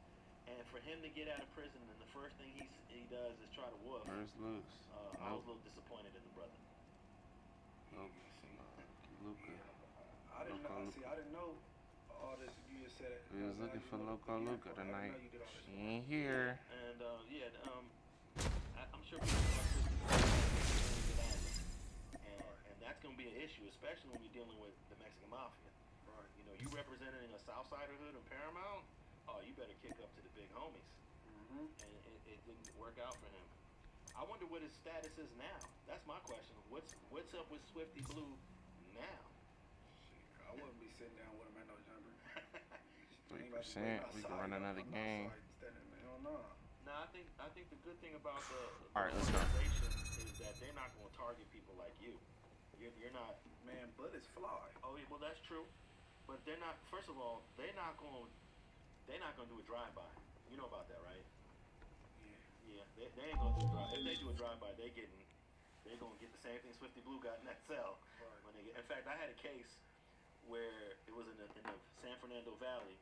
And for him to get out of prison, and the first thing he does is try to woof. Where's Luke? I was a little disappointed in the brother. Luca. I didn't know. See, I didn't know all this. You just said it. We was looking for Luca tonight. She ain't here. And I'm sure people are and that's gonna be an issue, especially when you're dealing with the Mexican mafia. Right. You know, you representing a Southsider hood in Paramount. Oh, you better kick up to the big homies. Mm-hmm. And it didn't work out for him. I wonder what his status is now. That's my question. What's up with Swifty Blue now? I wouldn't be sitting down with him at no jumper. 3%. We can run another game. No, I think the good thing about the Alright, let's go. organization is that they're not going to target people like you. You're not. Man, bullets fly. Oh yeah, well that's true. But they're not. First of all, they're not going to do a drive-by. You know about that, right? Yeah. They ain't going to do a drive. If they do a drive-by, they're going to get the same thing Swifty Blue got in that cell. Right. When they get. In fact, I had a case where it was in the San Fernando Valley,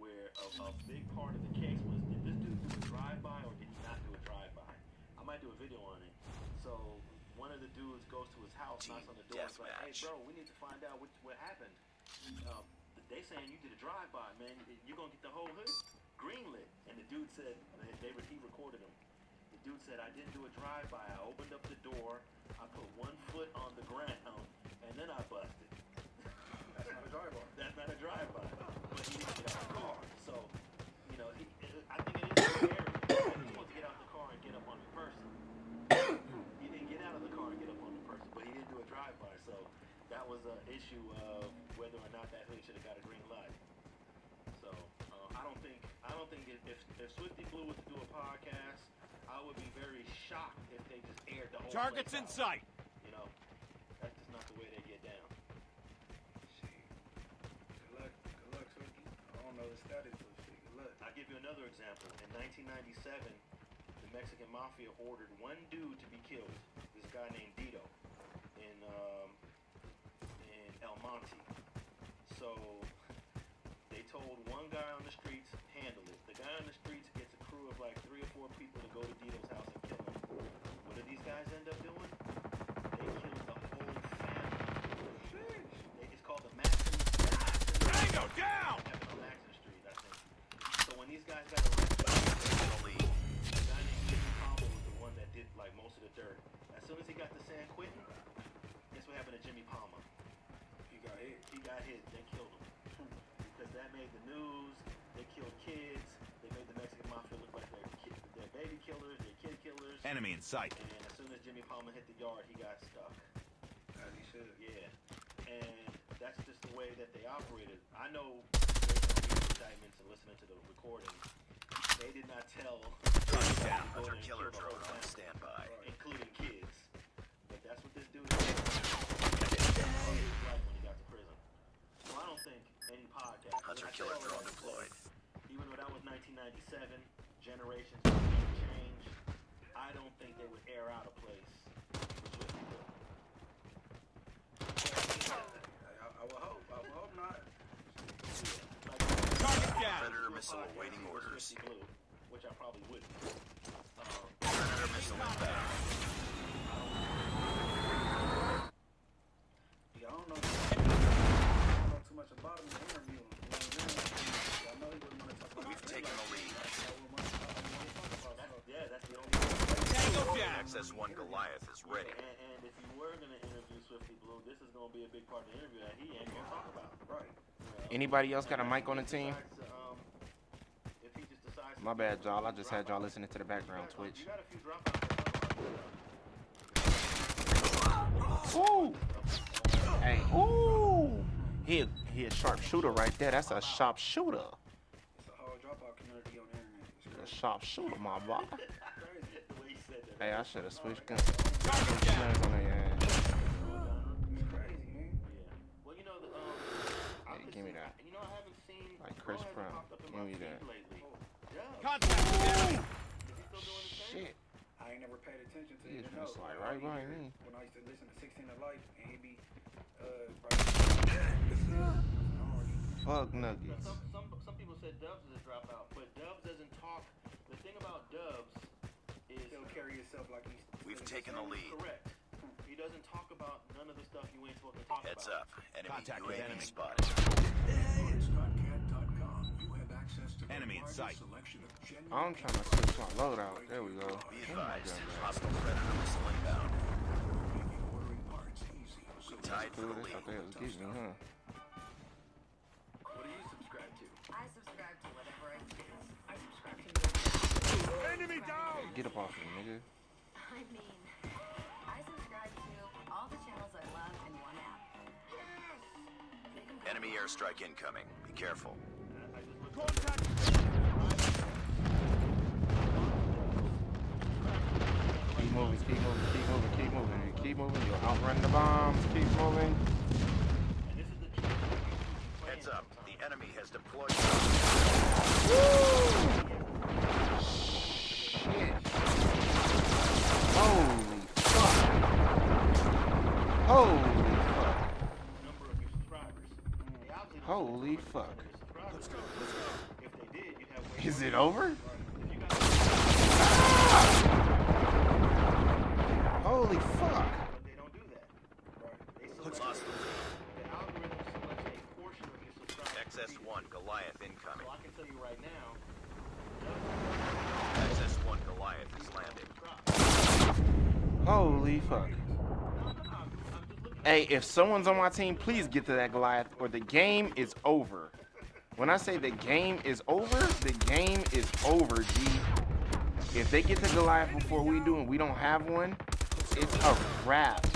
where a big part of the case was, did this dude do a drive-by or did he not do a drive-by? I might do a video on it. So one of the dudes goes to his house, knocks on the door, and is like, hey bro, we need to find out what happened. They saying you did a drive-by, man. You're going to get the whole hood greenlit. And the dude said, he recorded him. The dude said, I didn't do a drive-by. I opened up the door, I put 1 foot on the ground, and then I busted. That's not a drive-by. That's not a drive-by. But he didn't get out of the car. So, you know, I think it is scary. He wants to get out of the car and get up on the person. He didn't get out of the car and get up on the person, but he didn't do a drive-by. So that was an issue of whether or not that hood should have got a green light. So I don't think if Swifty Blue was to do a podcast, I would be very shocked if they just aired the whole Targets in sight. You know, that's just not the way they get down. Good luck, Swifty. I don't know the status, but shit, good luck. I'll give you another example. In 1997, the Mexican Mafia ordered one dude to be killed. This guy named Dito in El Monte. So they told one guy on the streets, handle it. The guy on the streets gets a crew of like 3 or 4 people to go to Dito's house and kill him. What did these guys end up doing? They killed the whole family. It's called the Maxim. Tango down! On Maxim Street, I think. So when these guys got arrested, the guy named Jimmy Palmer was the one that did like most of the dirt. As soon as he got to San Quentin, guess what happened to Jimmy Palmer? He got hit. They killed him. Because that made the news. They killed kids. They made the Mexican Mafia look like they're baby killers, they're kid killers. Enemy in sight. And as soon as Jimmy Palmer hit the yard, he got stuck. As he should. Yeah. And that's just the way that they operated. I know based on these indictments and listening to the recording, they did not tell Down. Hunter killer drone on standby. Including kids. But that's what this dude did. When he got to prison. So I don't think any podcast. Hunter killer drone deployed. Even though that was 1997, generations change. I don't think they would air out a place with Swifty Blue. I would hope not. Target down. Predator missile awaiting orders. Swifty Blue, which I probably wouldn't. Predator missile inbound. Yeah, I don't know. taking the lead. Yeah, that's the only. XS1 Goliath is ready. And if you were gonna interview Swiftly Blue, this is gonna be a big part of the interview that he ain't gonna talk about. Right. Anybody else got a mic on the team? If he just decides. My bad, y'all. I just had y'all listening to the background Twitch. You got a few dropouts. Ooh. Hey. Ooh. He a sharp shooter right there. That's a sharp shooter. It's a whole dropout community on the internet. A sharp shooter, my boy. Hey, I should have switched guns. It's crazy, man. Well, you know, hey, give me that. You know, I haven't seen. Like Chris Brown. Give me that. Shit. I ain't never paid attention to He it. is just like right behind me. When I used to listen to 16 to Life, and he be Fuck Nuggets. Some people said Dubs is a dropout, but Dubs doesn't talk. The thing about Dubs is he'll carry himself like he's. We've taken the lead. Correct. He doesn't talk about none of the stuff you ain't supposed to talk Heads about. up. Enemy Contact with UAV enemy. spotted. Enemy in sight. I'm trying to switch my loadout. There we go. Be advised. Hostile predator missile inbound. We tied for the That's lead. what they was getting me, huh? What do you subscribe to? I subscribe to whatever I see. I subscribe to Enemy down! Get up off me, nigga. I mean, I subscribe to all the channels I love in one app. Enemy airstrike incoming. Be careful. Keep moving, keep moving, keep moving, keep moving, keep moving. You'll outrun the bombs. Keep moving. Heads up. The enemy has deployed. Shit. Holy fuck. Holy fuck. Holy fuck. Let's go, let's go. Is it over? Holy fuck. Let's lost the XS1 Goliath incoming. So I can tell you right now. XS1 Goliath is landing. Holy fuck. Hey, if someone's on my team, please get to that Goliath or the game is over. When I say the game is over, the game is over, G. If they get to Goliath before we do and we don't have one, it's a wrap.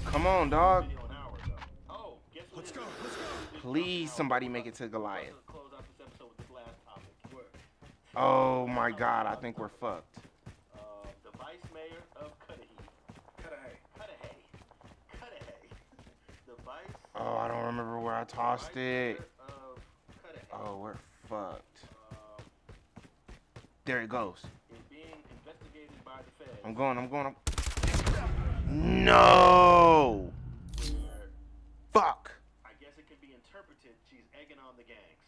Come on, dog. Let's go, let's go. Please, somebody make it to Goliath. Oh my God, I think we're fucked. The vice mayor of Cudahy. The vice. Oh, I don't remember where I tossed it. Oh, we're fucked. There it goes. Is being investigated by the feds. I'm going. No! Fuck! I guess it could be interpreted she's egging on the gangs.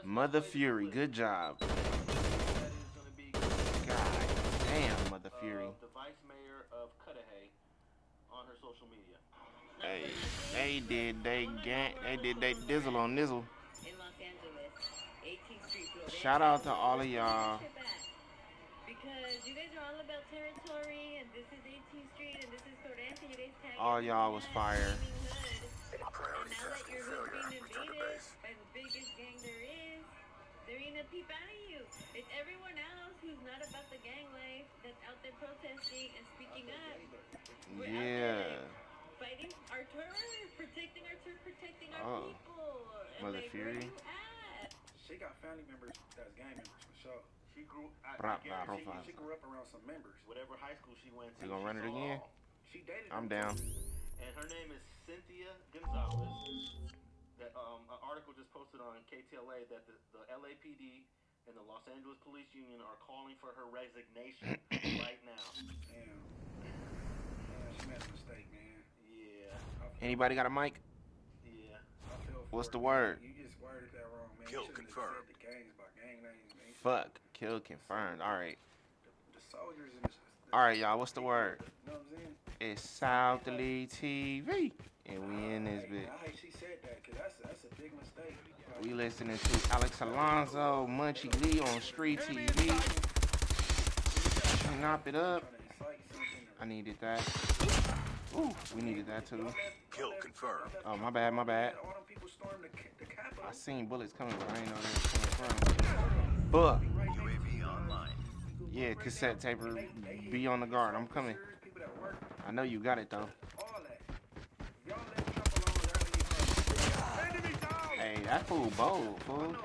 Mother Fury, good job. God damn, Mother Fury. The vice mayor of Cudahy on her social media. Hey, they dizzle on nizzle. In Los Angeles, 18th Street. Shout out to all of y'all. Because you guys are all about territory, and this is 18th Street, and this is Torrente. You guys tag All y'all was fire. Priority testing failure. Return to base. By the biggest gang there is, they're gonna peep out of you. It's everyone else who's not about the gang life that's out there protesting and speaking up. We're out there fighting our terrorists, protecting our people. And Mother like, Fury. Where you at? She got family members that's gang members for sure. She grew. She grew up around some members. Whatever high school she went to. We gonna run it again? She dated. I'm down. And her name is Cynthia Gonzalez. That an article just posted on KTLA that the LAPD and the Los Angeles Police Union are calling for her resignation right now. Damn. She made a mistake, man. Yeah. Anybody got a mic? Yeah. What's the word? You just worded that wrong, man. Kill You shouldn't confirmed. have said the gangs by gang names, man. Fuck. Kill confirmed. All right. The soldiers and the All right, y'all. What's the word? You know what I'm saying? It's Southerly TV. And we in this bit. I hate she said that, because that's a big mistake. Like, We listening to Alex Alonso, Munchie Lee on Street TV. Knock it up. I needed that. Ooh, we needed that too. Kill confirmed. Oh, my bad, my bad. I seen bullets coming, but I ain't know they was coming from. But UAV online. yeah, cassette taper, be on the guard. I'm coming. I know you got it though. Hey, that fool bold, fool.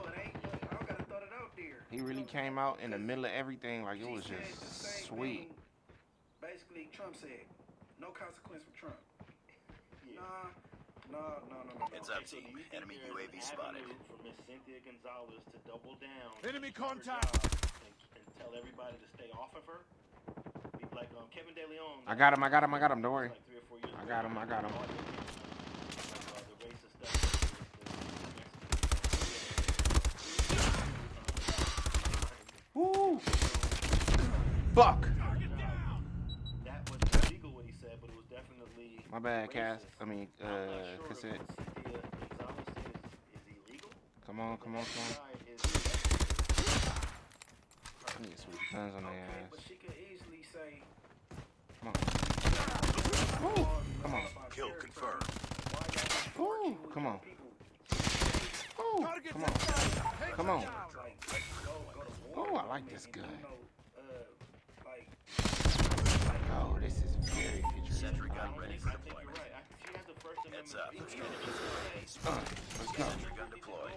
He really came out in the middle of everything like it was just sweet. Basically, Trump said, no consequence for Trump. No. Heads up, team. Enemy UAV spotted. For Miss Cynthia Gonzalez to double down. Enemy contact. And tell everybody to stay off of her. Like Kevin De Leon. I got him. Don't worry. I got him. The racist stuff. Woo! Fuck! That was illegal what he said, but it was definitely My bad, Cass. racist. I mean, I'm not sure cassette. if what Cynthia Gonzalez said is illegal. Come on. I need to switch guns on their ass. But she could easily say, Come on. Woo! Come on. Kill confirmed. Woo! Come on. Woo! Come on. Oh, I like this gun. Oh, this is very futuristic. Sentry gun ready for deployment. Heads up. Let's go. Sentry gun deployed.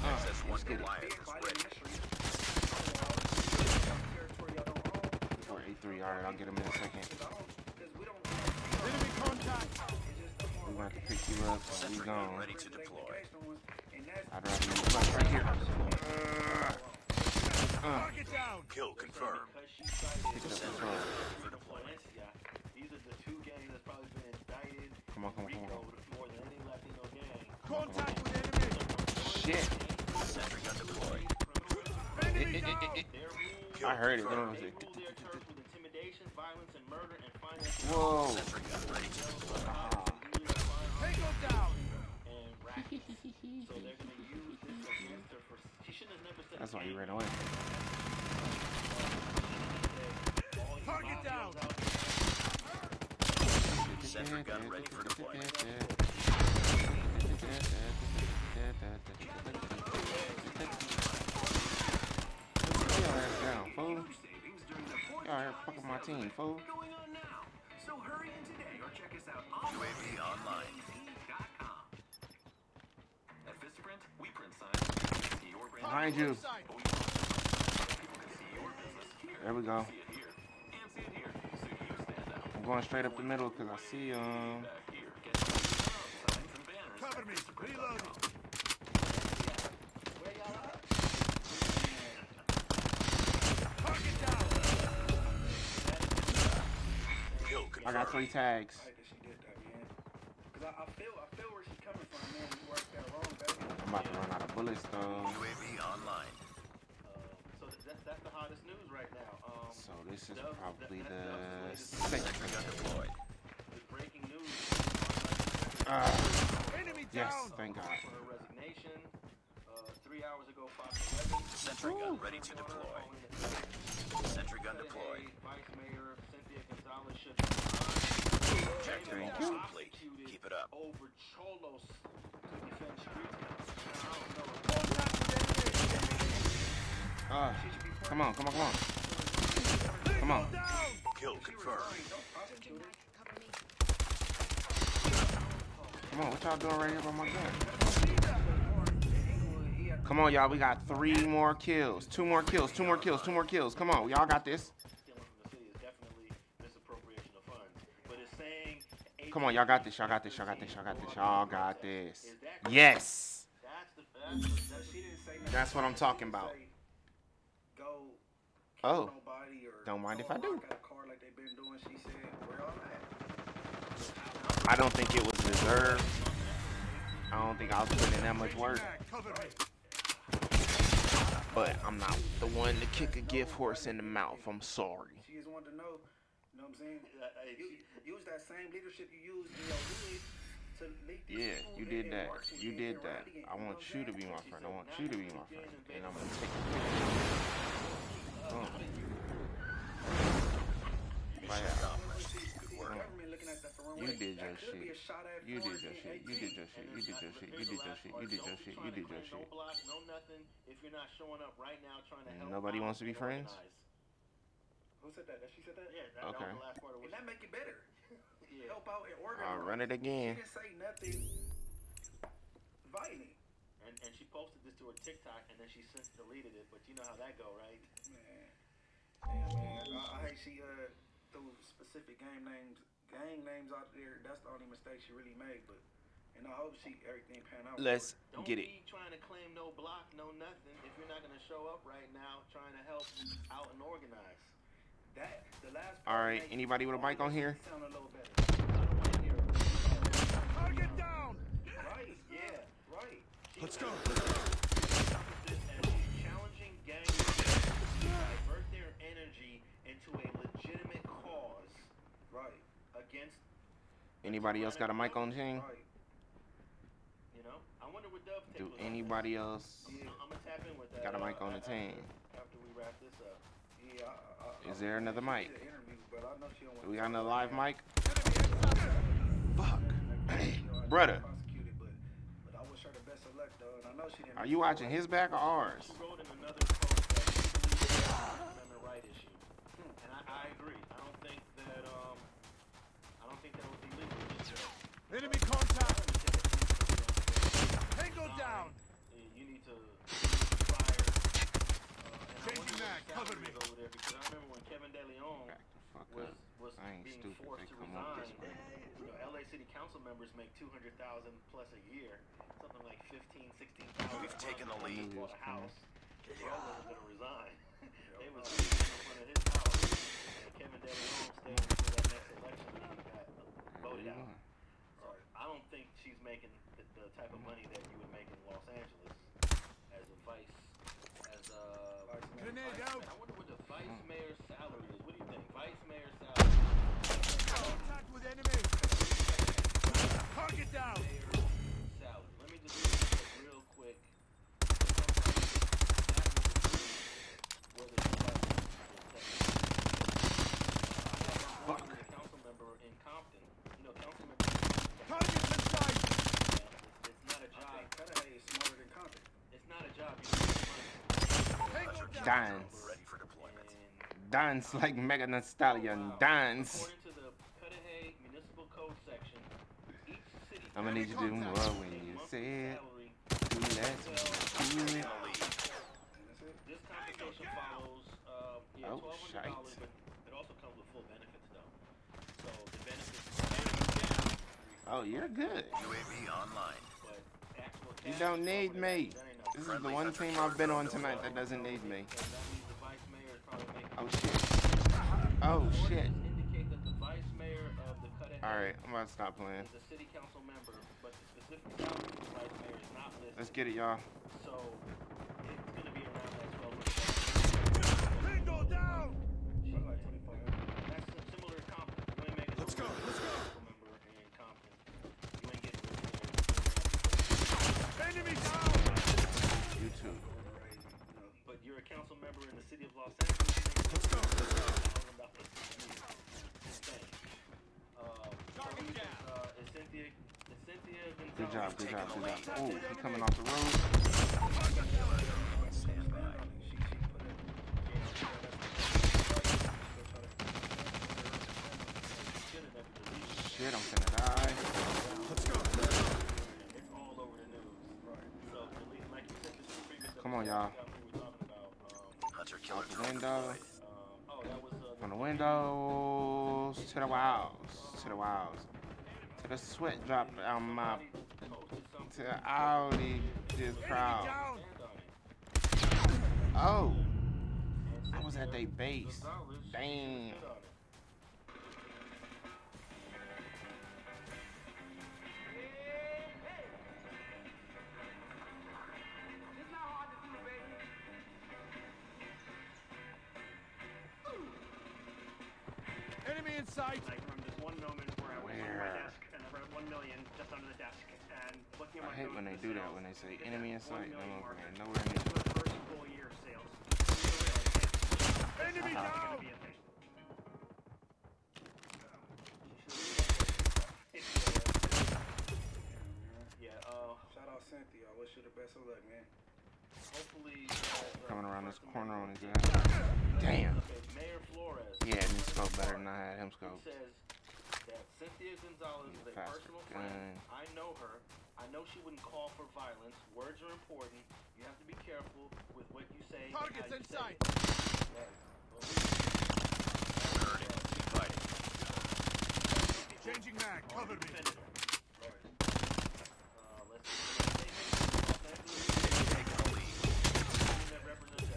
Access 1 Goliath is ready. 483. Alright, I'll get him in a second. Enemy contact. We want to pick you up, so we Sentry gun gone. ready to deploy. I'd rather you right here. Target down. Kill confirmed. Pick it up and throw it. For deployment. These are the two gangs that's probably been indicted. Come on. More than any Latino gang. Contact with enemy. Shit. Sentry gun deployed. Enemy down. I heard it. They rule their turf with intimidation, violence, and murder, and finance. Whoa. Sentry gun ready to deploy. Tango down. And rackets. So they're going to use this against her for. She shouldn't have never said. That's why you ran away. Target down. Sentry gun ready for deployment. Down, fool. Y'all here fucking my team, fool. Going on now. So hurry in today or check us out on UAV online. At Vistaprint, we print signs. See your brand. Behind you. People can see your business here. There we go. See it here. And see it here. So you stand out. I'm going straight up the middle because I see Back here. Get signs and banners. Cover me. Reload. Target down. Kill I got confirmed. 3 tags. I hate that she did that, man. Because I feel where she's coming from, man. You worked that wrong, baby. I'm about to run out of bullets though. UAV online. So that's the hottest news right now. So this is Dubs- probably that- the that's the latest Sentry gun deployed. The breaking news. Enemy yes, down. thank God. For her resignation. 3 hours ago, Fox 11. Sentry gun ready to deploy. Sentry gun deployed. Vice Mayor Cynthia Gonzalez should resign. Objective Thank almost you. complete. Keep it up. Over Cholos to defend streets. I don't know. Come on. Come on. Kill confirmed. Come on, what y'all doing right here by my gun? Come on, y'all. We got 3 more kills. 2 more kills. Come on, y'all got this. Stealing from the city is definitely misappropriation of funds. But it's saying. Come on, y'all got this. Y'all got this. Yes. That's what I'm talking about. Oh. Don't mind if I do. I don't think it was deserved. I don't think I was putting in that much work. But I'm not the one to kick a gift horse in the mouth. I'm sorry. She just wanted to know You know what I'm saying? Use that same leadership you use in your hood to lead these Yeah, people you did and that. work You and did that. rally and, I you know want what you I'm to be saying? my friend. I want you to be my friend. And I'm gonna take a picture. You did your shit. You did your shit. You did your shit. You did your shit. You did your shit. You did your shit. You did your shit. No block, no nothing. If you're not showing up right now trying to help. Nobody wants to be friends? Who said that? She said that? Yeah, that was the last part of what and that make it better. Yeah. Help out and organize. I'll run it again. She didn't say nothing violent. And she posted this to her TikTok and then she since deleted it, but you know how that go, right? Man. Yeah, man. I hate she threw specific gang names out there. That's the only mistake she really made, but and I hope everything pan out. Let's get it. Don't be trying to claim no block, no nothing if you're not gonna show up right now trying to help out and organize. The last all right, anybody with a mic on here? Sound a little better. Target down! Right, yeah, right. Let's go. Challenging gang leaders to divert their energy into a legitimate cause. Right. Against. Anybody else got a mic on thing? Right. You know, I wonder what Dove Do anybody else I'm gonna tap in with that. got a mic on the team? After we wrap this up. Is there another mic? But I know she don't want Do we got another live mic? Fuck. Brother. But I wish her the best of luck, though. And I know she didn't. Are you watching his back or ours? She wrote in another post that she believes it's a Amendment right issue. And I agree. I don't think that would be legal. Enemy contact! Tango down! You need to fire. Changing mag, cover me. Over there because I remember when Kevin De Leon was being forced to resign. You know, LA City Council members make $200,000 plus a year, something like $16,000, $16,000. We've taken the lead. Bought a house. Joe wasn't going to resign. They was in front of his house, and Kevin De Leon stayed until that next election and he got voted out. So I don't think she's making the type of money that you would make in Los Angeles as a vice. Grenade out! I wonder what the vice mayor's salary is. What do you think? Vice mayor's salary. Contact with enemy! Target down! Salary. Let me just look this real quick. Fuck. A council member in Compton. You know, council member. Target's in sight! It's not a job. Cudahy is smarter than Compton. It's not a job. You need money. Dance. Dance like Megan Thee Stallion. Dance. According to the Cudahy Municipal Code section, each city I'm gonna need you to do more when you say it. Do that. Do it. This compensation follows Oh, $1,200, shite. but it also comes with full benefits though. So the benefits. Oh, you're good. UAV online. But actual You cash don't need over there, me. that ain't no This is the one team I've been on tonight that doesn't need me. that means the vice mayor is probably making. Oh shit. Oh shit. Indicate that the vice mayor of the Cudahy Alright, I'm about to stop playing. is a city council member, but the specific salary of the vice mayor is not listed. Let's get it, y'all. So it's gonna be around that 12. Bingo down! Like 24. That's similar to Compton. You ain't making Let's go, let's go! Member in Compton. You ain't getting Enemy down! You too. But you're a council member in the city of Los Angeles. Let's go, let's go! Target down. Is Cynthia Good job, good job, good job. Oh, he coming off the road. Stand by. Shit, I'm finna die. Let's go! It's all over the news. So, like you said, this is the previous Come on, y'all. we're talking about. Hunter killer Out the drone window. deployed. That was From the windows to the wows. To the wows. To the sweat drop down my. To the Audi. This crowd. Oh. I was at their base. Damn. Enemy in sight. I remember this one moment where I was on my desk and I wrote 1 million just under the desk and looking at my I hate when they do that, when they say enemy in sight. No, man, nowhere near. the first full year of sales. Enemy down. Shout out Cynthia. I wish you the best of luck, man. Hopefully, coming around this corner on his ass. Damn. Mayor Flores. Yeah, and he scope better than I had him scope. Says that Cynthia Gonzalez is a personal friend. I know her. I know she wouldn't call for violence. Words are important. You have to be careful with what you say. Targets in sight. Changing mag. Cover me.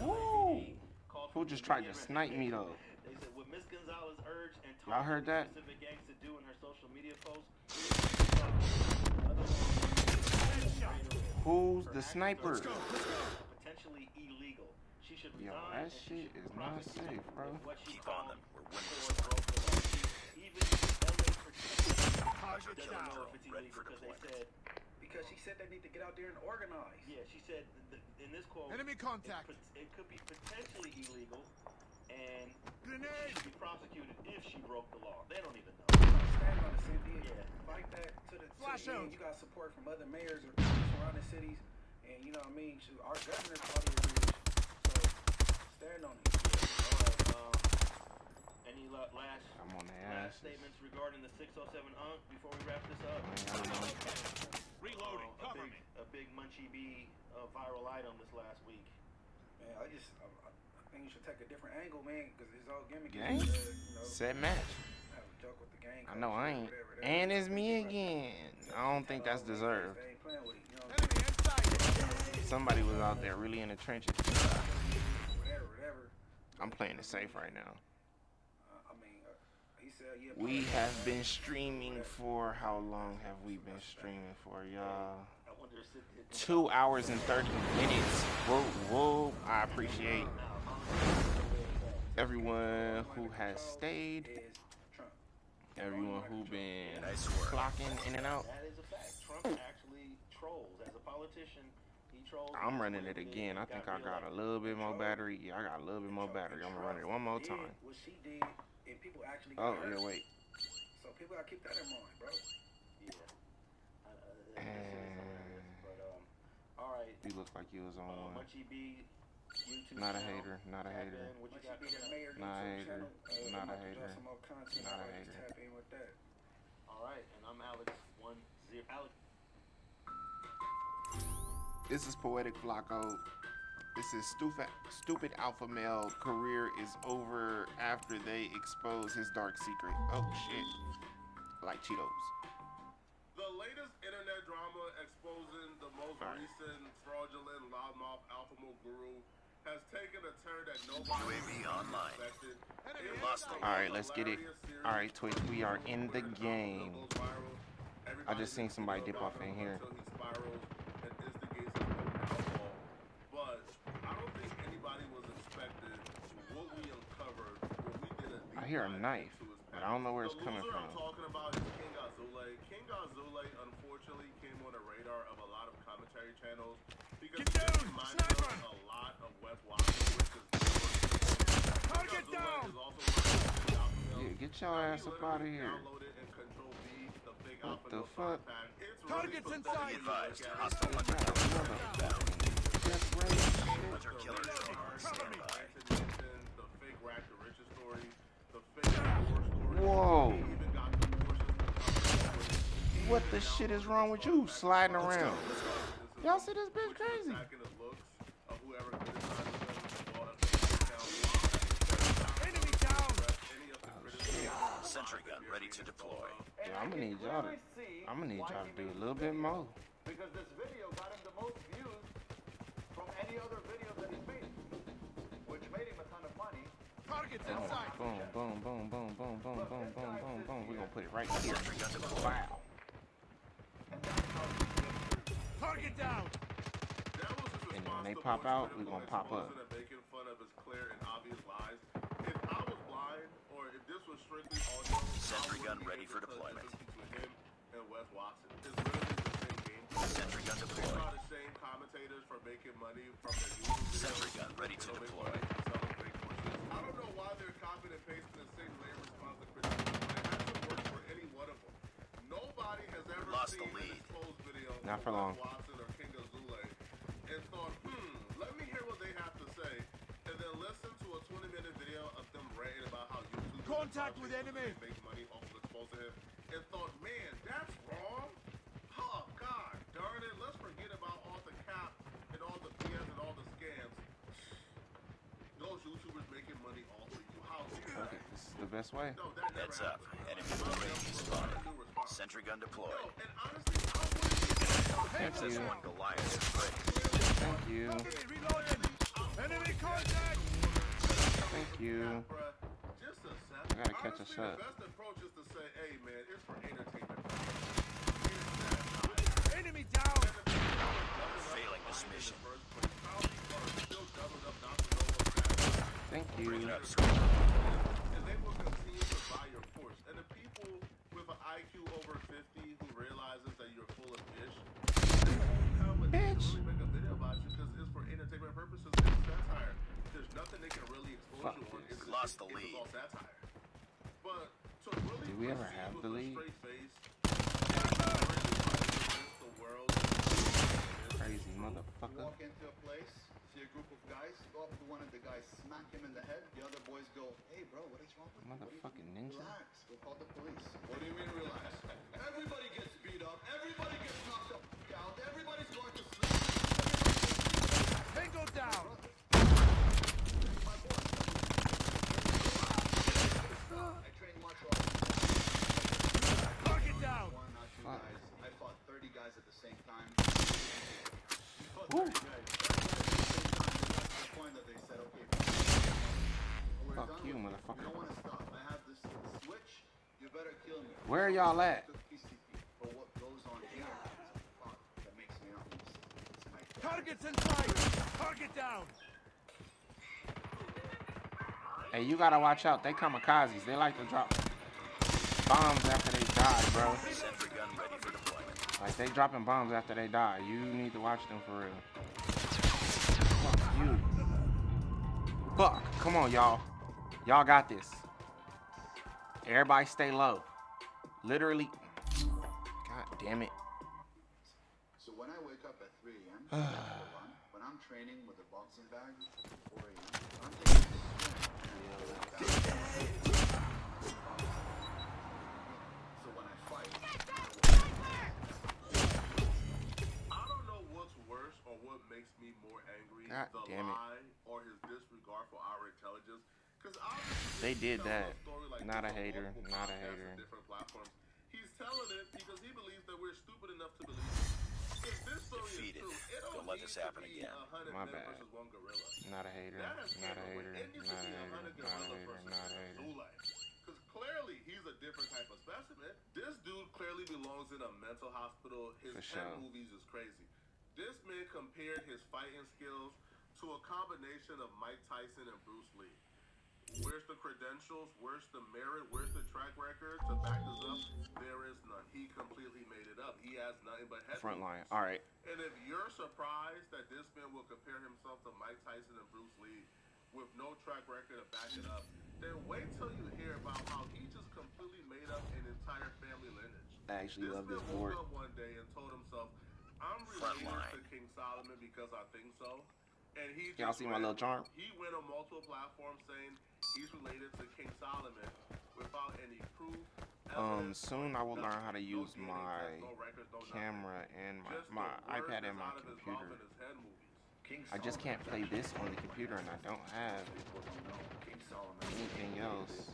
Woo! Who just tried to snipe me though? They said what Miss Gonzalez urged and y'all heard that? specific gangs to do in her social media posts. Who's the sniper? Potentially illegal. She should Yo, that shit is not safe, bro. Keep on them. We're winning this one. Even LA doesn't know if it's illegal because she said they need to get out there and organize. Yeah, she said in this quote, enemy contact. It could be potentially illegal, and grenade she should be prosecuted if she broke the law. They don't even know. Stand on the Cynthia. Yeah. Fight back to the end. You got support from other mayors or surrounding cities, and you know what I mean. Our governor's part of the so stand on it. All right. Any last statements regarding the 607 before we wrap this up? Reloading. Cover me. A big Munchie B viral item this last week. Man, I think you should take a different angle, man, because it's all gimmicky. Gang? Set match. Have a joke with the gang. I know I ain't. And it's me again. I don't think that's deserved. Somebody was out there really in the trenches. Whatever. I'm playing it safe right now. He said, yeah, we have been streaming for, how long have we been streaming for, y'all? 2 hours and 30 minutes. Whoa. I appreciate everyone who has stayed. Everyone who been clocking in and out. That is a fact. Trump actually trolls. As a politician, he trolls. I'm running it again. I think I got a little bit more battery. Yeah, I got a little bit more battery. I'm gonna run it one more time. What she did, and people actually oh, yeah, wait. So people gotta keep that in mind, bro. All right. You look like you was on one. Munchie B, YouTube not a channel. hater. Not a hater. Not a hater. Not a hater. Not a hater. Tap in with that. All right, and I'm Alex 10. Alex. This is Poetic Flacco. This is stupid alpha male career is over after they expose his dark secret. Oh shit. Like Cheetos. The latest internet drama exposing the most recent fraudulent loudmouth alpha male guru has taken a turn that nobody expected. Alright, let's get it. Alright, Twitch, we are in the game. I just seen somebody dip off in here. I hear a knife, but I don't know where it's coming from. I'm talking about is King Azule. King Azule unfortunately came on the radar of a lot of commentary channels because he reminds us a lot of Wes Watson, which is target down. Yeah, get your ass up out of here. What the fuck? Targets in sight. Whoa. What the shit is wrong with you sliding around? Y'all see this bitch crazy? Sentry gun ready to deploy. Yeah, I'm gonna need y'all to do a little bit more. Because this video got him the most views from any other video that he's made, which made him a ton of money. Targets inside. Boom, boom, boom, boom, boom, boom, boom, boom, boom, boom. We're gonna put it right here. Wow. Target down. And when they pop out, we're gonna pop up. Making fun of his clear and obvious lies. If I was blind or if this was strictly audio, Sentry gun ready for deployment. Between him and Wes Watson. It's literally the same game. Sentry gun They deployed. are the same commentators for making money from their YouTube videos. Sentry gun ready to deploy. I don't know why they're copying and pasting the same layer response to criticism, but it hasn't worked for any one of them. Nobody has ever Lost seen the lead. an exposed video Not for long. Watson or King Azule and thought, let me hear what they have to say, and then listen to a 20-minute video of them ranting about how YouTube Contact with enemy. Make money off of exposing him, and thought, man, that's wrong. Oh God, darn it! Let's forget about all the cap and all the BS and all the scams. Those YouTubers making money off of you. How dare Okay, this is the best way. No, that never Heads up. happened. Enemy UAV spotted. Sentry gun deployed. And honestly, I wouldn't Thank you. SS1 Goliath is ready. Thank you. Reloading. Enemy contact. Thank you. just accept. I gotta catch a Honestly, shot. the best approach is to say, hey man, it's for entertainment. Enemy down. Failing this mission. Thank you. And they will continue to buy your force. And the people with an IQ over 50 who realizes that you're full of fish, they won't come and really make a video about you because it's for entertainment purposes. It's satire. There's nothing they can really expose you on. It's Lost the it's lead. all satire. But to really Did we ever proceed have with the a lead? straight face, and really try to convince the world Crazy motherfucker. Walk into a place, see a group of guys, go up to one of the guys, smack him in the head. The other boys go, hey bro, what is wrong with you? Motherfucking ninja. Relax, we'll call the police. What do you mean relax? Everybody gets beat up, everybody gets knocked up, out, everybody's going to sleep. Tango down. I train martial arts. Target down. One, not two guys. I fought 30 guys at the same time. Woo. Fuck you, motherfucker. You don't want to stop. I have this switch. You better kill me. Where y'all at? But what goes on here is a fuck that makes me honest. Targets inside. Target down. Hey, you gotta watch out. They kamikazes. They like to drop bombs after they die, bro. Sentry gun ready for deployment. Like, they dropping bombs after they die. You need to watch them for real. Fuck you. Fuck. Come on, y'all. Y'all got this. Everybody stay low. Literally. God damn it. So when I wake up at 3 a.m., when I'm training with a boxing bag, 4 a.m., I'm taking a so when I fight, I don't know what's worse or what makes me more angry, God the damn it. lie or his disregard for our intelligence. Because They did that. Not a hater. Not a hater. different platforms. He's telling it because he believes that we're stupid enough to believe it. If this story Defeated. is true, it Don't don't let need this to happen be again. 100 My men bad. versus one gorilla. Not a hater. That has Not a been hater. it needs to Not a be hater. 100 Not a gorilla hater. versus Not a hater. Zule. Because clearly he's a different type of specimen. This dude clearly belongs in a mental hospital. His For 10 sure. movies is crazy. This man compared his fighting skills to a combination of Mike Tyson and Bruce Lee. Where's the credentials? Where's the merit? Where's the track record to back this up? There is none. He completely made it up. He has nothing but head Front line. movements. All right. And if you're surprised that this man will compare himself to Mike Tyson and Bruce Lee with no track record to back it up, then wait till you hear about how he just completely made up an entire family lineage. I actually love this man board. woke up one day and told himself, I'm related to King Solomon because I think so. And he Y'all just see my little charm? He went on multiple platforms saying he's related to King Solomon without any proof. Soon I will learn how to use my camera and my iPad and my computer. I just can't play this on the computer, and I don't have anything else.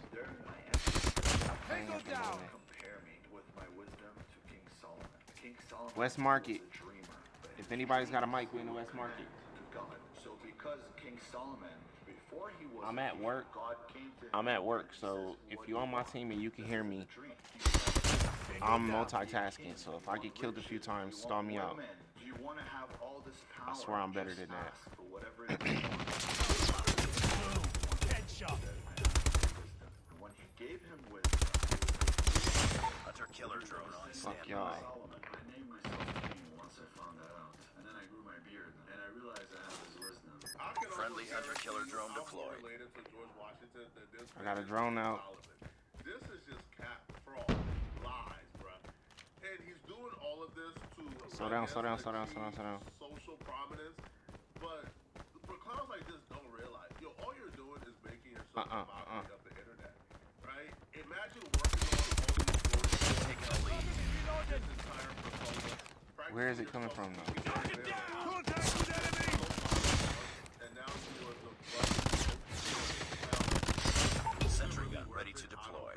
playing at the moment. compare me with my wisdom to King Solomon. King Solomon West Market. was a dreamer, but If anybody's got a mic, we in the West Market. to God. So because King Solomon, before he was I'm at work. God came to I'm at work, so if you're on my team and you can hear me, I'm multitasking. So if I get killed a few times, stall me out. Do you want to have all this power? I swear I'm better Just than that. ask for whatever it is you want. Headshot. When gave him with Hunter killer drone on Fuck standby. y'all. Solomon. I named myself king once I found that out. And then I grew my beard, and I realized I have his wisdom. Friendly hunter killer drone deployed. I got a drone out. This is just cap, fraud, lies, bruh. And he's doing all of this to Slow down, slow down, slow down, slow down, slow down. social prominence. But for clowns like this, don't realize, yo, all you're doing is making yourself a mockery of the internet, right? Imagine working on all these stories, taking a lead. This entire proposal. Where is it coming from though? Target down! Contact with enemy! And now you are the Sentry gun ready to deploy.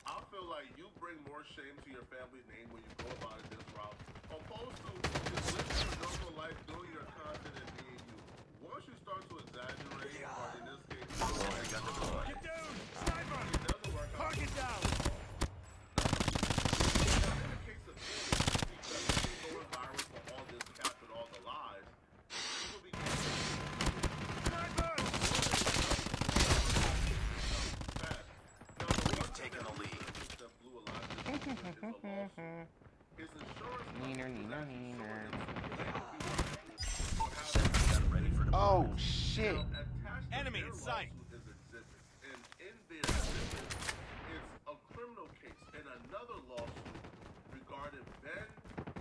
I feel like you bring more shame to your family name when you go about it this route, opposed to just living your normal life, doing your content and being you. Once you start to exaggerate, or in this case, Sentry gun deployed. Get down! Sniper! it doesn't work out. Target down! Now, in the case of him, because he's going viral for all this cap and all the lies, he will be We've taken the lead. Neener, neener, neener. Sentry gun ready for deployment. Oh shit! Enemy in sight! And in their exhibit, it's a criminal case and another lawsuit regarding Ben,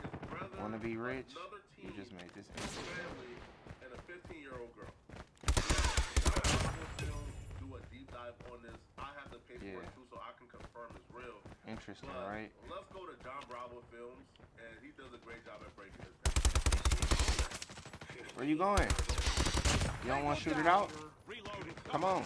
his brother, Wanna be rich? another You teen, just made this. his family, and a 15-year-old girl. Now, do a deep dive on this. I have the paperwork too, so I can confirm it's real. Interesting, But right? let's go to John Bravo Films, and he does a great job at breaking this down. Where you going? You don't want to shoot it out? Reloading. Come on.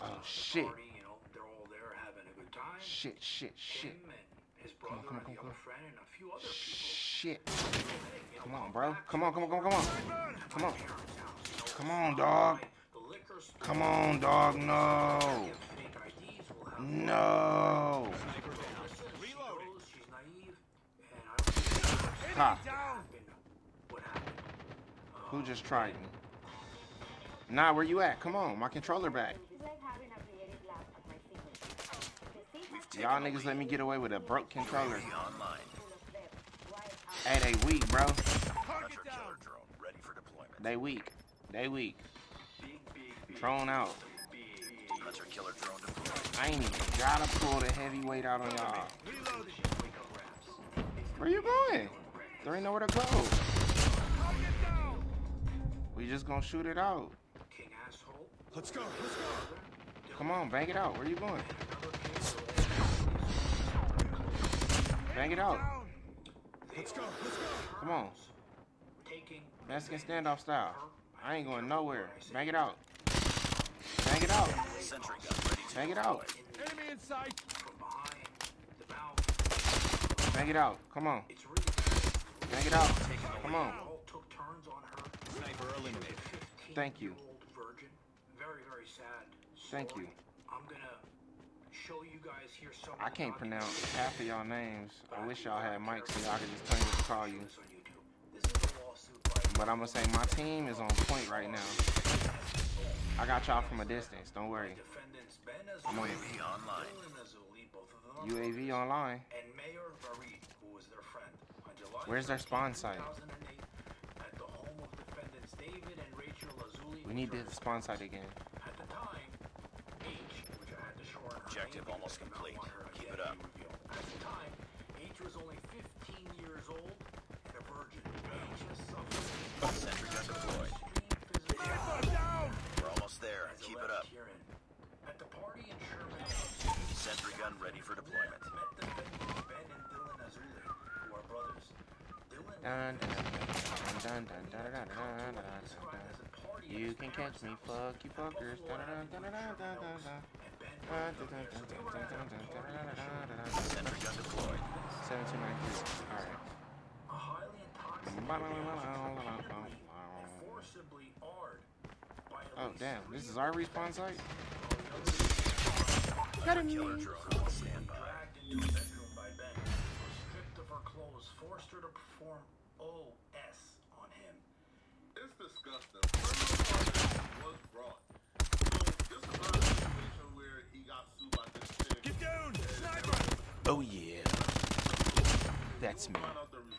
Oh shit! You know, they're all there having a good time. Shit! Shit! Shit! Him and his Come on, brother come on, and the come other on. friend and a few other people. Shit! Come on, bro. Come on, come on, come on, come on. Come on. Come on, dog. Come on, dog. No. No. Reloading. She's naive, and I don't Ha. Down! what happened. Who just tried me? Nah, where you at? Come on, my controller back. It's like having a creative lab at my fingertips. The seats We've taken Y'all the niggas lead. let me get away with a broke controller. UAV online. full of them. Wild out. Hey, they weak, bro. Hunter Target down! killer drone ready for deployment. They weak. They weak. Big, Thrown out. Hunter killer drone deployed. I ain't even gotta pull the heavyweight out on y'all. Reloading. Where you going? There ain't nowhere to go. Target down! We just gonna shoot it out. king asshole. Let's go, let's go! Come on, bang it out. Where you going? Bang it out. Down! Let's go, let's go! Come on. Taking Mexican standoff style. I ain't going nowhere. Bang it out. Bang it out. Sentry gun ready to Bang it deploy. out. Enemy in sight! from behind the mouth. Bang it out. Come on. It's really bad. Bang it out. Come on. All took turns on her. Sniper eliminated. Thank you. 15-year-old virgin. Very, very sad. Thank story. you. I'm gonna show you guys here some. I can't pronounce half of y'all names. I wish y'all had mics so y'all could just tell me what to call you. This is a lawsuit by But I'm gonna say my team is on point right now. I got y'all from a distance. Don't worry. defendants Ben I'm on UAV online. Dylan Azuli, both of them, UAV online. and Mayor Farid, who was their friend. On July Where's their 13, spawn site? 2008, at the home of defendants David and Rachel Azuli. We need the spawn site again. At the time, H, which I had to show her Objective name almost because I did complete. not want her to Keep get it up. any reveal. At the time, H was only 15 years old and a virgin. H has suffered Sentry gun deployed. extreme physical Sniper down! We're almost there. as Keep it alleged up. herein. At the party in Sherman, Sentry gun ready for deployment. met defendants Ben and Dylan Azuli, who are brothers. Dylan Dun, dun, dun, dun, dun, dun, dun, dun, dun, dun, dun. You can catch me, fuck you fuckers. Dun, dun, dun, dun, dun, dun, dun, dun. Dun, dun, dun, dun, dun, dun, dun, dun, dun, dun, dun. Sentry gun deployed. 7293. Alright. a highly intoxicated forcibly AR'd by at Oh least damn, three this is our respawn site? Hunter killer drone on standby. dragged into a bedroom by Ben, stripped of her clothes, forced her to perform OS on him. It's disgusting. Criminal charges was brought. So this is not a situation where he got sued by this chick. Get down! Sniper! Oh yeah. That's me.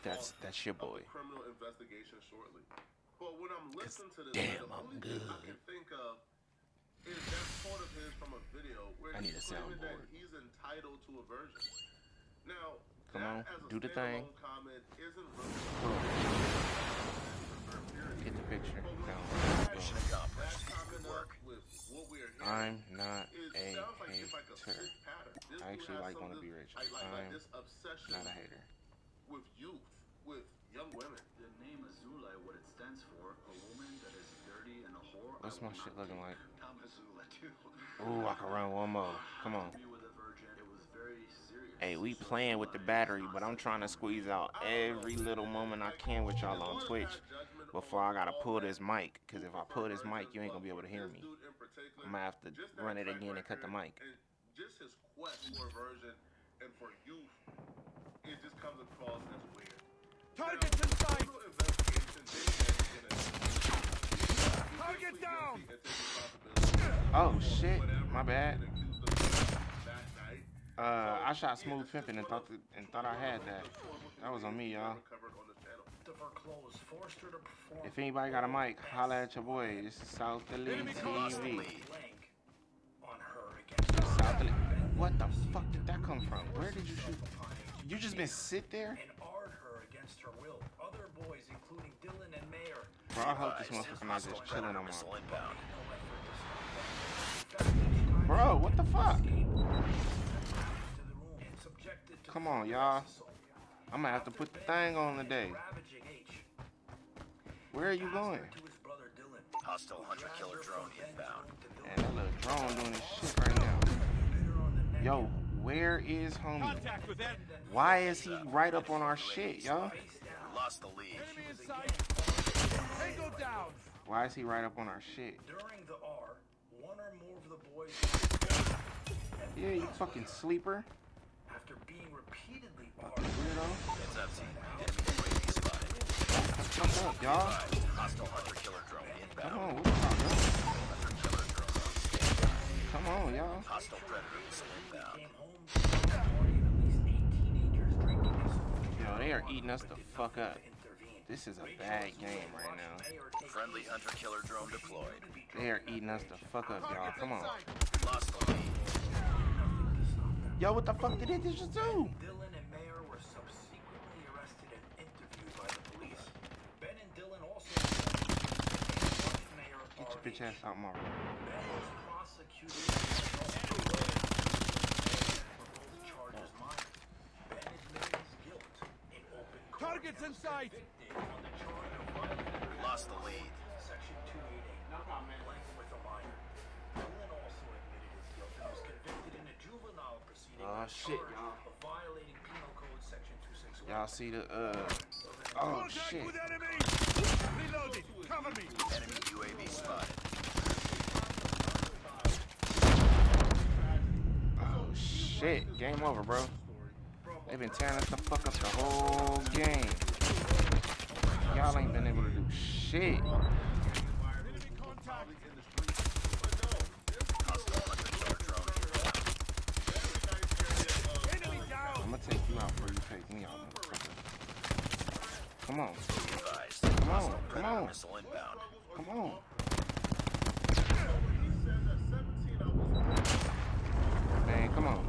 That's your boy. Criminal investigation shortly. But when I'm listening to this, damn, the I'm only good. thing I can think of is that quote of his from a video where I need he's a claiming that soundboard. he's entitled to a version. Now, Come on, that as a do the thing. standalone comment isn't really Get the picture. Down. Mission accomplished. Good work. with what we're hearing. I'm not It a sounds like it's like a hater. sick pattern. This I dude actually has like some wanna this- be rich. like I'm this obsession not a hater. with youth, with young women. The name Azula, what it stands for, a woman that is dirty and a whore. What's my shit looking like? I'm Azula too. Ooh, I can run one more. Come on. To be with a virgin, it was very serious. Hey, we playing with the battery, but I'm trying to squeeze out every little moment I can with y'all on Twitch before I gotta pull this mic. Cause if I pull this mic, you ain't gonna be able to hear me. I'm gonna have to run it again and cut the mic. And just his quest for a version and for youth, it just comes across as weird. Target's in sight! Criminal investigation did Target down! Oh shit, my bad. I shot Smooth Pimpin' and thought I had that. That was on me, y'all. If anybody got a mic, holla at your boy. This is South the League TV. South the League. What the fuck did that come from? Where did you shoot? You just been sit there? And ard her against her will. Other boys, including Dylan and Mayer. Bro, I hope this motherfucker not just chilling on my. Bro, what the fuck? Come on, y'all. I'm gonna have to put the thing on today. Where are you going? Hostile hunter-killer drone inbound. Man, that little drone doing this shit right now. Yo, where is homie? Contact with enemy. Why is he right up on our shit, y'all? Lost the lead. Enemy in sight. Tango down. Why is he right up on our shit? During the R, one or more of the boys. Yeah, you fucking sleeper. After being repeatedly Weirdo. Heads up, team. Enemy UAV spotted. What's up, y'all? Hostile hunter-killer drone inbound. Come on, what's up, y'all? Hunter-killer drone on standby. Come on, y'all. Hostile predator missile inbound. Yo, they are eating us the fuck up. This is a bad game right now. Friendly hunter-killer drone deployed. They are eating us the fuck up, y'all. Come on. Lost the lead. Yo, what the fuck did they just do? Dylan and Mayer were subsequently arrested and interviewed by the police. Ben and Dylan also Mayer Get your bitch ass out my room. Ben was prosecuted for both charges minor. Ben admitted his guilt in open court. Target's in sight. On the charge of violating Lost the lead. Section 288. No problem, man. With a minor. Dylan also admitted his guilt and was convicted in a juvenile proceeding. Oh shit, y'all. Of violating Penal Code Section 261. Y'all see the oh shit. With enemy. Reloading. Cover me. Enemy UAV spotted. Oh shit. Game over, bro. They've been tearing us the fuck up the whole game. Y'all ain't been able to do shit. Enemy contact. Hostile hunter-killer drone inbound. Enemy down. I'm gonna take you out before you take me out, motherfucker. Come on. Advised. Come on. Hostile Come predator on. missile inbound. Come on. Man, come on.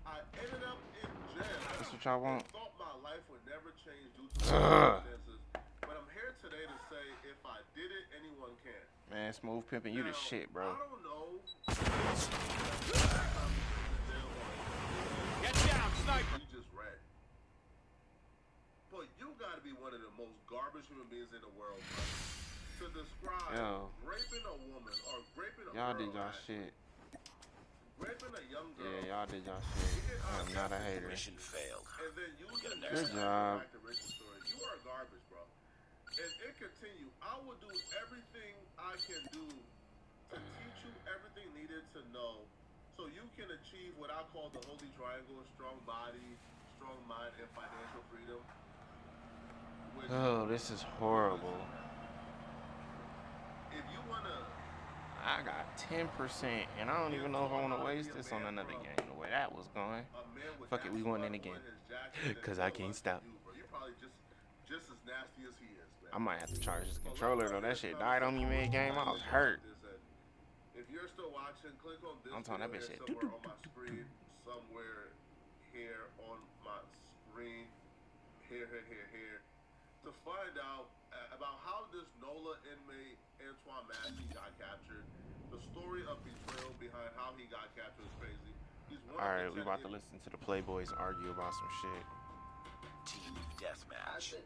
I ended up in jail. That's what y'all want? Thought my life would never change due to circumstances, but I'm here today to say if I did it, anyone can. Man, Smooth Pimpin', you the shit, bro. I don't know. Get down, sniper. You just read. But you gotta be one of the most garbage human beings in the world, bro. To describe raping a woman or raping a Y'all girl, did y'all right? shit. Raping a young girl. Yeah, y'all did y'all shit. I'm not a hater. Mission failed. And then you Get a get next Good job. back to Richard's story. You are garbage, bro. And it continue. I will do everything I can do to teach you everything needed to know so you can achieve what I call the holy triangle: strong body, strong mind, and financial freedom. Oh, this is horrible. If you wanna I got 10%, and I don't even know if I want to waste this on another game. The way that was going. Fuck it, we going in again. Because I can't stop. You're probably just as nasty as he is, man. I might have to charge this controller, though. That shit died on me mid-game. I was hurt. If you're still watching, click on this I'm talking that bitch video shit. somewhere on my screen. Somewhere here on my screen. Here. To find out about how this NOLA inmate Antoine Massey got captured. The story of betrayal behind how he got captured is crazy. Alright, we about to listen to the Playboys argue about some shit. Team deathmatch.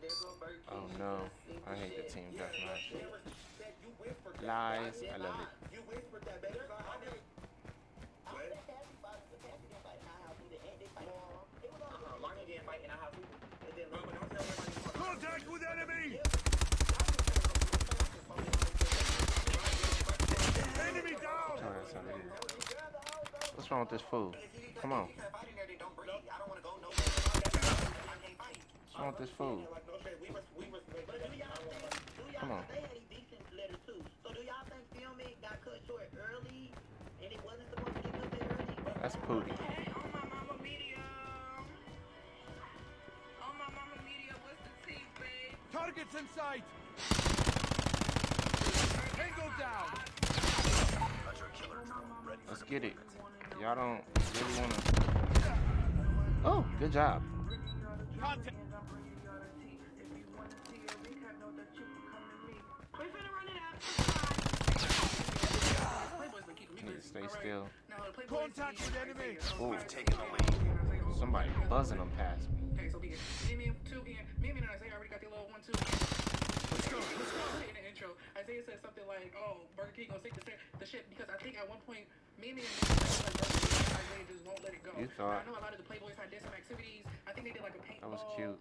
Oh no, I hate the team deathmatch. Lies, I love it. Contact with enemy! Enemy down! What's wrong with this fool? Come on. What's wrong with this fool? Come on. That's Pooty. Targets in sight! Tango down! Let's get it. Y'all don't really want to... Oh, good job. Contact! Need to stay still. Contact with enemy! Ooh, taking the lead. Somebody buzzing them past me. Okay, so be it. Me and Isaiah already got the little 1-2. Let's go. In the intro, Isaiah said something like, "Oh, Burger King gonna take the shit," because I think at one point, Mimi and Isaiah just won't let it go. You thought? I know a lot of the Playboys had did some activities. I think they did like a paintball. That was cute.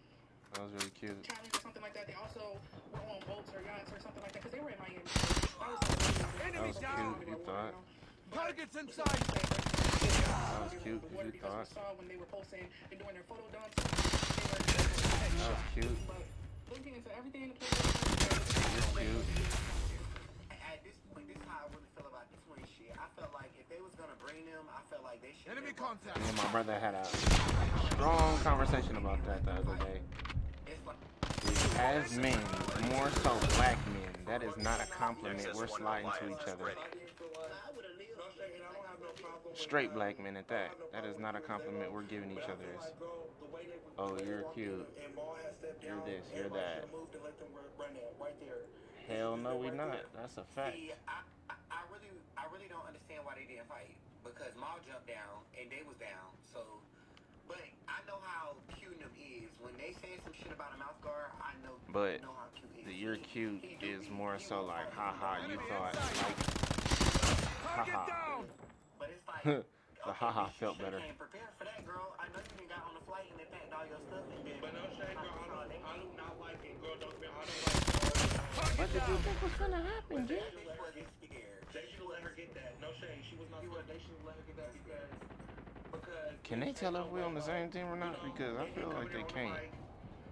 That was really cute. Challenge or something like that. They also were on boats or yachts or something like that because they were in Miami. That was cute. You thought? Targets in sight! That was cute. You thought? Saw when they were posting and doing their photo dumps. That was cute. Looking into everything in the You're cute. At this point, this is how I really feel about this one shit. I felt like if they was gonna bring them, I felt like they should. Enemy contact! Me and my brother had a strong conversation about that the other day. As men, more so black men, that is not a compliment. We're sliding to each other. Straight black men at that. That is not a compliment we're giving each other. Oh, you're cute. You're this, you're that. Hell no, we not. That's a fact. See, I really don't understand why they didn't fight. Because Maul jumped down and they was down. So, but I know how cute them is. When they saying some shit about a mouth guard, I know. But know how cute the you're cute is more so like, haha, you thought, like, haha. But it's like, the haha felt better. You can't prepare for that, girl. I know you done got on the flight and they packed all your stuff and then. But no shade, girl. I do not like it, girl. Don't be. I don't like it. What did you think was gonna happen, dude? They should let her get that. No shade. She was not. They should let her get that because. Can they tell if we're on the same team or not? Because I feel like they can't.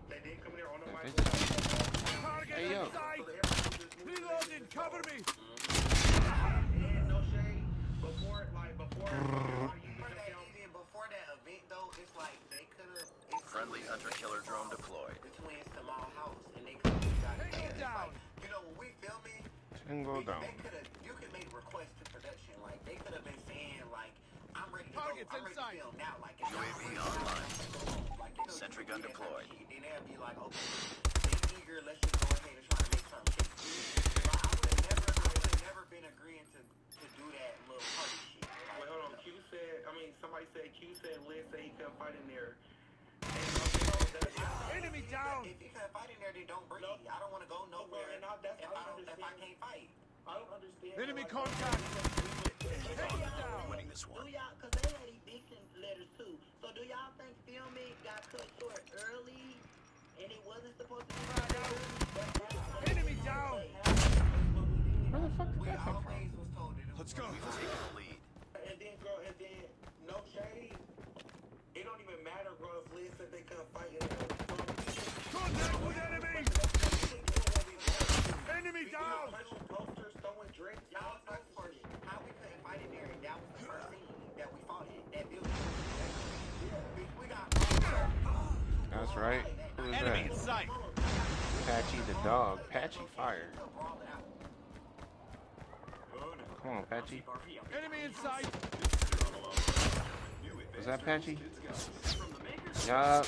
They did come here on the mic. Hey yo. Reloading, cover me. And no shade. Before that event though, it's like they could have. Friendly hunter-killer drone deployed. The twins to my house and they could have got it. Down. Like, you know, when we filming, Tango down. they could have. You could make requests to production. Like they could have been saying like, I'm ready to go. Targets I'm ready to film now. Like UAV online. Sentry gun deployed. Then they'll be like, okay, they eager. Let's just go ahead and try to make something shit. But I would have never been agreeing to do that little party shit. Like, wait, hold on. Somebody said Q said Liz said he couldn't fight in there. Enemy down! If you can't fight in there, then don't bring me. I don't want to go nowhere if I can't fight. I don't understand. Enemy contact! Winning this one. Do y'all, because they had eviction letters too. So do y'all think filming got cut short early and it wasn't supposed to be right? Enemy down! Where the fuck did that come from? Let's go. Taking the lead. And then, girl, no shade. It don't even matter, girl, if Liz said they couldn't fight in there. Contact with enemy! Enemy down! Posters, throwing drinks. Y'all know for right? Who is Enemy in that? sight. Patchy the dog. Patchy fired. Come on, Patchy. Enemy in sight. Was that Patchy? Yup.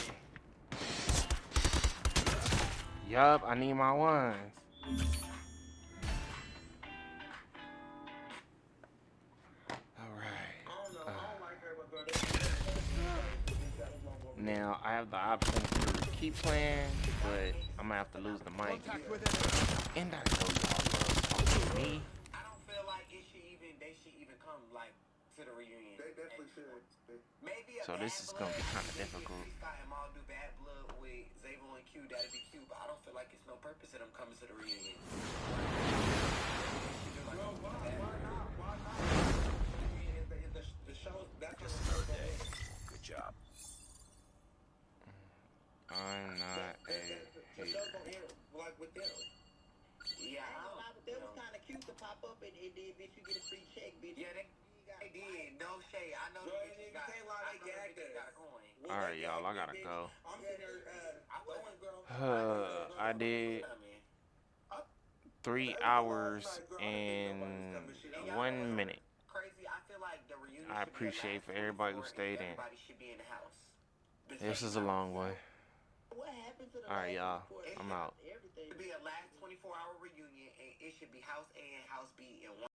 Yup, I need my one. Now, I have the option to keep playing, but I'm gonna have to lose the mic. And I know y'all love talking to me. I don't feel like they should even come, like, to the reunion. They definitely should. Maybe So this is gonna be kind of difficult. I'm all do bad blood with Zabo and Q, that'd be cute, but I don't feel like it's no purpose of them coming to the reunion. Well, why not? Why not? The show, that's Just another day. Good job. I'm not a the show gonna end like with them. Yeah, I ain't gonna lie, but that was kind of cute to pop up and then bitch, you get a free check, bitch. Yeah, they did. No shade. I know Bro, the bitches got, can't lie, they gagged us. got a coin. Alright, y'all, I gotta go. I'm sitting there, I did 3 hours and 1 minute. Crazy. I feel like the reunion I appreciate for everybody who stayed in. Everybody should be in the house. This is a long one. What happened to the Alright, y'all, I'm out. It should be a last 24-hour reunion, and it should be House A and House B in one.